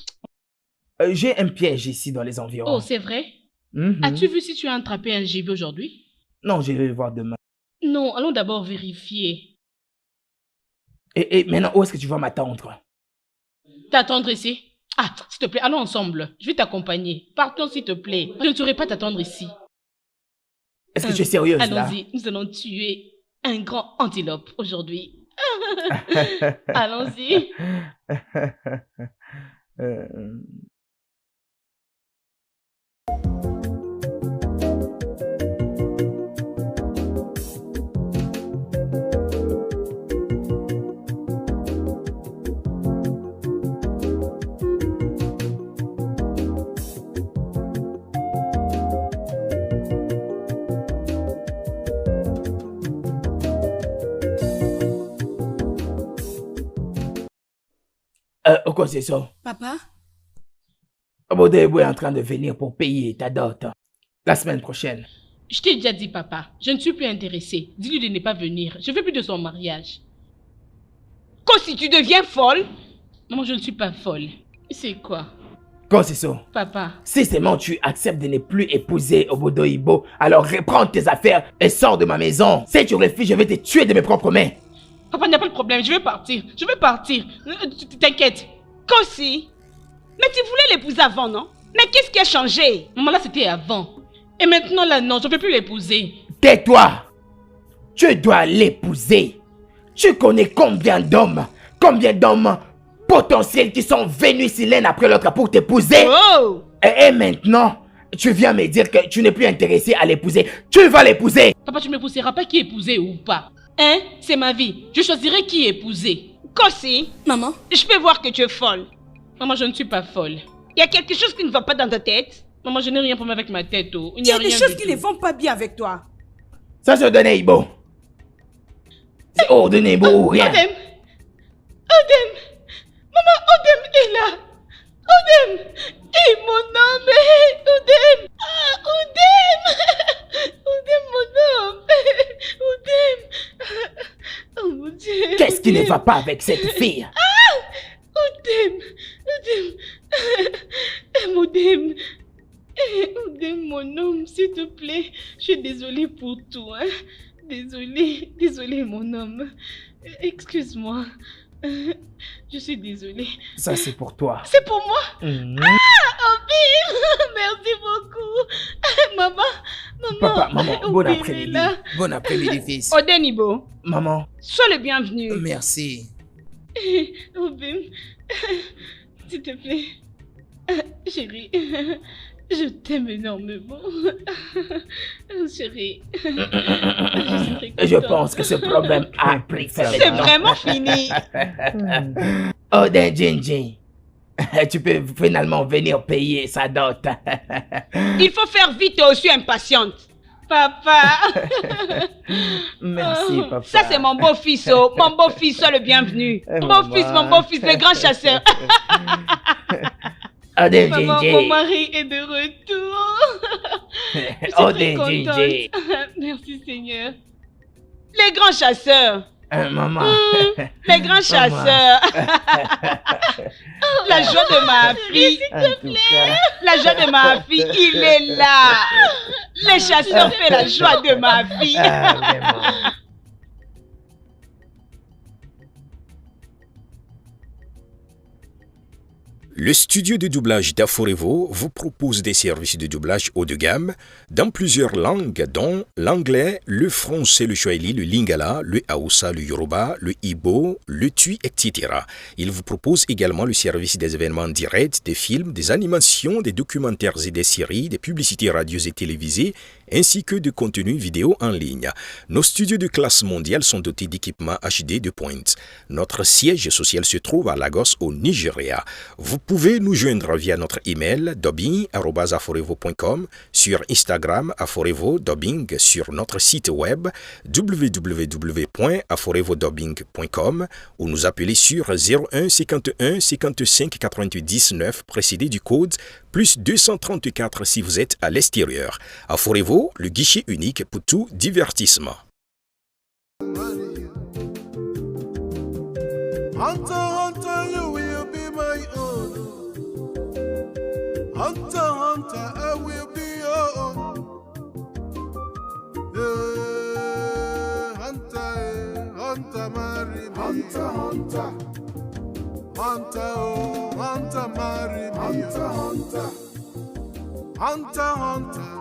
J'ai un piège ici dans les environs. Oh, c'est vrai? Mhm. As-tu vu si tu as attrapé un gibier aujourd'hui? Non, je vais le voir demain. Non, allons d'abord vérifier. Et maintenant, où est-ce que tu vas m'attendre? T'attendre ici? Ah, s'il te plaît, allons ensemble. Je vais t'accompagner. Partons, s'il te plaît. Je ne saurais pas t'attendre ici. Est-ce que tu es sérieuse là? Allons-y, nous allons tuer un grand antilope aujourd'hui. Allons-y. Quoi c'est ça? Papa, Obodebo est en train de venir pour payer ta dot. La semaine prochaine. Je t'ai déjà dit, papa, je ne suis plus intéressée. Dis-lui de ne pas venir. Je veux plus de son mariage. Quand si tu deviens folle, Maman, je ne suis pas folle. C'est quoi? Quoi c'est ça? Papa, Si seulement tu acceptes de ne plus épouser Obodoibo, alors reprends tes affaires et sors de ma maison. Si tu refuses, je vais te tuer de mes propres mains. papa, il n'y a pas de problème. Je vais partir. Je vais partir. T'inquiète. Kossi. Mais tu voulais l'épouser avant, non? Mais qu'est-ce qui a changé? Maman, là, c'était avant. Et maintenant, là, non, je ne peux plus l'épouser. Tais-toi! Tu dois l'épouser. Tu connais combien d'hommes potentiels qui sont venus ici l'un après l'autre pour t'épouser? Oh! Et maintenant, tu viens me dire que tu n'es plus intéressé à l'épouser. Tu vas l'épouser! Papa, tu ne m'épouseras pas qui épouser ou pas. Hein? C'est ma vie. Je choisirai qui épouser. Kossi, maman, je peux voir que tu es folle. Maman, je ne suis pas folle. Il y a quelque chose qui ne va pas dans ta tête? Maman, je n'ai rien pour moi avec ma tête. Oh. il y a des rien choses du qui tout. ne vont pas bien avec toi. Ça se donne Ibo. C'est ordonné Ibo ou rien. Odem! Odem! Maman, Odem est là! Odem! Et mon nom est Odem! Ah, Odem! Odem, mon Qu'est-ce qui ne va pas avec cette fille? Odem, mon homme, s'il te plaît, je suis désolée pour tout, hein. Désolée, mon homme. Excuse-moi. Je suis désolée. Ça, c'est pour toi. C'est pour moi? Obim, merci beaucoup. Maman. Papa, maman, bon Obim est après-midi. là. Bon après-midi, fils. Odenibo, Maman. sois le bienvenu. Merci. Obim, s'il te plaît. Chérie, je t'aime énormément. Chérie, je suis très contente. Je pense que ce problème a pris fin. C'est vraiment fini. Oh, Jinji. Tu peux finalement venir payer sa dot. Il faut faire vite, je suis impatiente. Papa. Merci, papa. Ça, c'est mon beau-fils. Oh. Mon beau-fils, sois le bienvenu. Mon beau-fils, le grand chasseur. Oh, Maman, Jinji. mon mari est de retour. Je suis Oh, très Jinji. contente. Merci Seigneur. Les grands chasseurs. Maman. Les grands chasseurs. La joie de ma fille. En tout cas. La joie de ma fille, il est là. Les chasseurs font la joie de ma fille. Vraiment. Le studio de doublage d'Aforevo vous propose des services de doublage haut de gamme dans plusieurs langues dont l'anglais, le français, le swahili, le lingala, le hausa, le yoruba, le igbo, le tui, etc. Il vous propose également le service des événements directs, des films, des animations, des documentaires et des séries, des publicités radio et télévisées, ainsi que de contenus vidéo en ligne. Nos studios de classe mondiale sont dotés d'équipements HD de pointe. Notre siège social se trouve à Lagos au Nigeria. Vous pouvez nous joindre via notre email dubbing@aforevo.com, sur Instagram Aforevo Dubbing, sur notre site web www.aforevodubbing.com ou nous appeler sur 01 51 55 88 19 précédé du code plus 234 si vous êtes à l'extérieur. Aforevo, le guichet unique pour tout divertissement. Hunter, Hunter, you will be my own. Hunter, Hunter, I will be your own. Hunter, Hunter, marry me. Hunter, Hunter. Hunter, oh, Hunter, marry me. Hunter, Hunter. Hunter, Hunter,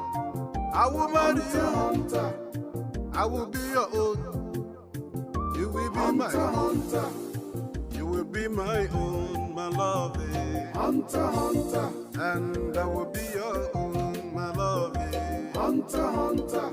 I will marry you. Hunter, I will be your own. You will be my hunter. You will be my own, my love. Hunter, Hunter. And I will be your own, my love. Hunter, Hunter.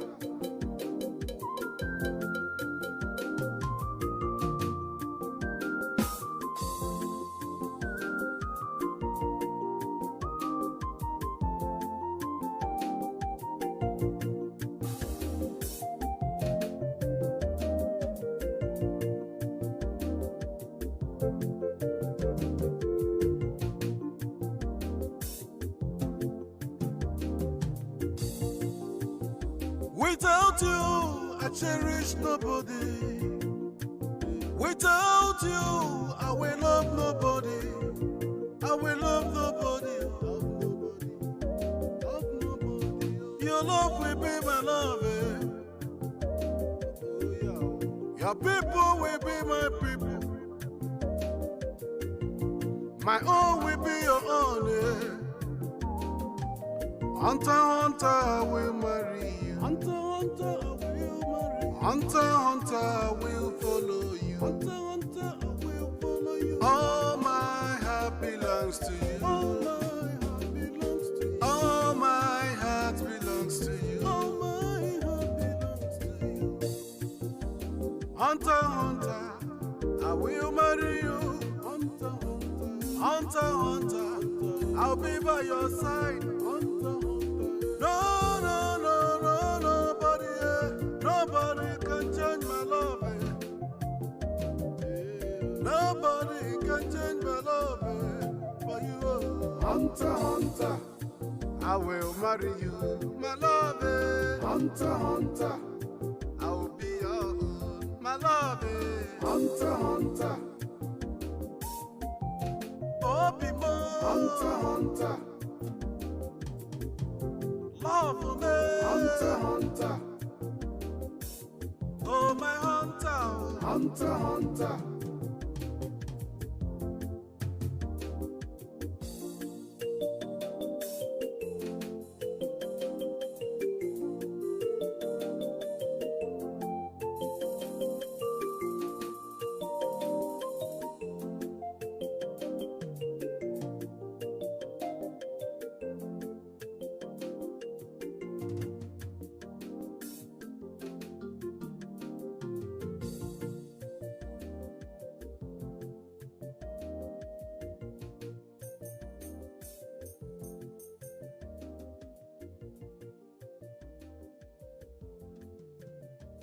Without you, I cherish nobody. Without you, I will love nobody. I will love nobody. Love nobody. Love nobody. Your love will be my love. Your people will be my people. My own will be your own. Hunter, Hunter, I will marry you. Hunter, Hunter, I will marry you. Hunter, Hunter, I will follow you. Hunter, Hunter, I will follow you. All my heart belongs to you. All my heart belongs to you. All my heart belongs to you. All my heart belongs to you. Hunter, Hunter, I will marry you. Hunter, Hunter, Hunter, Hunter, I'll be by your side. Hunter, no, no, no, no, nobody, nobody can change my love. Nobody can change my love for you. Hunter, Hunter, I will marry you, my love. Hunter, Hunter, I will be your own, my my love, Hunter, hunter. Oh, people, hunter, hunter. Love me, hunter, hunter. Oh, my hunter, hunter, hunter.